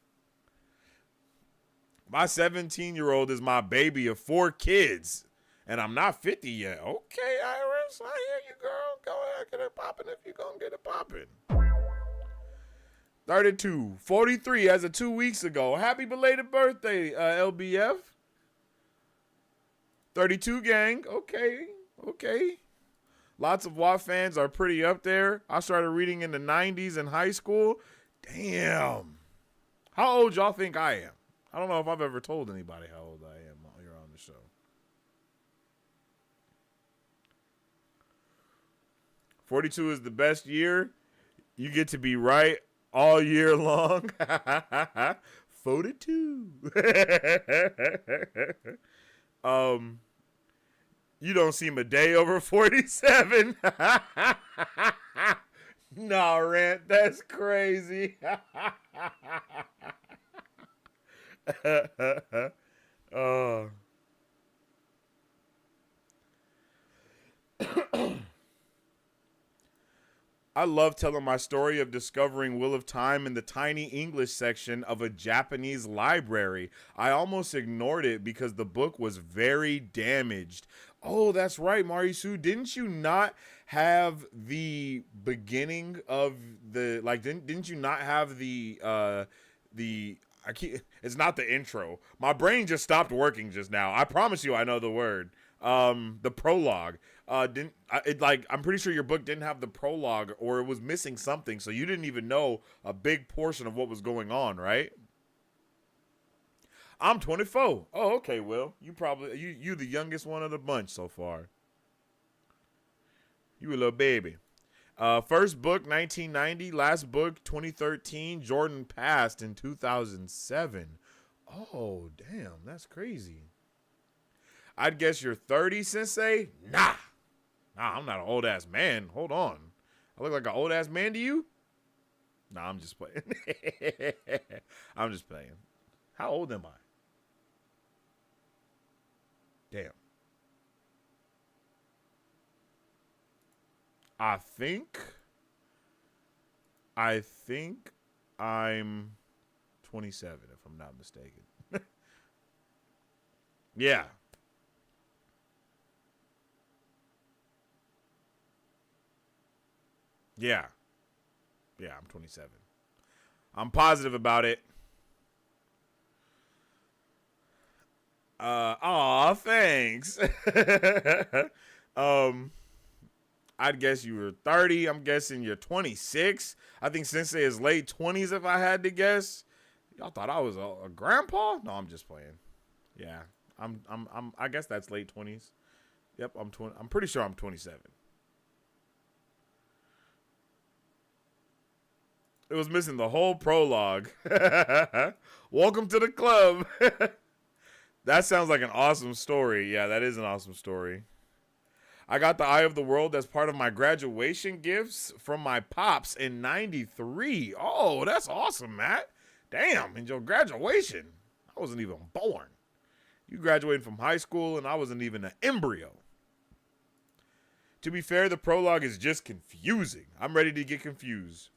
My 17-year-old is my baby of 4 kids. And I'm not 50 yet. Okay, Iris, I hear you, girl. Go ahead, get it popping if you're going to get it popping. 32. 43 as of 2 weeks ago. Happy belated birthday, LBF. 32 gang. Okay. Lots of WAP fans are pretty up there. I started reading in the 90s in high school. Damn. How old y'all think I am? I don't know if I've ever told anybody how old I am here on the show. 42 is the best year. You get to be right all year long. 42. You don't seem a day over 47. Nah, Rant, that's crazy. I love telling my story of discovering Wheel of Time in the tiny English section of a Japanese library. I almost ignored it because the book was very damaged. Oh, that's right, Marisu. Didn't you not have the beginning of the, like, didn't you not have it's not the intro. My brain just stopped working just now. I promise you I know the word. The prologue. I'm pretty sure your book didn't have the prologue, or it was missing something, so you didn't even know a big portion of what was going on, right? I'm 24. Oh, okay, Will. You the youngest one of the bunch so far. You a little baby. First book 1990, last book 2013. Jordan passed in 2007. Oh, damn. That's crazy. I'd guess you're 30, Sensei? Nah. Nah, I'm not an old-ass man. Hold on. I look like an old-ass man to you? Nah, I'm just playing. I'm just playing. How old am I? Damn. I think I'm 27, if I'm not mistaken. Yeah. Yeah. Yeah, I'm 27. I'm positive about it. Aw, thanks. I'd guess you were 30. I'm guessing you're 26. I think Sensei is late 20s if I had to guess. Y'all thought I was a grandpa? No, I'm just playing. Yeah. I guess that's late 20s. Yep, I'm pretty sure I'm 27. It was missing the whole prologue. Welcome to the club. That sounds like an awesome story. Yeah, that is an awesome story. I got the Eye of the World as part of my graduation gifts from my pops in 93. Oh, that's awesome, Matt. Damn, in your graduation. I wasn't even born. You graduated from high school and I wasn't even an embryo. To be fair, the prologue is just confusing. I'm ready to get confused.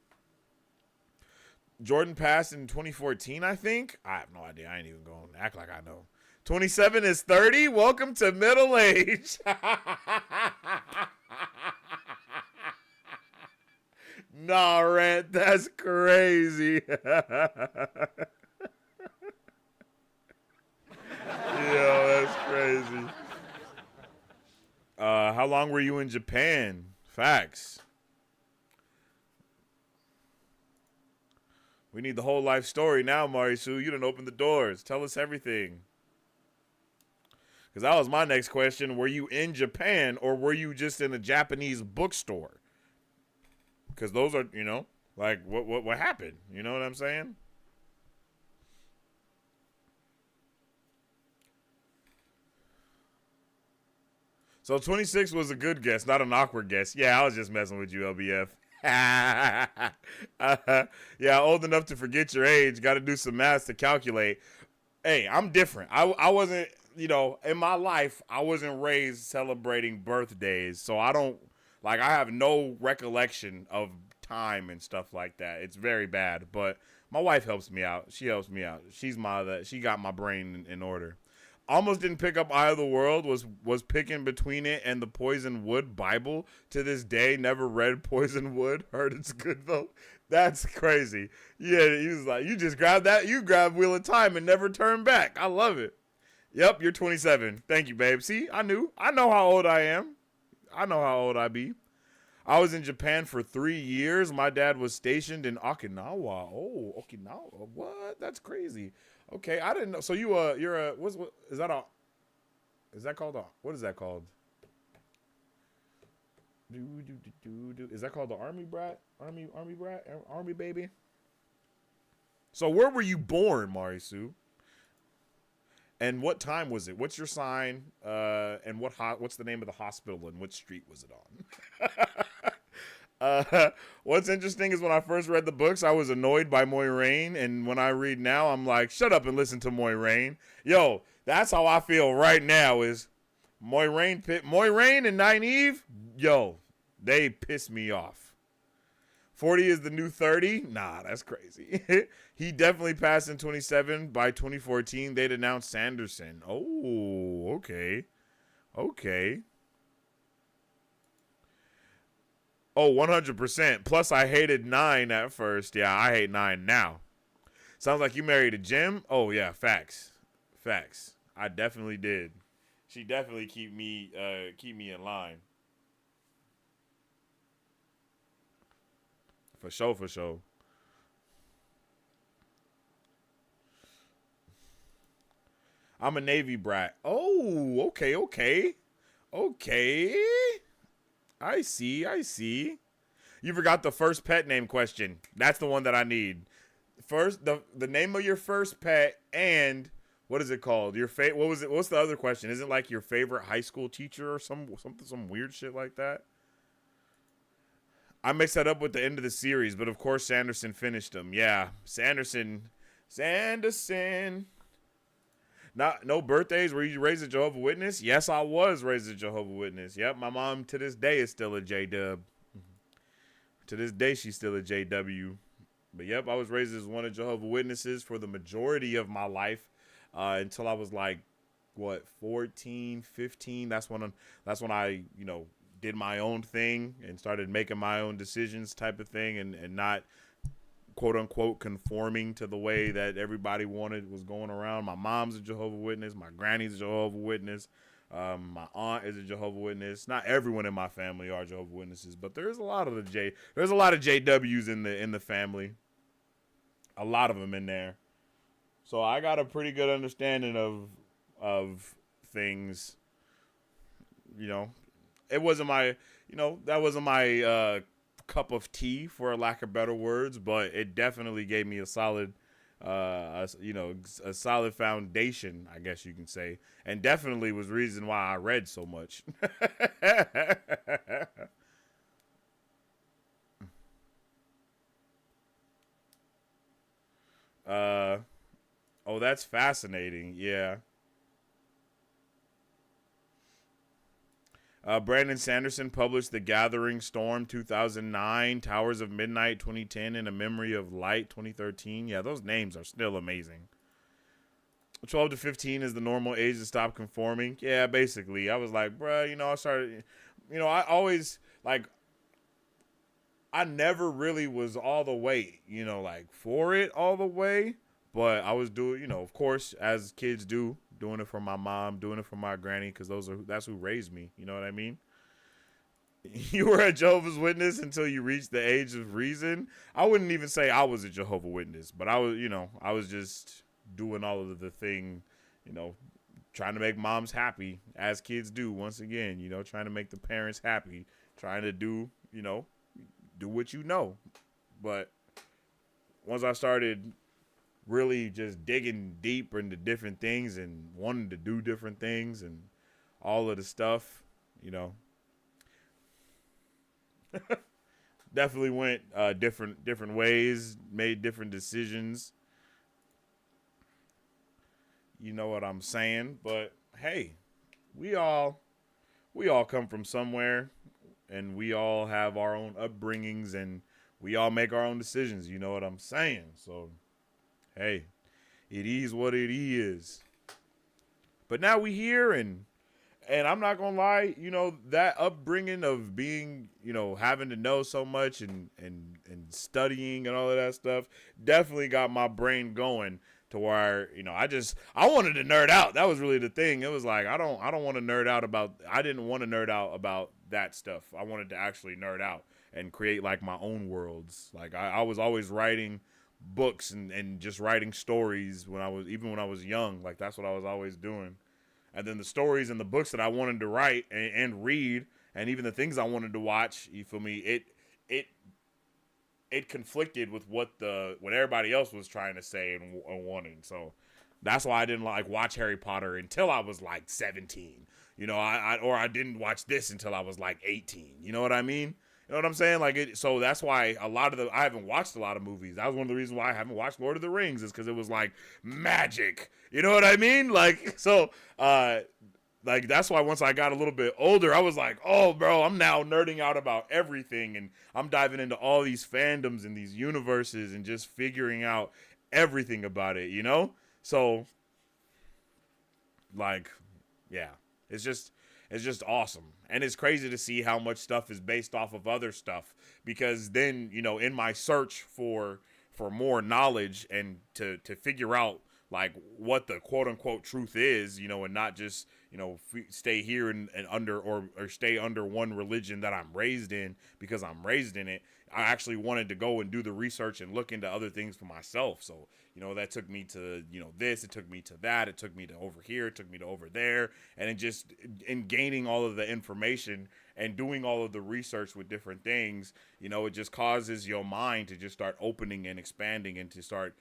Jordan passed in 2014, I think. I have no idea. I ain't even going to act like I know. 27 is 30. Welcome to middle age. Nah, Rent, that's crazy. Yo, that's crazy. How long were you in Japan? Facts. We need the whole life story now, Marisu. You done opened the doors. Tell us everything. Because that was my next question. Were you in Japan or were you just in a Japanese bookstore? Because those are, you know, like what happened? You know what I'm saying? So 26 was a good guess, not an awkward guess. Yeah, I was just messing with you, LBF. Yeah, old enough to forget your age. Got to do some math to calculate. Hey, I'm different. I wasn't, you know, in my life, I wasn't raised celebrating birthdays. So I don't, like, I have no recollection of time and stuff like that. It's very bad. But my wife helps me out. She helps me out. She got my brain in order. Almost didn't pick up Eye of the World, was picking between it and the Poison Wood Bible. To this day, never read Poison Wood. Heard it's good, though. That's crazy. Yeah, he was like, you just grabbed that. You grabbed Wheel of Time and never turned back. I love it. Yep, you're 27. Thank you, babe. See, I knew. I know how old I am. I know how old I be. I was in Japan for 3 years. My dad was stationed in Okinawa. Oh, Okinawa. What? That's crazy. Okay, I didn't know. So you're a what is that called what is that called? Is that called the Army brat? Army brat? Army baby? So where were you born, Marisu? And what time was it? What's your sign? And what's the name of the hospital and what street was it on? What's interesting is when I first read the books, I was annoyed by Moiraine, and when I read now, I'm like, shut up and listen to Moiraine. Yo, that's how I feel right now is Moiraine and Nynaeve, yo, they piss me off. 40 is the new 30? Nah, that's crazy. He definitely passed in 27. By 2014, they'd announced Sanderson. Oh, okay. Okay. Oh, 100%. Plus, I hated 9 at first. Yeah, I hate 9 now. Sounds like you married a Jim? Oh, yeah, facts. Facts. I definitely did. She definitely keep me in line. For sure, for sure. I'm a Navy brat. Oh, okay, okay. Okay. I see. You forgot the first pet name question. That's the one that I need. First, the name of your first pet, and what is it called? What was it? What's the other question? Is it like your favorite high school teacher or some weird shit like that? I mixed that up with the end of the series, but of course Sanderson finished them. Yeah, Sanderson. Not no birthdays. Were you raised a Jehovah's Witness? Yes, I was raised a Jehovah's Witness. Yep, my mom to this day is still a JW. To this day, she's still a JW. But yep, I was raised as one of Jehovah's Witnesses for the majority of my life until I was like, what, 14, 15. That's when I, did my own thing and started making my own decisions type of thing and not quote unquote conforming to the way that everybody wanted was going around. My mom's a Jehovah's Witness. My granny's a Jehovah's Witness. My aunt is a Jehovah's Witness. Not everyone in my family are Jehovah's Witnesses, but there's a lot of JWs in the family. A lot of them in there. So I got a pretty good understanding of things. It wasn't my, that wasn't my cup of tea, for a lack of better words, but it definitely gave me a solid, a solid foundation, I guess you can say, and definitely was the reason why I read so much. Oh, that's fascinating. Yeah. Brandon Sanderson published The Gathering Storm 2009, Towers of Midnight 2010, and A Memory of Light 2013. Yeah, those names are still amazing. 12 to 15 is the normal age to stop conforming. Yeah, basically. I was like, bruh, I started, I always, like, I never really was all the way, for it all the way. But I was doing, of course, as kids do, doing it for my mom, doing it for my granny, because that's who raised me. You know what I mean? You were a Jehovah's Witness until you reached the age of reason. I wouldn't even say I was a Jehovah's Witness, but I was just doing all of the thing, trying to make moms happy, as kids do. Once again, trying to make the parents happy, trying to do what you know. But once I started really just digging deep into different things and wanting to do different things and all of the stuff, definitely went different ways, made different decisions. You know what I'm saying? But hey, we all come from somewhere, and we all have our own upbringings, and we all make our own decisions. You know what I'm saying? So hey, it is what it is. But now we here, and I'm not gonna lie, that upbringing of being, having to know so much and studying and all of that stuff definitely got my brain going to where, I wanted to nerd out. That was really the thing. It was like, I didn't want to nerd out about that stuff. I wanted to actually nerd out and create like my own worlds. Like I was always writing books and just writing stories when I was young. Like that's what I was always doing. And then the stories and the books that I wanted to write and read, and even the things I wanted to watch, you feel me, it conflicted with what everybody else was trying to say and wanting. So that's why I didn't watch Harry Potter until I was like 17. I didn't watch this until I was like 18. You know what I mean? You know what I'm saying? So that's why I haven't watched a lot of movies. That was one of the reasons why I haven't watched Lord of the Rings, is because it was like magic. You know what I mean? That's why once I got a little bit older, I was like, oh, bro, I'm now nerding out about everything. And I'm diving into all these fandoms and these universes and just figuring out everything about it, So, yeah, it's just awesome. And it's crazy to see how much stuff is based off of other stuff, because then, in my search for more knowledge and to figure out like what the quote unquote truth is, and not just, stay here and under or stay under one religion that I'm raised in because I'm raised in it. I actually wanted to go and do the research and look into other things for myself. So, that took me to, this, it took me to that, it took me to over here, it took me to over there. And it just, in gaining all of the information and doing all of the research with different things, it just causes your mind to just start opening and expanding and to start,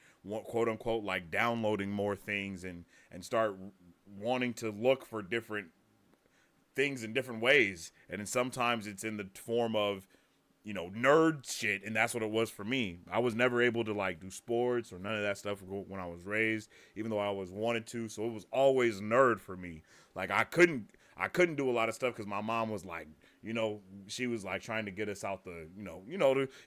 quote unquote, like downloading more things and start wanting to look for different things in different ways. And then sometimes it's in the form of, nerd shit, and that's what it was for me. I was never able to like do sports or none of that stuff when I was raised, even though I was wanted to. So it was always nerd for me. Like I couldn't do a lot of stuff because my mom was like, she was like trying to get us out the,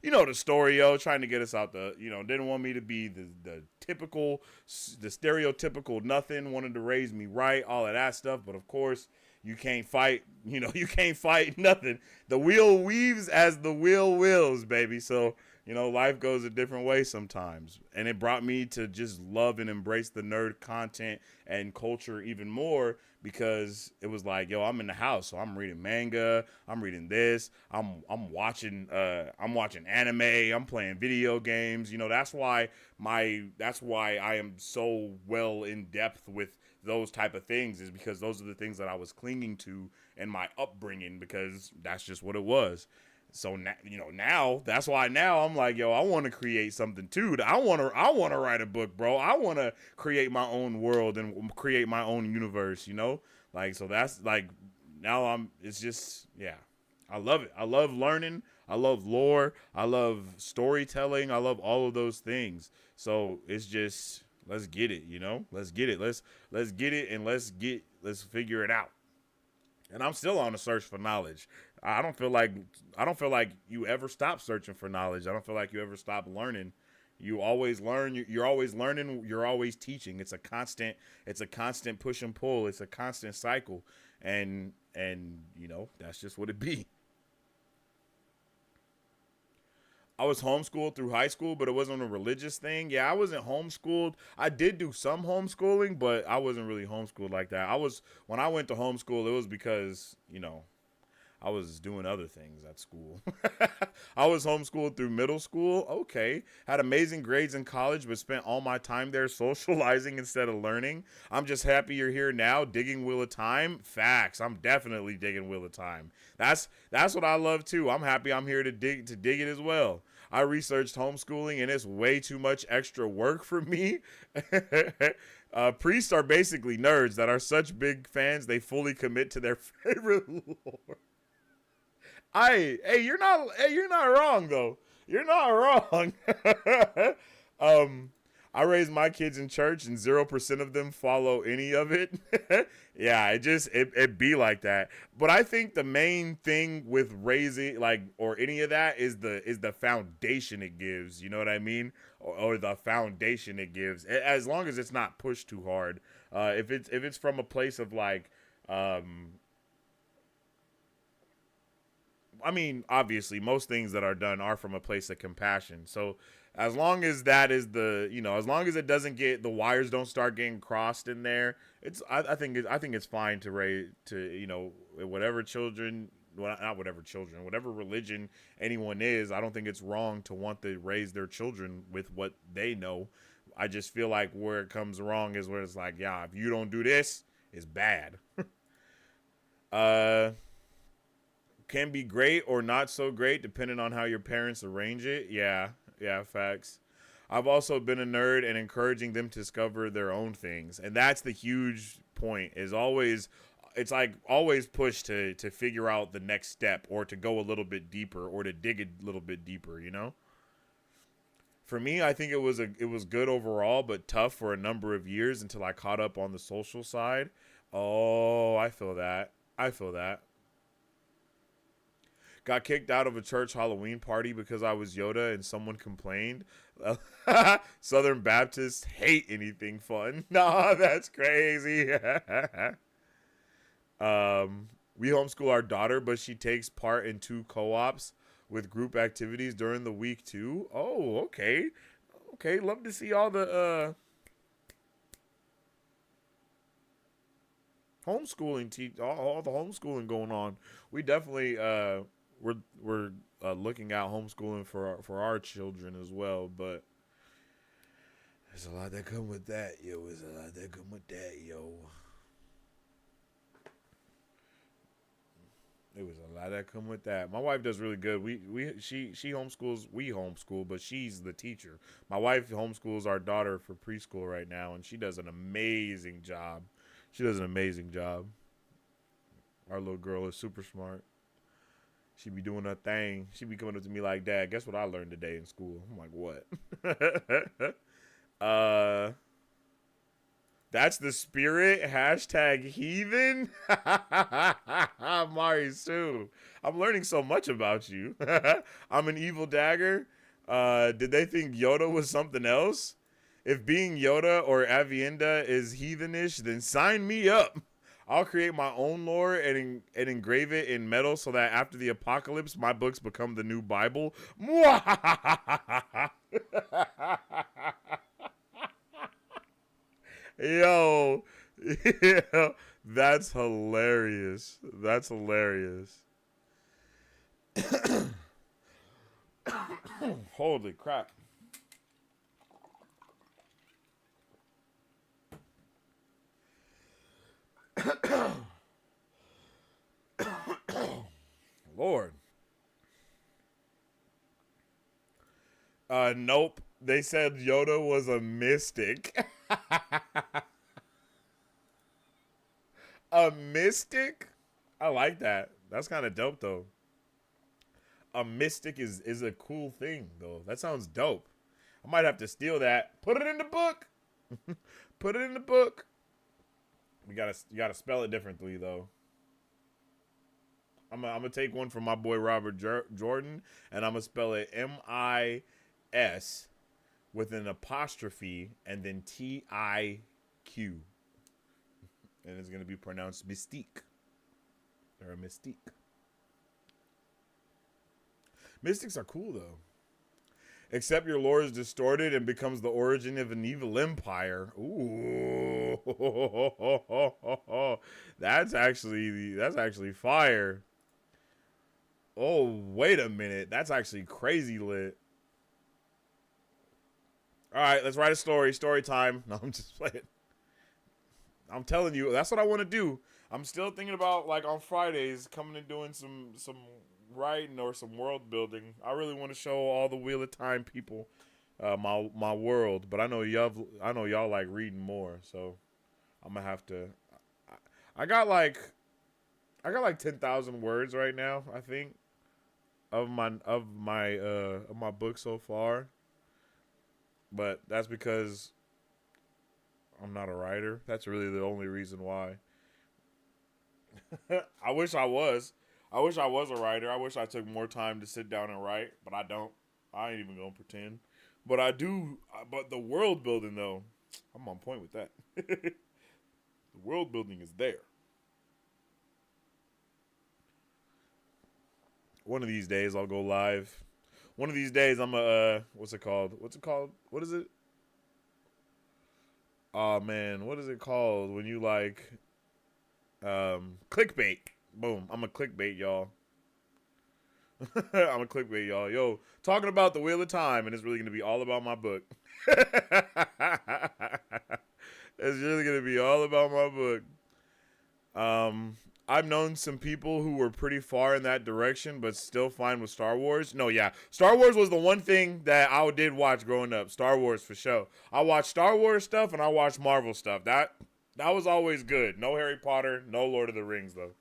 the story, trying to get us out the, didn't want me to be the stereotypical nothing, wanted to raise me right, all of that stuff. But of course, you can't fight, you can't fight nothing. The wheel weaves as the wheel wills, baby. So, life goes a different way sometimes. And it brought me to just love and embrace the nerd content and culture even more, because it was like, I'm in the house, so I'm reading manga, I'm reading this, I'm watching anime, I'm playing video games. That's why I am so well in depth with those type of things, is because those are the things that I was clinging to in my upbringing, because that's just what it was. So now that's why now I'm like, I want to create something too. I want to write a book, bro. I want to create my own world and create my own universe, like, so that's like, now it's just, yeah, I love it. I love learning. I love lore. I love storytelling. I love all of those things. So it's just, let's get it, let's get it. Let's get it, and let's figure it out. And I'm still on a search for knowledge. I don't feel like you ever stop searching for knowledge. I don't feel like you ever stop learning. You always learn. You're always learning. You're always teaching. It's a constant push and pull. It's a constant cycle. And that's just what it be. I was homeschooled through high school, but it wasn't a religious thing. Yeah, I wasn't homeschooled. I did do some homeschooling, but I wasn't really homeschooled like that. When I went to homeschool, it was because, I was doing other things at school. I was homeschooled through middle school. Okay. Had amazing grades in college, but spent all my time there socializing instead of learning. I'm just happy you're here now, digging Wheel of Time. Facts. I'm definitely digging Wheel of Time. That's what I love too. I'm happy I'm here to dig it as well. I researched homeschooling, and it's way too much extra work for me. Priests are basically nerds that are such big fans they fully commit to their favorite lore. You're not wrong though. You're not wrong. I raised my kids in church, and 0% of them follow any of it. Yeah, it be like that. But I think the main thing with raising, or any of that, is the foundation it gives. You know what I mean? Or the foundation it gives. As long as it's not pushed too hard. If it's from a place of obviously, most things that are done are from a place of compassion. So as long as that is as long as it doesn't get, the wires don't start getting crossed in there, I think it's fine to raise, whatever children, well, not whatever children, whatever religion anyone is. I don't think it's wrong to want to raise their children with what they know. I just feel like where it comes wrong is where it's like, yeah, if you don't do this, it's bad. Can be great or not so great depending on how your parents arrange it. Yeah, facts. I've also been a nerd and encouraging them to discover their own things. And that's the huge point, is always, it's like always push to figure out the next step, or to go a little bit deeper, or to dig a little bit deeper, For me, I think it was good overall, but tough for a number of years until I caught up on the social side. Oh, I feel that. Got kicked out of a church Halloween party because I was Yoda and someone complained. Southern Baptists hate anything fun. Nah, that's crazy. We homeschool our daughter, but she takes part in 2 co-ops with group activities during the week too. Oh, okay. Okay, love to see all the homeschooling all the homeschooling going on. We definitely we're looking at homeschooling for our children as well, but there's a lot that come with that, yo. There's a lot that come with that, yo. It was a lot that come with that. My wife does really good. She homeschools. We homeschool, but she's the teacher. My wife homeschools our daughter for preschool right now, and she does an amazing job. Our little girl is super smart. She be doing her thing. She be coming up to me like, "Dad, guess what I learned today in school?" I'm like, "What?" That's the spirit. Hashtag heathen. Mari Sue. I'm learning so much about you. I'm an evil dagger. Did they think Yoda was something else? If being Yoda or Avienda is heathenish, then sign me up. I'll create my own lore and engrave it in metal so that after the apocalypse, my books become the new Bible. Yo, that's hilarious. That's hilarious. Holy crap. Lord. Nope. They said Yoda was a mystic. A mystic? I like that. That's kind of dope, though. A mystic is a cool thing, though. That sounds dope. I might have to steal that. Put it in the book. Put it in the book. You gotta spell it differently, though. I'm gonna take one from my boy Robert Jordan, and I'm gonna spell it M-I-S with an apostrophe and then T-I-Q. And it's gonna be pronounced mystique. Or a mystique. Mystics are cool, though. Except your lore is distorted and becomes the origin of an evil empire. Ooh. That's actually fire. Oh, wait a minute. That's actually crazy lit. All right, let's write a story. Story time. No, I'm just playing. I'm telling you, that's what I want to do. I'm still thinking about, like, on Fridays, coming and doing some writing or some world building. I really want to show all the Wheel of Time people my world, but I know y'all like reading more, so I'm gonna have to. I got like 10,000 words right now, I think, of my book so far. But that's because I'm not a writer. That's really the only reason why. I wish I was. I wish I was a writer. I wish I took more time to sit down and write, but I don't. I ain't even gonna pretend. But I do. But the world building, though, I'm on point with that. The world building is there. One of these days, I'll go live. One of these days, I'm what's it called? What is it? Oh, man. What is it called when you, like, clickbait. Boom. I'm a clickbait, y'all. I'm a clickbait, y'all. Yo, talking about the Wheel of Time, and it's really going to be all about my book. It's really going to be all about my book. I've known some people who were pretty far in that direction, but still fine with Star Wars. No, yeah. Star Wars was the one thing that I did watch growing up. Star Wars, for sure. I watched Star Wars stuff, and I watched Marvel stuff. That was always good. No Harry Potter, no Lord of the Rings, though.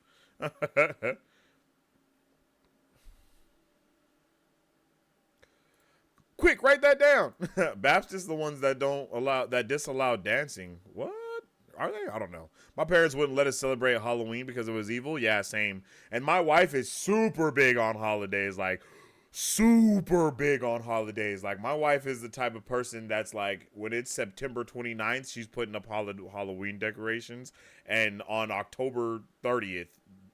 Quick, write that down. Baptists the ones that disallow dancing. What? Are they? I don't know. My parents wouldn't let us celebrate Halloween because it was evil. Yeah, same. And my wife is super big on holidays. Like, super big on holidays. Like, my wife is the type of person that's like, when it's September 29th, she's putting up Halloween decorations. And on October 30th,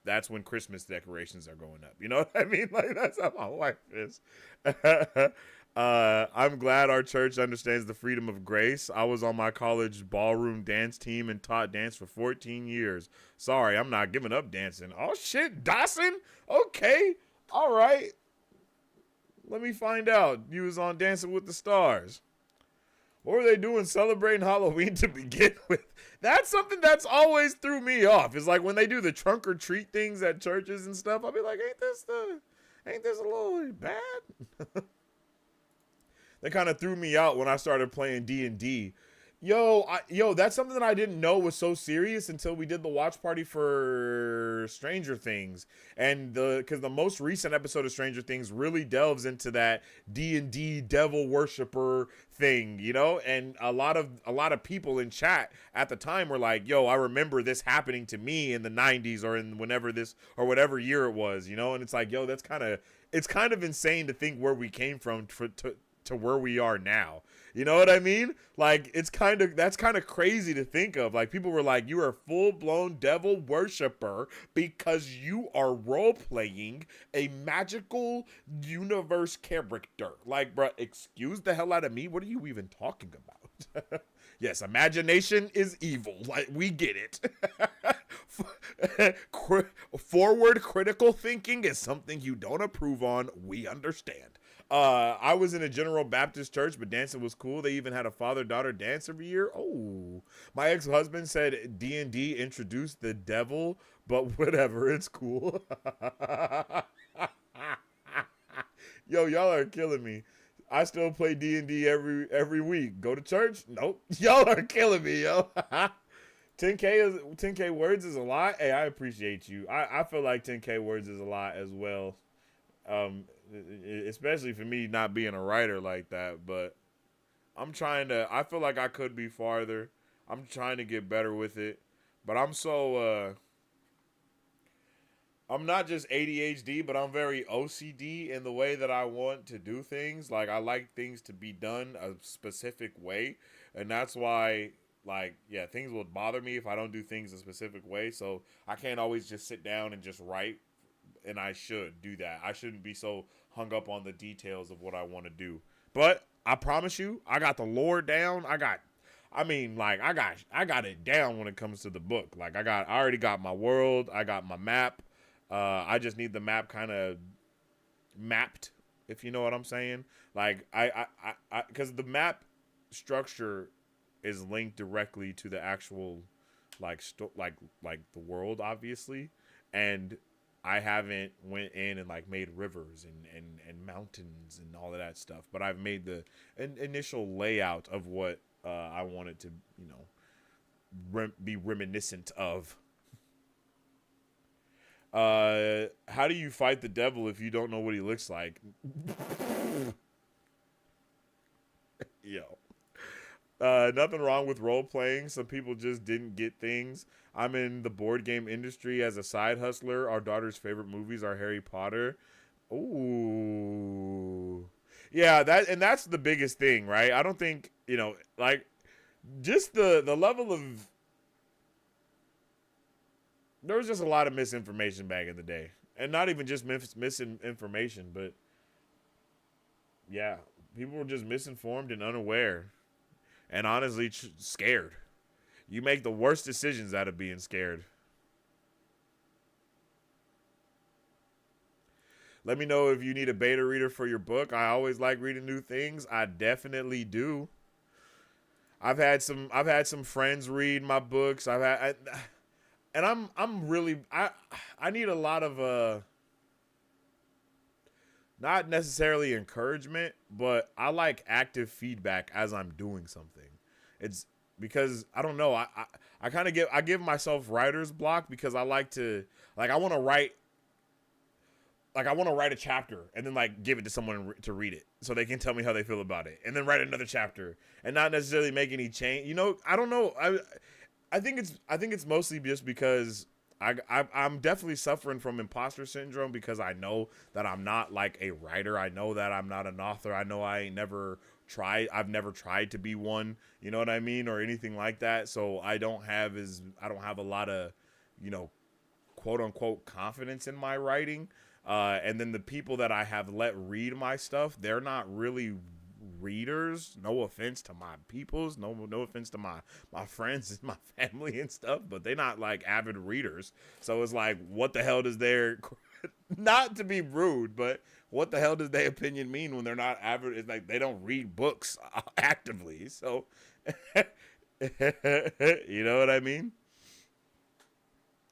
that's when Christmas decorations are going up. You know what I mean? Like, that's how my wife is. I'm glad our church understands the freedom of grace. I was on my college ballroom dance team and taught dance for 14 years. Sorry, I'm not giving up dancing. Oh, shit, Dawson? Okay. All right. Let me find out. You was on Dancing with the Stars. What were they doing celebrating Halloween to begin with? That's something that's always threw me off. It's like when they do the trunk or treat things at churches and stuff, I'll be like, ain't this a little bad? They kind of threw me out when I started playing D&D. Yo, that's something that I didn't know was so serious until we did the watch party for Stranger Things, and because the most recent episode of Stranger Things really delves into that D&D devil worshiper thing, you know, and a lot of people in chat at the time were like, "Yo, I remember this happening to me in the '90s or in whatever year it was," you know, and it's like, yo, it's kind of insane to think where we came from to where we are now. You know what I mean? Like, that's kind of crazy to think of. Like, people were like, you are a full-blown devil worshiper because you are role-playing a magical universe character. Like, bro, excuse the hell out of me. What are you even talking about? Yes, imagination is evil. Like, we get it. Forward critical thinking is something you don't approve on. We understand. I was in a General Baptist church, but dancing was cool. They even had a father-daughter dance every year. Oh, my ex-husband said D&D introduced the devil, but whatever, it's cool. Yo, y'all are killing me. I still play D&D every week. Go to church? Nope. Y'all are killing me, yo. 10K words is a lot. Hey, I appreciate you. I feel like 10K words is a lot as well. Especially for me not being a writer like that, but I feel like I could be farther. I'm trying to get better with it, but I'm not just ADHD, but I'm very OCD in the way that I want to do things. Like, I like things to be done a specific way, and that's why, like, yeah, things will bother me if I don't do things a specific way, so I can't always just sit down and just write. And I should do that. I shouldn't be so hung up on the details of what I want to do. But I promise you, I got the lore down. I got it down when it comes to the book. Like, I already got my world. I got my map. I just need the map kind of mapped, if you know what I'm saying. Like, because the map structure is linked directly to the actual, like the world, obviously, and I haven't went in and like made rivers and mountains and all of that stuff, but I've made the initial layout of what I wanted to, you know, be reminiscent of. How do you fight the devil if you don't know what he looks like? Yo. Nothing wrong with role playing. Some people just didn't get things. I'm in the board game industry as a side hustler. Our daughter's favorite movies are Harry Potter. Ooh. Yeah, that's the biggest thing, right? I don't think, you know, like, just the level of, there was just a lot of misinformation back in the day. And not even just misinformation, but yeah, people were just misinformed and unaware. And honestly, scared. You make the worst decisions out of being scared. Let me know if you need a beta reader for your book. I always like reading new things. I definitely do. I've had some friends read my books. I need a lot of not necessarily encouragement, but I like active feedback as I'm doing something. It's because I don't know. I give myself writer's block because I like to, like, I want to write a chapter and then like give it to someone to read it so they can tell me how they feel about it, and then write another chapter and not necessarily make any change. You know, I don't know. I think it's mostly just because I'm definitely suffering from imposter syndrome because I know that I'm not like a writer. I know that I'm not an author. I know I've never tried to be one, you know what I mean, or anything like that. So I don't have a lot of, you know, quote unquote confidence in my writing. And then the people that I have let read my stuff, they're not really readers. No offense to my peoples, no offense to my friends and my family and stuff, but they're not like avid readers. So it's like, what the hell does their Not to be rude, but what the hell does their opinion mean when they're not average? It's like they don't read books actively. So, you know what I mean?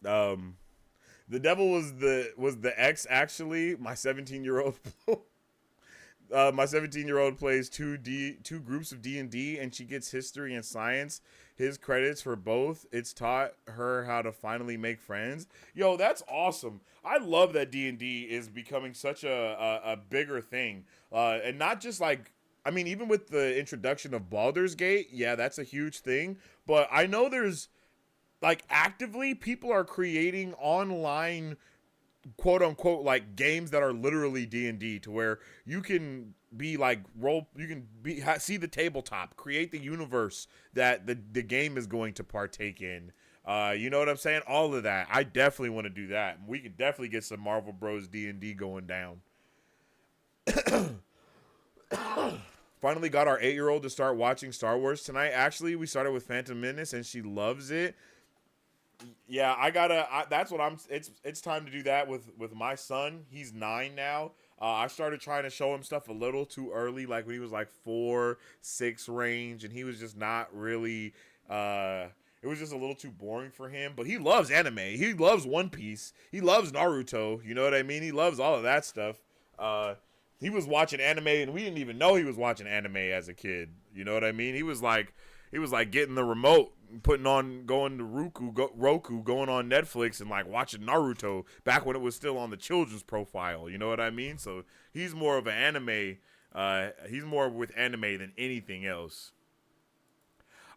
The devil was the ex actually. My 17-year-old my 17-year-old plays two groups of D&D, and she gets history and science. His credits for both. It's taught her how to finally make friends. Yo, that's awesome. I love that D&D is becoming such a bigger thing. And not just like, I mean, even with the introduction of Baldur's Gate, yeah, that's a huge thing. But I know there's, like, actively people are creating online quote unquote like games that are literally D&D, to where you can be like see the tabletop, create the universe that the game is going to partake in. You know what I'm saying? All of that. I definitely want to do that. We can definitely get some Marvel Bros D&D going down. Finally got our 8-year-old to start watching Star Wars tonight. Actually, we started with Phantom Menace and she loves it. Yeah, that's what it's time to do that with my son. He's 9 now. I started trying to show him stuff a little too early, like when he was like 4, 6 range, and he was just not really, it was just a little too boring for him. But he loves anime. He loves One Piece. He loves Naruto. You know what I mean? He loves all of that stuff. He was watching anime, and we didn't even know he was watching anime as a kid. You know what I mean? He was like getting the remote, going to Roku, going on Netflix and like watching Naruto back when it was still on the children's profile. You know what I mean? So he's more of an anime. He's more with anime than anything else.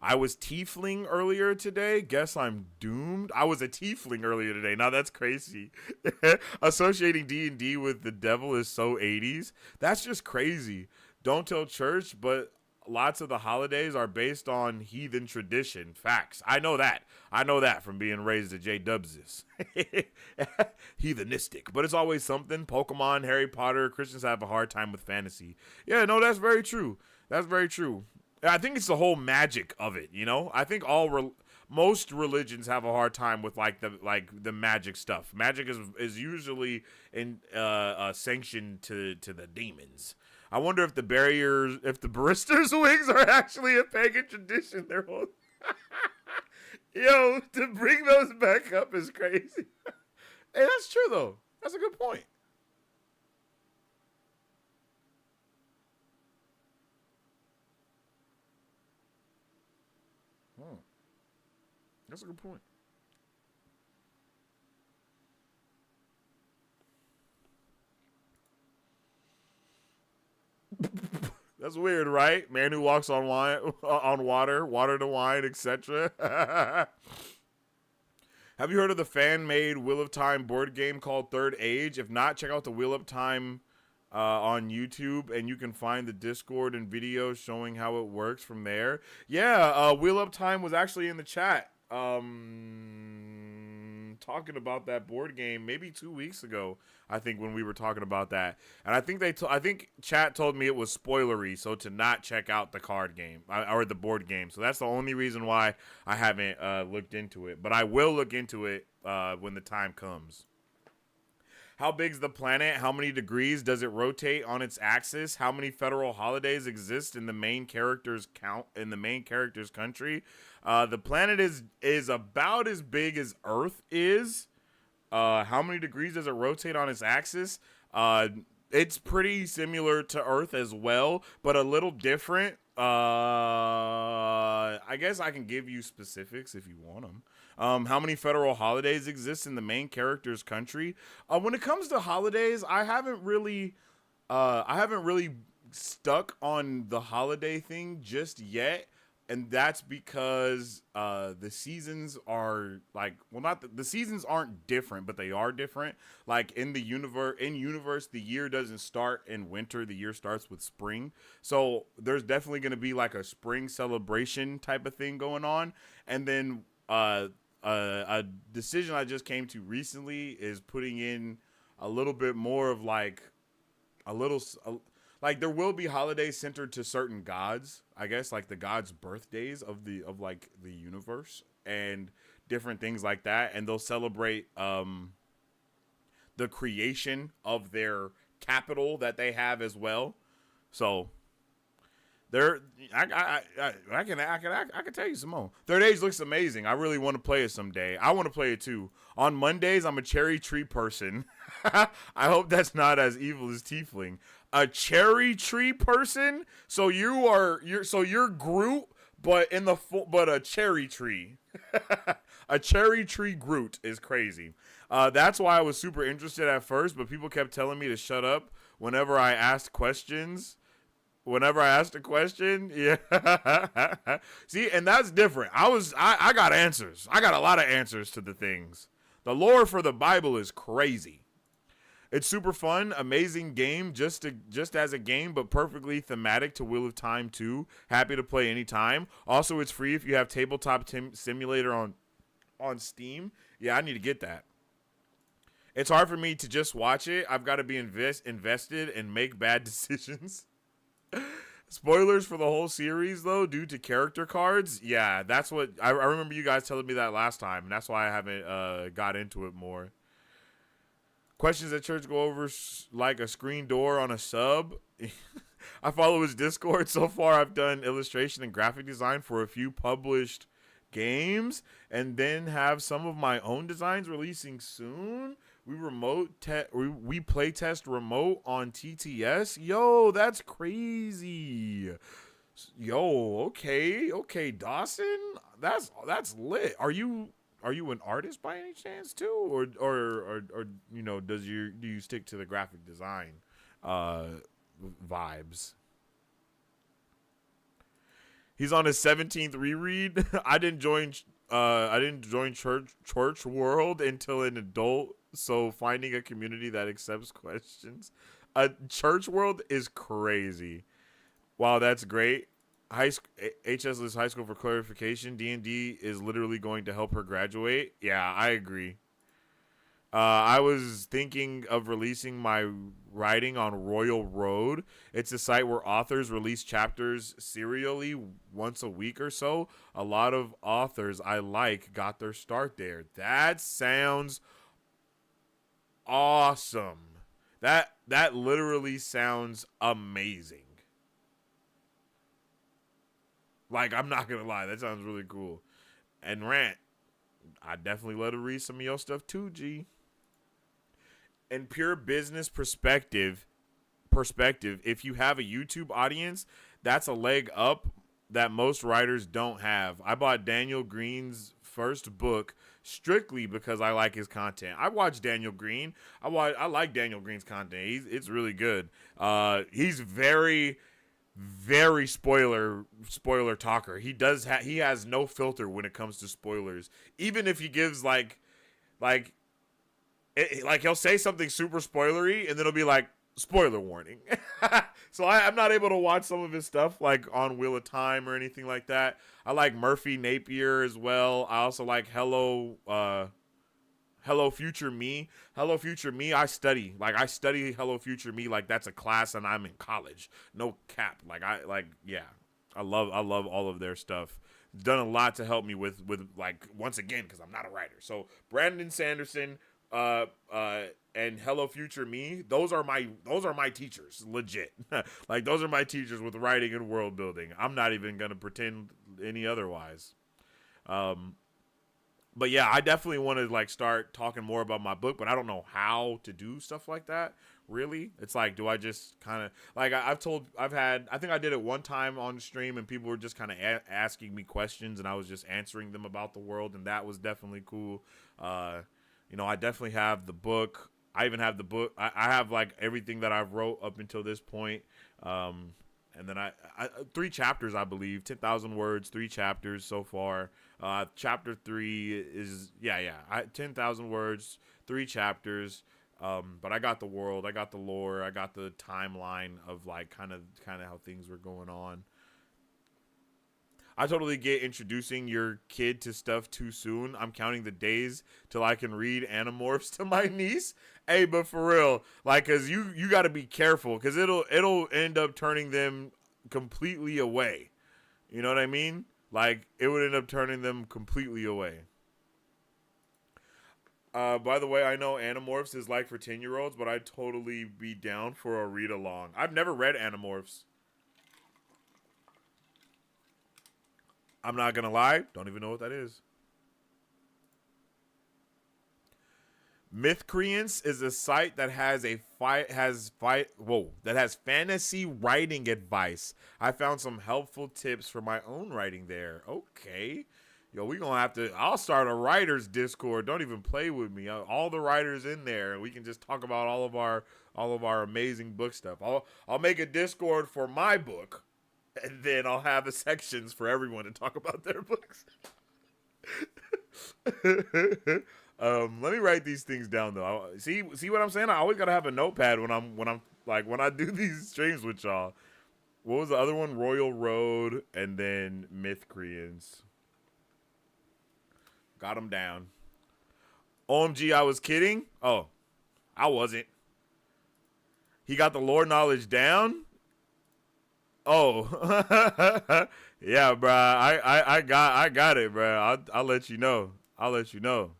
I was tiefling earlier today. Guess I'm doomed. I was a tiefling earlier today. Now that's crazy. Associating D&D with the devil is so 80s. That's just crazy. Don't tell church, but lots of the holidays are based on heathen tradition. Facts. I know that from being raised at J-Dubs. Heathenistic. But it's always something. Pokemon, Harry Potter. Christians have a hard time with fantasy. Yeah, no, that's very true. That's very true. I think it's the whole magic of it, you know? I think most religions have a hard time with the magic stuff. Magic is usually sanctioned to the demons. I wonder if the barrister's wings are actually a pagan tradition. They're whole. Yo, to bring those back up is crazy. Hey, that's true though. That's a good point. That's a good point. That's weird, right? Man who walks on water to wine, etc. Have you heard of the fan-made Wheel of Time board game called Third Age? If not, check out the Wheel of Time on YouTube, and you can find the Discord and videos showing how it works from there. Yeah, Wheel of Time was actually in the chat talking about that board game maybe 2 weeks ago, I think, when we were talking about that. And I think I think chat told me it was spoilery, so to not check out the card game or the board game. So that's the only reason why I haven't looked into it. But I will look into it when the time comes. How big's the planet? How many degrees does it rotate on its axis? How many federal holidays exist in the main character's country? The planet is about as big as Earth is. How many degrees does it rotate on its axis? It's pretty similar to Earth as well, but a little different. I guess I can give you specifics if you want them. How many federal holidays exist in the main character's country? When it comes to holidays, I haven't really stuck on the holiday thing just yet. And that's because the seasons are the seasons aren't different, but they are different. Like in the universe, the year doesn't start in winter. The year starts with spring. So there's definitely going to be like a spring celebration type of thing going on. And then a decision I just came to recently is putting in a little bit more of like there will be holidays centered to certain gods, I guess, like the gods' birthdays of the universe and different things like that. And they'll celebrate the creation of their capital that they have as well. So I can tell you some more. Third Age looks amazing. I really want to play it someday. I want to play it too. On Mondays, I'm a cherry tree person. I hope that's not as evil as Tiefling. A cherry tree person? So you're Groot, but but a cherry tree. A cherry tree Groot is crazy. That's why I was super interested at first, but people kept telling me to shut up whenever I asked questions. Whenever I asked a question, yeah. See, and that's different. I got answers. I got a lot of answers to the things. The lore for the Bible is crazy. It's super fun, amazing game, just as a game, but perfectly thematic to Wheel of Time 2. Happy to play anytime. Also, it's free if you have Tabletop Simulator on Steam. Yeah, I need to get that. It's hard for me to just watch it. I've got to be invested and make bad decisions. Spoilers for the whole series, though, due to character cards. Yeah, that's what I remember you guys telling me that last time, and that's why I haven't got into it more. Questions at church go over like a screen door on a sub. I follow his Discord. So far, I've done illustration and graphic design for a few published games, and then have some of my own designs releasing soon. We play test remote on TTS. Yo, that's crazy. Yo, okay, Dawson, that's lit. Are you an artist by any chance too, or you know, do you stick to the graphic design vibes? He's on his 17th reread. I didn't join church world until an adult. So finding a community that accepts questions, church world is crazy. Wow, that's great. HS lists high school for clarification. D&D is literally going to help her graduate. Yeah, I agree. I was thinking of releasing my writing on Royal Road. It's a site where authors release chapters serially once a week or so. A lot of authors I like got their start there. That sounds awesome. That literally sounds amazing. Like, I'm not gonna lie, that sounds really cool. And Rant, I definitely let her read some of your stuff too, G. In pure business perspective, if you have a YouTube audience, that's a leg up that most writers don't have. I bought Daniel Green's first book strictly because I like his content. I watch Daniel Green. I like Daniel Green's content. It's really good. He's very, very spoiler talker. He has no filter when it comes to spoilers. Even if he gives like he'll say something super spoilery and then it'll be like, spoiler warning. So I'm not able to watch some of his stuff like on Wheel of Time or anything like that. I like Murphy Napier as well. I also like Hello Future Me. Hello Future Me, I study Hello Future Me like that's a class and I'm in college. No cap. I love all of their stuff. Done a lot to help me with like, once again, because I'm not a writer. So Brandon Sanderson, and Hello Future Me, those are my teachers, legit. Like, those are my teachers with writing and world building. I'm not even gonna pretend any otherwise. But yeah, I definitely want to like start talking more about my book, but I don't know how to do stuff like that. Really, it's like, do I just kind of like I think I did it one time on stream and people were just kind of asking me questions and I was just answering them about the world, and that was definitely cool. You know, I definitely have the book. I even have the book. I have like everything that I've wrote up until this point. And then I 3 chapters, I believe, 10,000 words, 3 chapters so far. Chapter 3 is 10,000 words, 3 chapters. But I got the world, I got the lore, I got the timeline of like kind of how things were going on. I totally get introducing your kid to stuff too soon. I'm counting the days till I can read Animorphs to my niece. Hey, but for real, like, cause you got to be careful, cause it'll end up turning them completely away. You know what I mean? Like, it would end up turning them completely away. By the way, I know Animorphs is like for 10-year-olds, but I'd totally be down for a read along. I've never read Animorphs. I'm not gonna lie, don't even know what that is. Mythcreants is a site that has fantasy writing advice. I found some helpful tips for my own writing there. Okay. Yo, we gonna have to. I'll start a writers Discord. Don't even play with me. All the writers in there, and we can just talk about all of our amazing book stuff. I'll make a Discord for my book, and then I'll have the sections for everyone to talk about their books. Let me write these things down though. See what I'm saying? I always gotta have a notepad when I do these streams with y'all. What was the other one? Royal Road, and then Mythcreans. Got him down. OMG, I was kidding? Oh, I wasn't. He got the lore knowledge down? Oh. Yeah, bro. I got it, bro. I'll let you know. I'll let you know.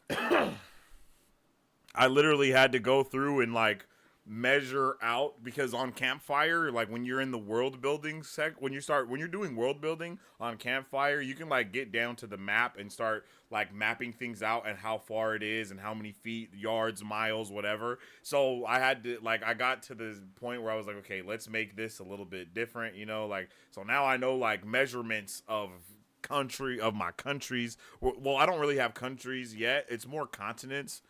I literally had to go through and like measure out, because on Campfire, like when you're in the world building when you're doing world building on Campfire, you can like get down to the map and start like mapping things out and how far it is and how many feet, yards, miles, whatever. So I had to I got to the point where I was like, okay, let's make this a little bit different, like, so now I know like measurements of my countries. Well, I don't really have countries yet. It's more continents.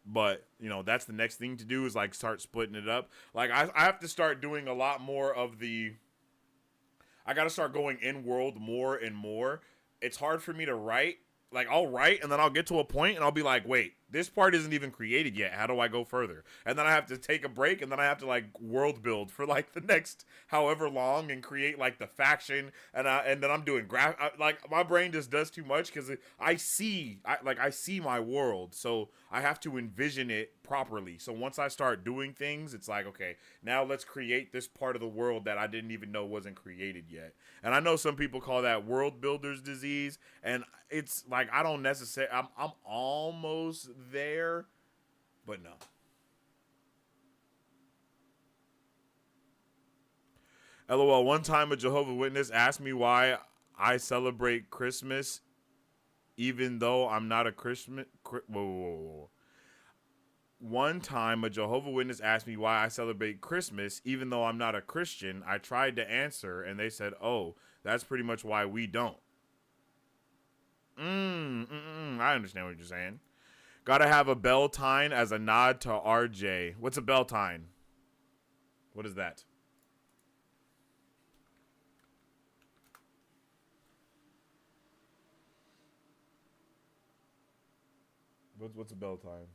But that's the next thing to do, is like start splitting it up. Like I have to start doing a lot more of I got to start going in world more and more. It's hard for me to write. Like I'll write and then I'll get to a point and I'll be like, wait, this part isn't even created yet. How do I go further? And then I have to take a break, and then I have to like world build for like the next however long and create like the faction. And then I'm doing like my brain just does too much, because I see my world, so I have to envision it properly. So once I start doing things, it's like, okay, now let's create this part of the world that I didn't even know wasn't created yet. And I know some people call that world builder's disease, and it's like I don't necessarily. I'm almost there, but no. LOL, one time a Jehovah's Witness asked me why I celebrate Christmas even though I'm not a Christmas. Whoa. One time a Jehovah's Witness asked me why I celebrate Christmas even though I'm not a Christian. I tried to answer and they said, oh, that's pretty much why we don't. I understand what you're saying. Gotta have a Beltane as a nod to RJ. What's a Beltane? What is that? What's a Beltane?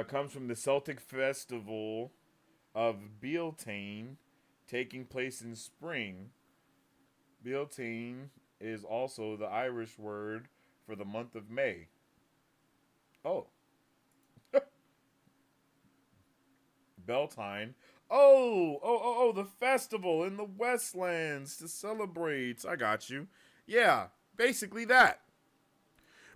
Comes from the Celtic festival of Beltane, taking place in spring. Beltane is also the Irish word for the month of May. Oh. Beltane. Oh, the festival in the Westlands to celebrate. I got you. Yeah, basically that.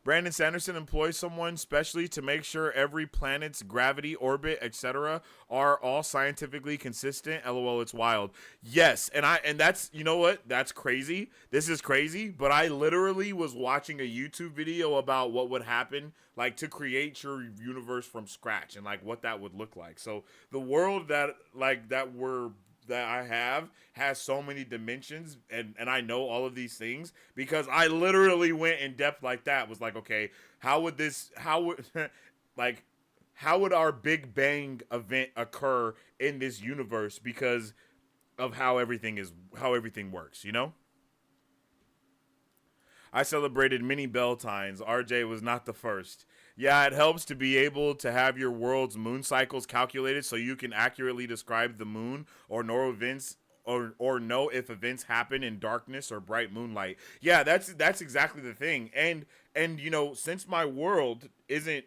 Brandon Sanderson employs someone specially to make sure every planet's gravity, orbit, etc. are all scientifically consistent. LOL, it's wild. Yes, and that's, you know what? That's crazy. This is crazy, but I literally was watching a YouTube video about what would happen, like, to create your universe from scratch and like what that would look like. So the world that I have has so many dimensions, and I know all of these things because I literally went in depth like that. Was like, okay, how would our Big Bang event occur in this universe because of how everything works, I celebrated many Beltines. RJ was not the first. Yeah, it helps to be able to have your world's moon cycles calculated so you can accurately describe the moon or know events or know if events happen in darkness or bright moonlight. Yeah, that's exactly the thing. And since my world isn't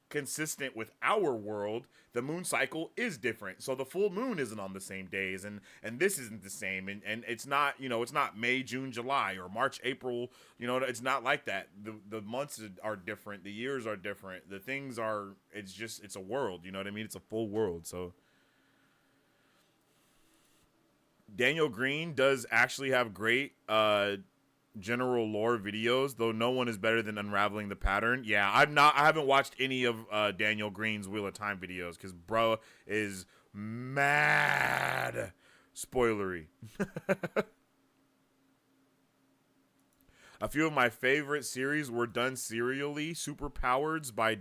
consistent with our world, the moon cycle is different. So the full moon isn't on the same days, and this isn't the same, and it's not, it's not May, June, July, or March, April. It's not like that. The months are different, the years are different, the things are. It's a world. You know what I mean? It's a full world. So Daniel Green does actually have great general lore videos, though no one is better than Unraveling the Pattern. Yeah, I haven't watched any of Daniel Green's Wheel of Time videos because bro is mad spoilery. A few of my favorite series were done serially. Superpowers by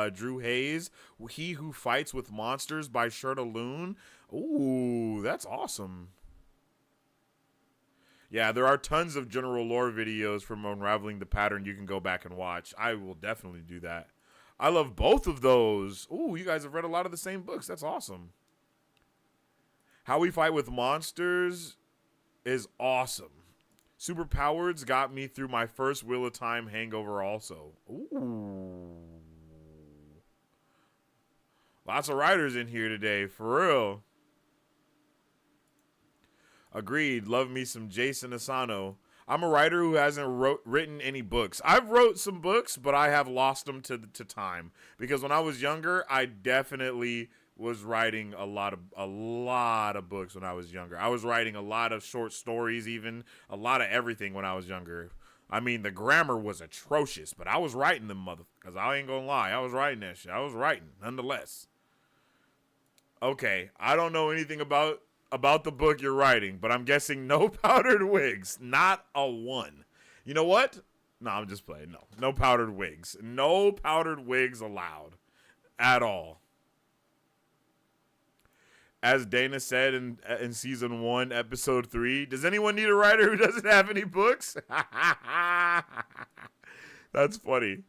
Drew Hayes, He Who Fights with Monsters by Sherta Loon. Ooh, that's awesome. Yeah, there are tons of general lore videos from Unraveling the Pattern you can go back and watch. I will definitely do that. I love both of those. Ooh, you guys have read a lot of the same books. That's awesome. How We Fight with Monsters is awesome. Superpowers got me through my first Wheel of Time hangover also. Ooh. Lots of writers in here today, for real. Agreed. Love me some Jason Asano. I'm a writer who hasn't written any books. I've wrote some books, but I have lost them to time. Because when I was younger, I definitely was writing a lot of books when I was younger. I was writing a lot of short stories, even a lot of everything when I was younger. I mean, the grammar was atrocious, but I was writing them, motherfuckers. I ain't gonna lie. I was writing that shit. I was writing, nonetheless. Okay, I don't know anything about the book you're writing, but I'm guessing no powdered wigs. Not a one. You know what? No, I'm just playing. No powdered wigs. No powdered wigs allowed at all. As Dana said in season 1, episode 3, does anyone need a writer who doesn't have any books? That's funny.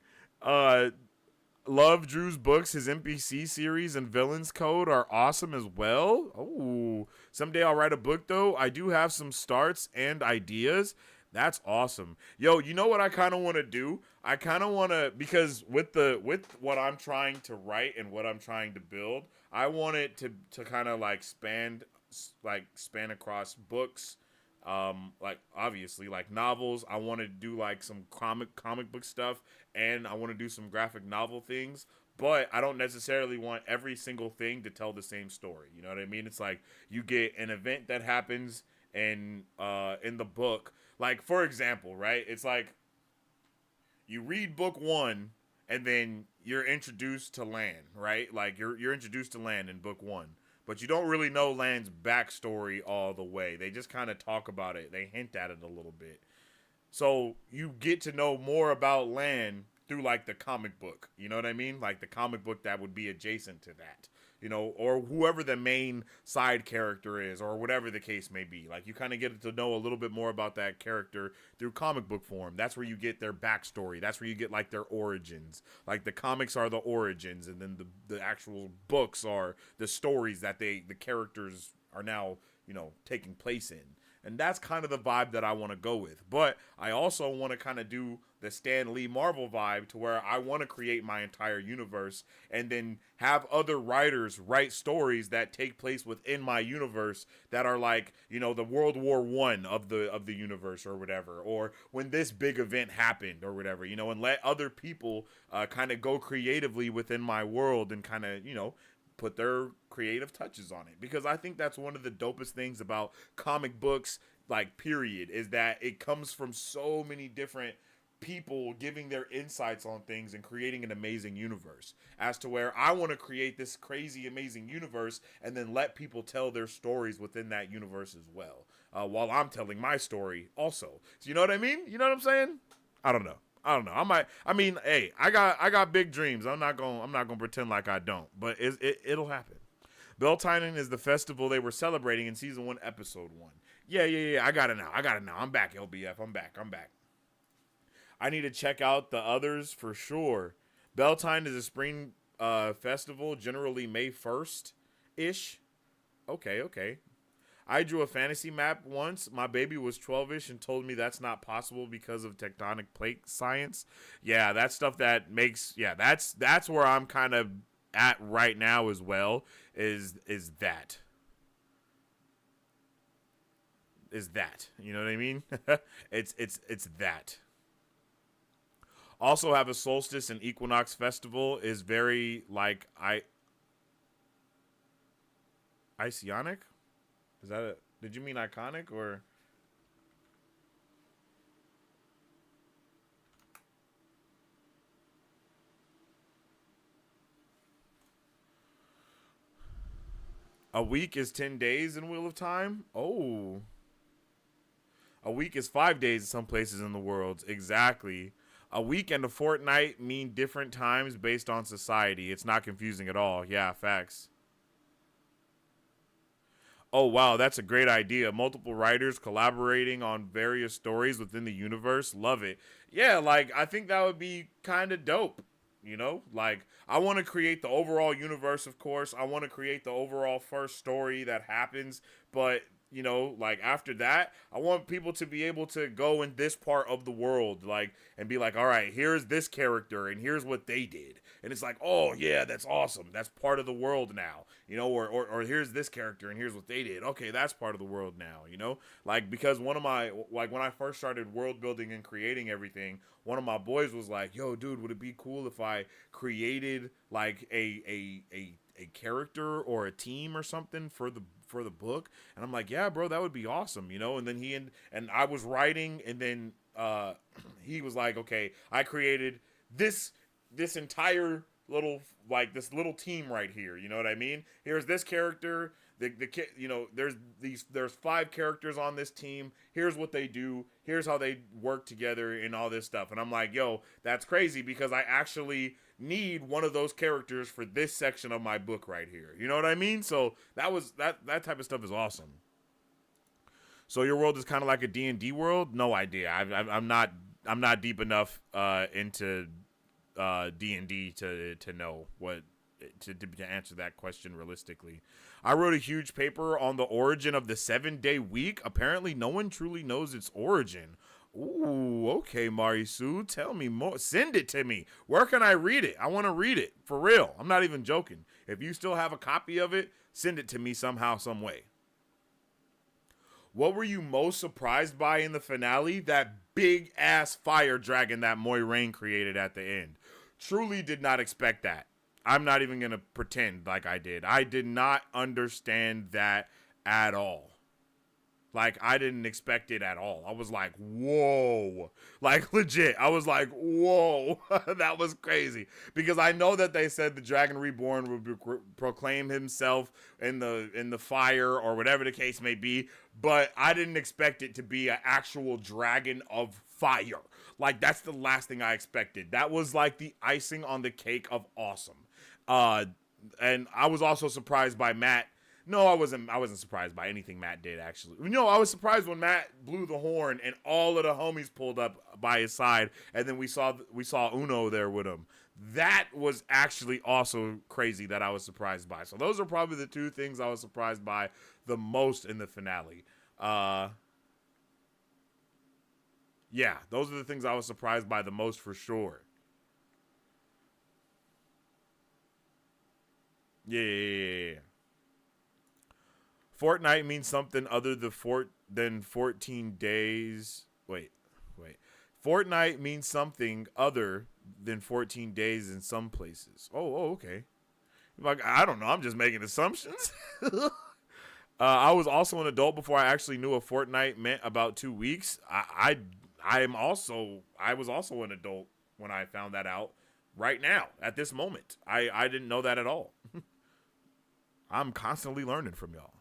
Love Drew's books. His NPC series and Villains Code are awesome as well. Oh, someday I'll write a book, though. I do have some starts and ideas. That's awesome. Yo, you know what I kind of want to do? I kind of want to, because with what I'm trying to write and what I'm trying to build, I want it to kind of like span across books, like obviously like novels. I want to do like some comic book stuff, and I want to do some graphic novel things, but I don't necessarily want every single thing to tell the same story. You know what I mean? It's like you get an event that happens in the book. Like, for example, right? It's like you read book 1 and then you're introduced to Lan, right? Like you're introduced to Lan in book 1. But you don't really know Lan's backstory all the way. They just kind of talk about it. They hint at it a little bit. So you get to know more about Lan through like the comic book. You know what I mean? Like the comic book that would be adjacent to that. You know, or whoever the main side character is, or whatever the case may be. Like, you kind of get to know a little bit more about that character through comic book form. That's where you get their backstory. That's where you get, like, their origins. Like, the comics are the origins, and then the actual books are the stories that the characters are now, you know, taking place in. And that's kind of the vibe that I want to go with. But I also want to kind of do the Stan Lee Marvel vibe, to where I want to create my entire universe and then have other writers write stories that take place within my universe that are like, you know, the World War I of the universe or whatever, or when this big event happened or whatever, you know, and let other people kind of go creatively within my world and kind of, you know, put their creative touches on it. Because I think that's one of the dopest things about comic books, like, period, is that it comes from so many different people giving their insights on things and creating an amazing universe, as to where I want to create this crazy amazing universe and then let people tell their stories within that universe as well, while I'm telling my story also. So you know what I mean? You know what I'm saying? I don't know. Hey, I got big dreams. I'm not gonna pretend like I don't, but it'll happen. Beltane is the festival they were celebrating in season 1, episode 1. Yeah. I got it now. I'm back, LBF. I'm back. I need to check out the others for sure. Beltane is a spring festival, generally May 1st-ish. Okay. I drew a fantasy map once. My baby was 12ish and told me that's not possible because of tectonic plate science. Yeah, that's stuff that makes, yeah, that's where I'm kind of at right now as well, is that. Is that. You know what I mean? it's that. Also have a solstice and equinox festival is very like Isionic? Is that a, did you mean iconic or? A week is 10 days in Wheel of Time? Oh. A week is 5 days in some places in the world. Exactly. A week and a fortnight mean different times based on society. It's not confusing at all. Yeah, facts. Oh, wow, that's a great idea. Multiple writers collaborating on various stories within the universe. Love it. Yeah, like, I think that would be kind of dope. You know, like, I want to create the overall universe, of course. I want to create the overall first story that happens. But, you know, like, after that, I want people to be able to go in this part of the world, like, and be like, all right, here's this character, and here's what they did. And it's like, oh, yeah, that's awesome. That's part of the world now, you know, or here's this character, and here's what they did. Okay, that's part of the world now, you know? Like, because one of my, like, when I first started world building and creating everything, one of my boys was like, yo, dude, would it be cool if I created, like, a character or a team or something for the book? And I'm like, yeah, bro, that would be awesome, you know? And then he and I was writing, and then he was like, okay, I created this entire little, like, this little team right here, you know what I mean? Here's this character, you know, there's 5 characters on this team. Here's what they do. Here's how they work together and all this stuff. And I'm like, yo, that's crazy, because I actually need one of those characters for this section of my book right here. You know what I mean? So that type of stuff is awesome. So your world is kind of like a D&D world? No idea. I'm not deep enough into D&D to know what to answer that question realistically. I wrote a huge paper on the origin of the 7-day week. Apparently no one truly knows its origin. Ooh, okay, Marisu, tell me more. Send it to me. Where can I read it? I want to read it. For real. I'm not even joking. If you still have a copy of it, send it to me somehow, some way. What were you most surprised by in the finale? That big ass fire dragon that Moiraine created at the end. Truly did not expect that. I'm not even going to pretend like I did. I did not understand that at all. Like, I didn't expect it at all. I was like, whoa. Like, legit. I was like, whoa. That was crazy. Because I know that they said the Dragon Reborn would proclaim himself in the fire or whatever the case may be. But I didn't expect it to be an actual dragon of fire. Like, that's the last thing I expected. That was like the icing on the cake of awesome. And I was also surprised by Matt. No, I wasn't surprised by anything Matt did, actually. No, I was surprised when Matt blew the horn and all of the homies pulled up by his side, and then we saw Uno there with him. That was actually also crazy that I was surprised by. So those are probably the 2 things I was surprised by the most in the finale. Yeah, those are the things I was surprised by the most for sure. Yeah. Fortnite means something other than 14 days. Wait. Fortnite means something other than 14 days in some places. Oh, okay. Like, I don't know. I'm just making assumptions. I was also an adult before I actually knew a fortnight meant about 2 weeks. I was also an adult when I found that out right now at this moment. I didn't know that at all. I'm constantly learning from y'all.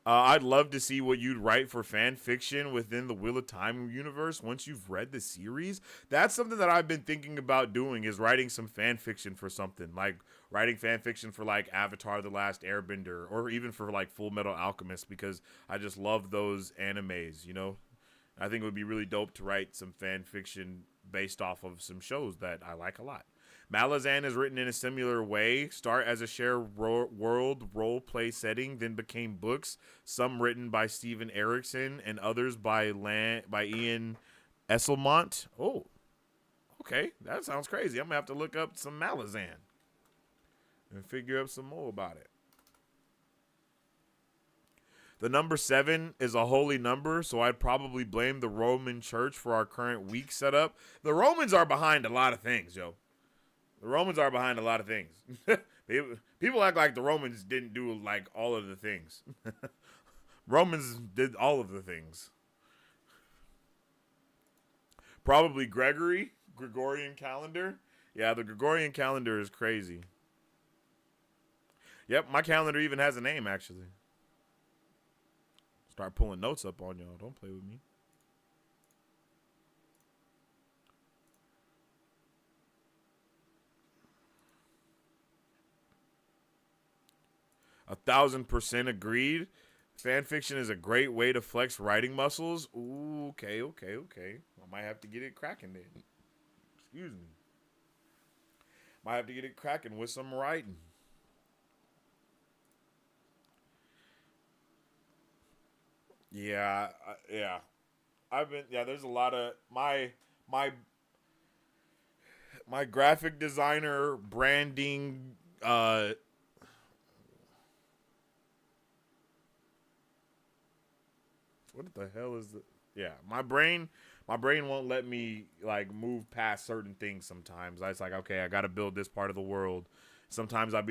I'd love to see what you'd write for fan fiction within the Wheel of Time universe once you've read the series. That's something that I've been thinking about doing, is writing some fan fiction for something. Like writing fan fiction for like Avatar The Last Airbender, or even for like Full Metal Alchemist, because I just love those animes, you know? I think it would be really dope to write some fan fiction based off of some shows that I like a lot. Malazan is written in a similar way. Start as a shared world role-play setting, then became books. Some written by Steven Erikson and others by Ian Esselmont. Oh, okay. That sounds crazy. I'm going to have to look up some Malazan and figure out some more about it. The number 7 is a holy number, so I'd probably blame the Roman Church for our current weak setup. The Romans are behind a lot of things, yo. The Romans are behind a lot of things. People act like the Romans didn't do, like, all of the things. Romans did all of the things. Probably Gregorian calendar. Yeah, the Gregorian calendar is crazy. Yep, my calendar even has a name, actually. Start pulling notes up on y'all. Don't play with me. A 1000% agreed. Fan fiction is a great way to flex writing muscles. Ooh, okay. I might have to get it cracking then. Excuse me. Might have to get it cracking with some writing. Yeah. There's a lot of my graphic designer branding what the hell is the my brain won't let me like move past certain things sometimes. It's like, okay, I got to build this part of the world. Sometimes I'm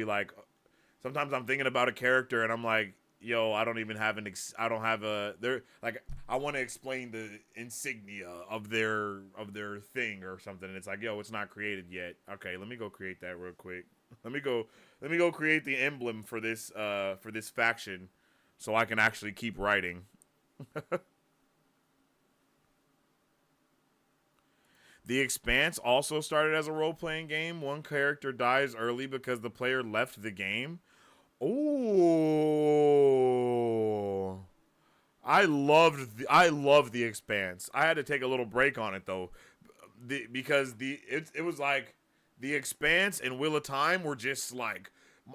thinking about a character and I'm like, yo, I don't even have I want to explain the insignia of their thing or something, and it's like, yo, it's not created yet. Okay, let me go create that real quick. Let me go create the emblem for this faction so I can actually keep writing. The Expanse also started as a role-playing game. One character dies early because the player left the game. Oh, I love The Expanse. I had to take a little break on it though, because it was like The Expanse and Wheel of Time were just like,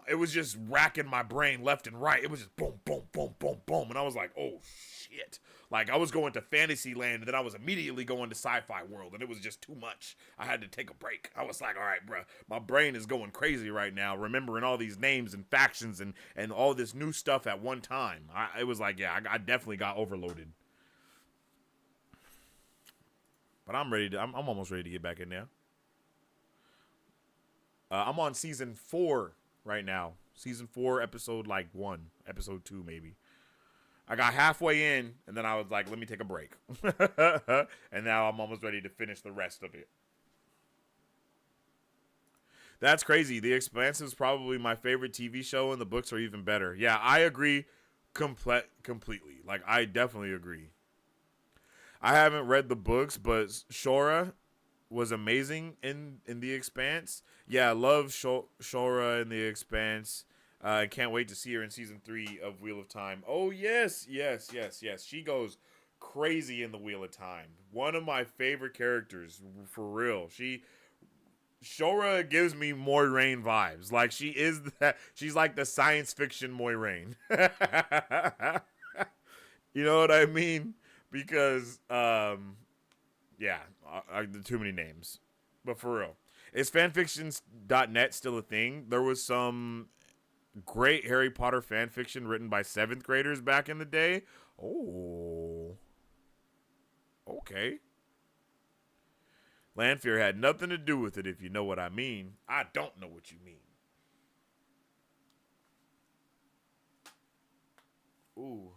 it was just racking my brain left and right. It was just boom, boom, boom, boom, boom, and I was like, oh shit. Like, I was going to fantasy land, and then I was immediately going to sci-fi world, and it was just too much. I had to take a break. I was like, all right, bro, my brain is going crazy right now, remembering all these names and factions and all this new stuff at one time. It was like, yeah, I definitely got overloaded. But I'm almost ready to get back in there. I'm on season 4 right now. Season 4, episode 1, episode 2 maybe. I got halfway in, and then I was like, let me take a break. And now I'm almost ready to finish the rest of it. That's crazy. The Expanse is probably my favorite TV show, and the books are even better. Yeah, I agree completely. Like, I definitely agree. I haven't read the books, but Shora was amazing in The Expanse. Yeah, I love Shora in The Expanse. I can't wait to see her in season 3 of Wheel of Time. Oh, yes. She goes crazy in the Wheel of Time. One of my favorite characters, for real. Shora gives me Moiraine vibes. Like, she's like the science fiction Moiraine. You know what I mean? Because, too many names. But for real. Is fanfictions.net still a thing? There was some great Harry Potter fan fiction written by 7th graders back in the day. Oh. Okay. Lanfear had nothing to do with it, if you know what I mean. I don't know what you mean. Ooh.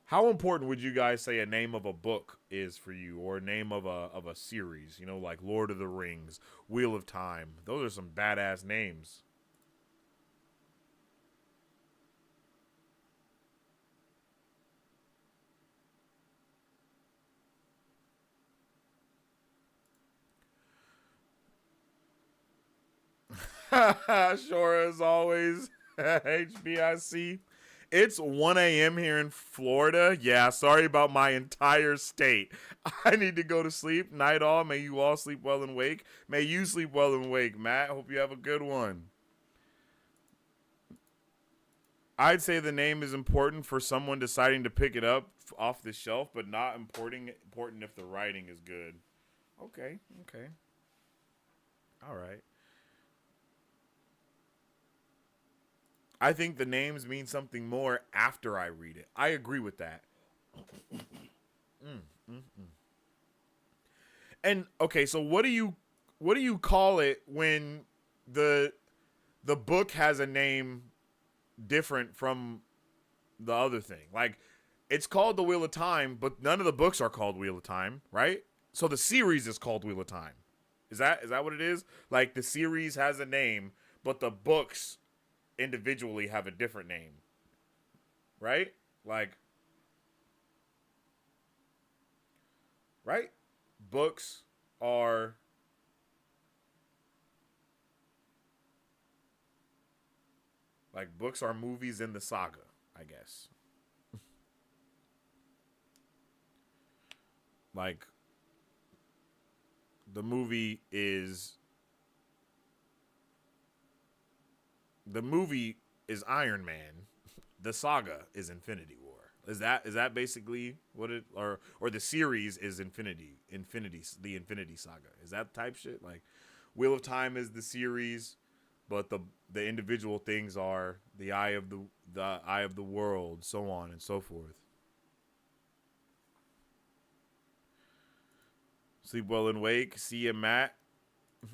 How important would you guys say a name of a book is for you, or a name of a series? You know, like Lord of the Rings, Wheel of Time. Those are some badass names. Sure, as always. HBIC. It's 1 a.m. here in Florida. Yeah, sorry about my entire state. I need to go to sleep. Night all. May you all sleep well and wake. May you sleep well and wake, Matt. Hope you have a good one. I'd say the name is important for someone deciding to pick it up off the shelf, but not important if the writing is good. Okay. All right. I think the names mean something more after I read it. I agree with that. And okay, so what do you call it when the book has a name different from the other thing? Like, it's called The Wheel of Time, but none of the books are called Wheel of Time, right? So the series is called Wheel of Time. Is that what it is? Like, the series has a name, but the books individually have a different name, right? Like, right? Books are movies in the saga, I guess. Like, the movie is Iron Man. The saga is Infinity War. Is that basically what it, or the series is the Infinity Saga? Is that type shit? Like, Wheel of Time is the series, but the individual things are the Eye of the World, so on and so forth. Sleep well and wake. See you, Matt.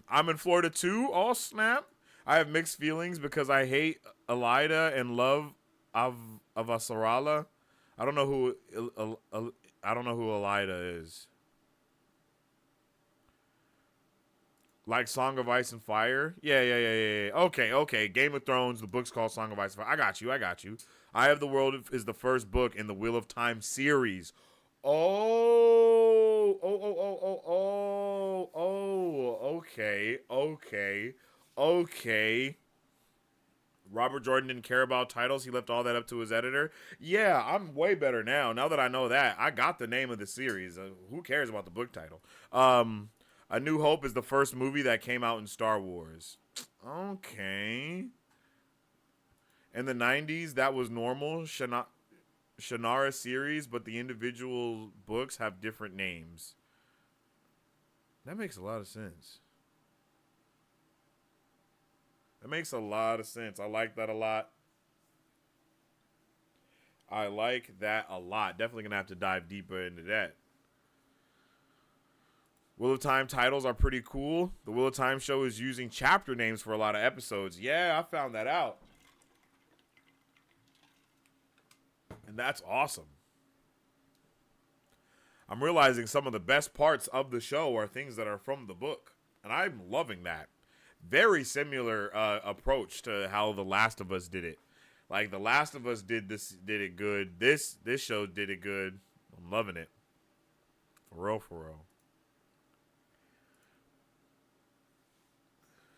I'm in Florida too. Oh, snap. I have mixed feelings because I hate Elida and love Avasarala. I don't know who Elida is. Like Song of Ice and Fire? Yeah. Okay. Game of Thrones, the book's called Song of Ice and Fire. I got you. Eye of the World is the first book in the Wheel of Time series. Okay. Robert Jordan didn't care about titles. He left all that up to his editor. Yeah, I'm way better now. Now that I know that, I got the name of the series. Who cares about the book title? A New Hope is the first movie that came out in Star Wars. Okay. In the 90s, that was normal. Shannara series, but the individual books have different names. That makes a lot of sense. I like that a lot. Definitely gonna have to dive deeper into that. Wheel of Time titles are pretty cool. The Wheel of Time show is using chapter names for a lot of episodes. Yeah, I found that out. And that's awesome. I'm realizing some of the best parts of the show are things that are from the book. And I'm loving that. Very similar approach to how The Last of Us did it. Like, The Last of Us did it good. This show did it good. I'm loving it. For real.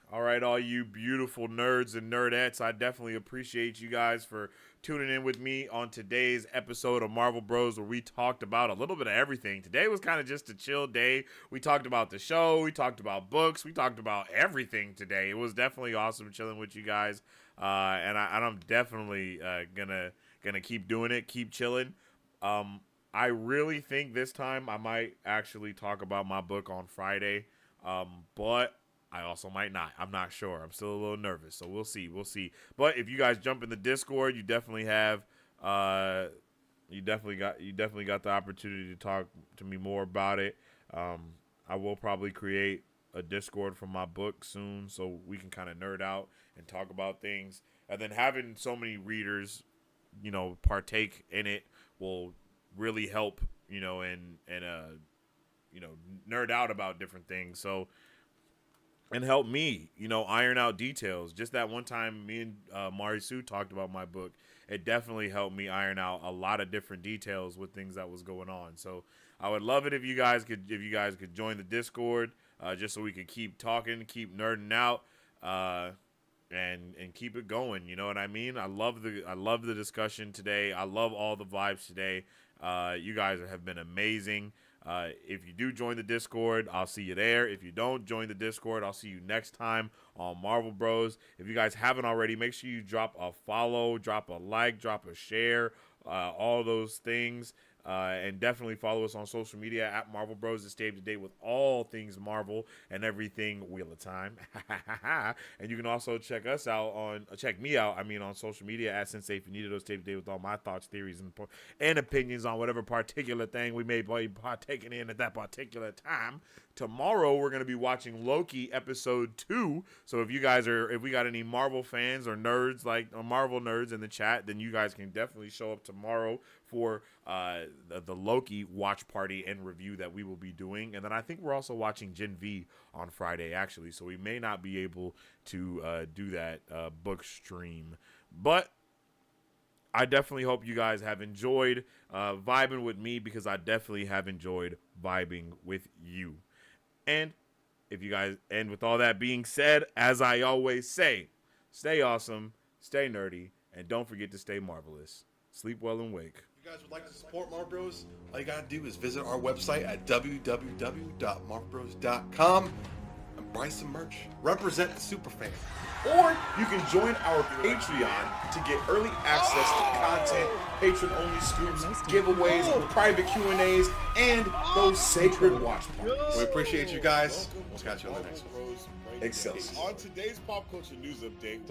All right, all you beautiful nerds and nerdettes, I definitely appreciate you guys for tuning in with me on today's episode of Marvel Bros, where we talked about a little bit of everything. Today was kind of just a chill day. We talked about the show. We talked about books. We talked about everything today. It was definitely awesome chilling with you guys, and I'm definitely gonna keep doing it, keep chilling. I really think this time I might actually talk about my book on Friday, but I also might not. I'm not sure. I'm still a little nervous, so we'll see. But if you guys jump in the Discord, you definitely have you definitely got the opportunity to talk to me more about it. I will probably create a Discord for my book soon, so we can kind of nerd out and talk about things. And then having so many readers, partake in it will really help, and nerd out about different things. So. And help me, iron out details. Just that one time me and Mari Sue talked about my book, it definitely helped me iron out a lot of different details with things that was going on. So I would love it if you guys could join the Discord, just so we could keep talking, keep nerding out. and keep it going. You know what I mean? I love the discussion today. I love all the vibes today. You guys have been amazing. If you do join the Discord, I'll see you there. If you don't join the Discord, I'll see you next time on Marvel Bros. If you guys haven't already, make sure you drop a follow, drop a like, drop a share, all those things. And definitely follow us on social media at Marvel Bros to stay up to date with all things Marvel and everything Wheel of Time. And you can also check me out on social media at Sensei if you needed those stay up to date with all my thoughts, theories, and opinions on whatever particular thing we may be partaking in at that particular time. Tomorrow we're going to be watching Loki episode 2. So if we got any Marvel fans or nerds or Marvel nerds in the chat, then you guys can definitely show up tomorrow for the Loki watch party and review that we will be doing. And then I think we're also watching Gen V on Friday, actually. So we may not be able to do that book stream. But I definitely hope you guys have enjoyed vibing with me, because I definitely have enjoyed vibing with you. And with all that being said, as I always say, stay awesome, stay nerdy, and don't forget to stay marvelous. Sleep well and wake. If you guys would like to support Marvel Bros, all you gotta do is visit our website at www.marvelbros.com and buy some merch. Represent the superfan. Or you can join our Patreon to get early access to content, patron-only scoops, giveaways, private Q&As, and those sacred watch parties. We appreciate you guys. We'll catch you on the next one. Excelsior. On today's pop culture news update,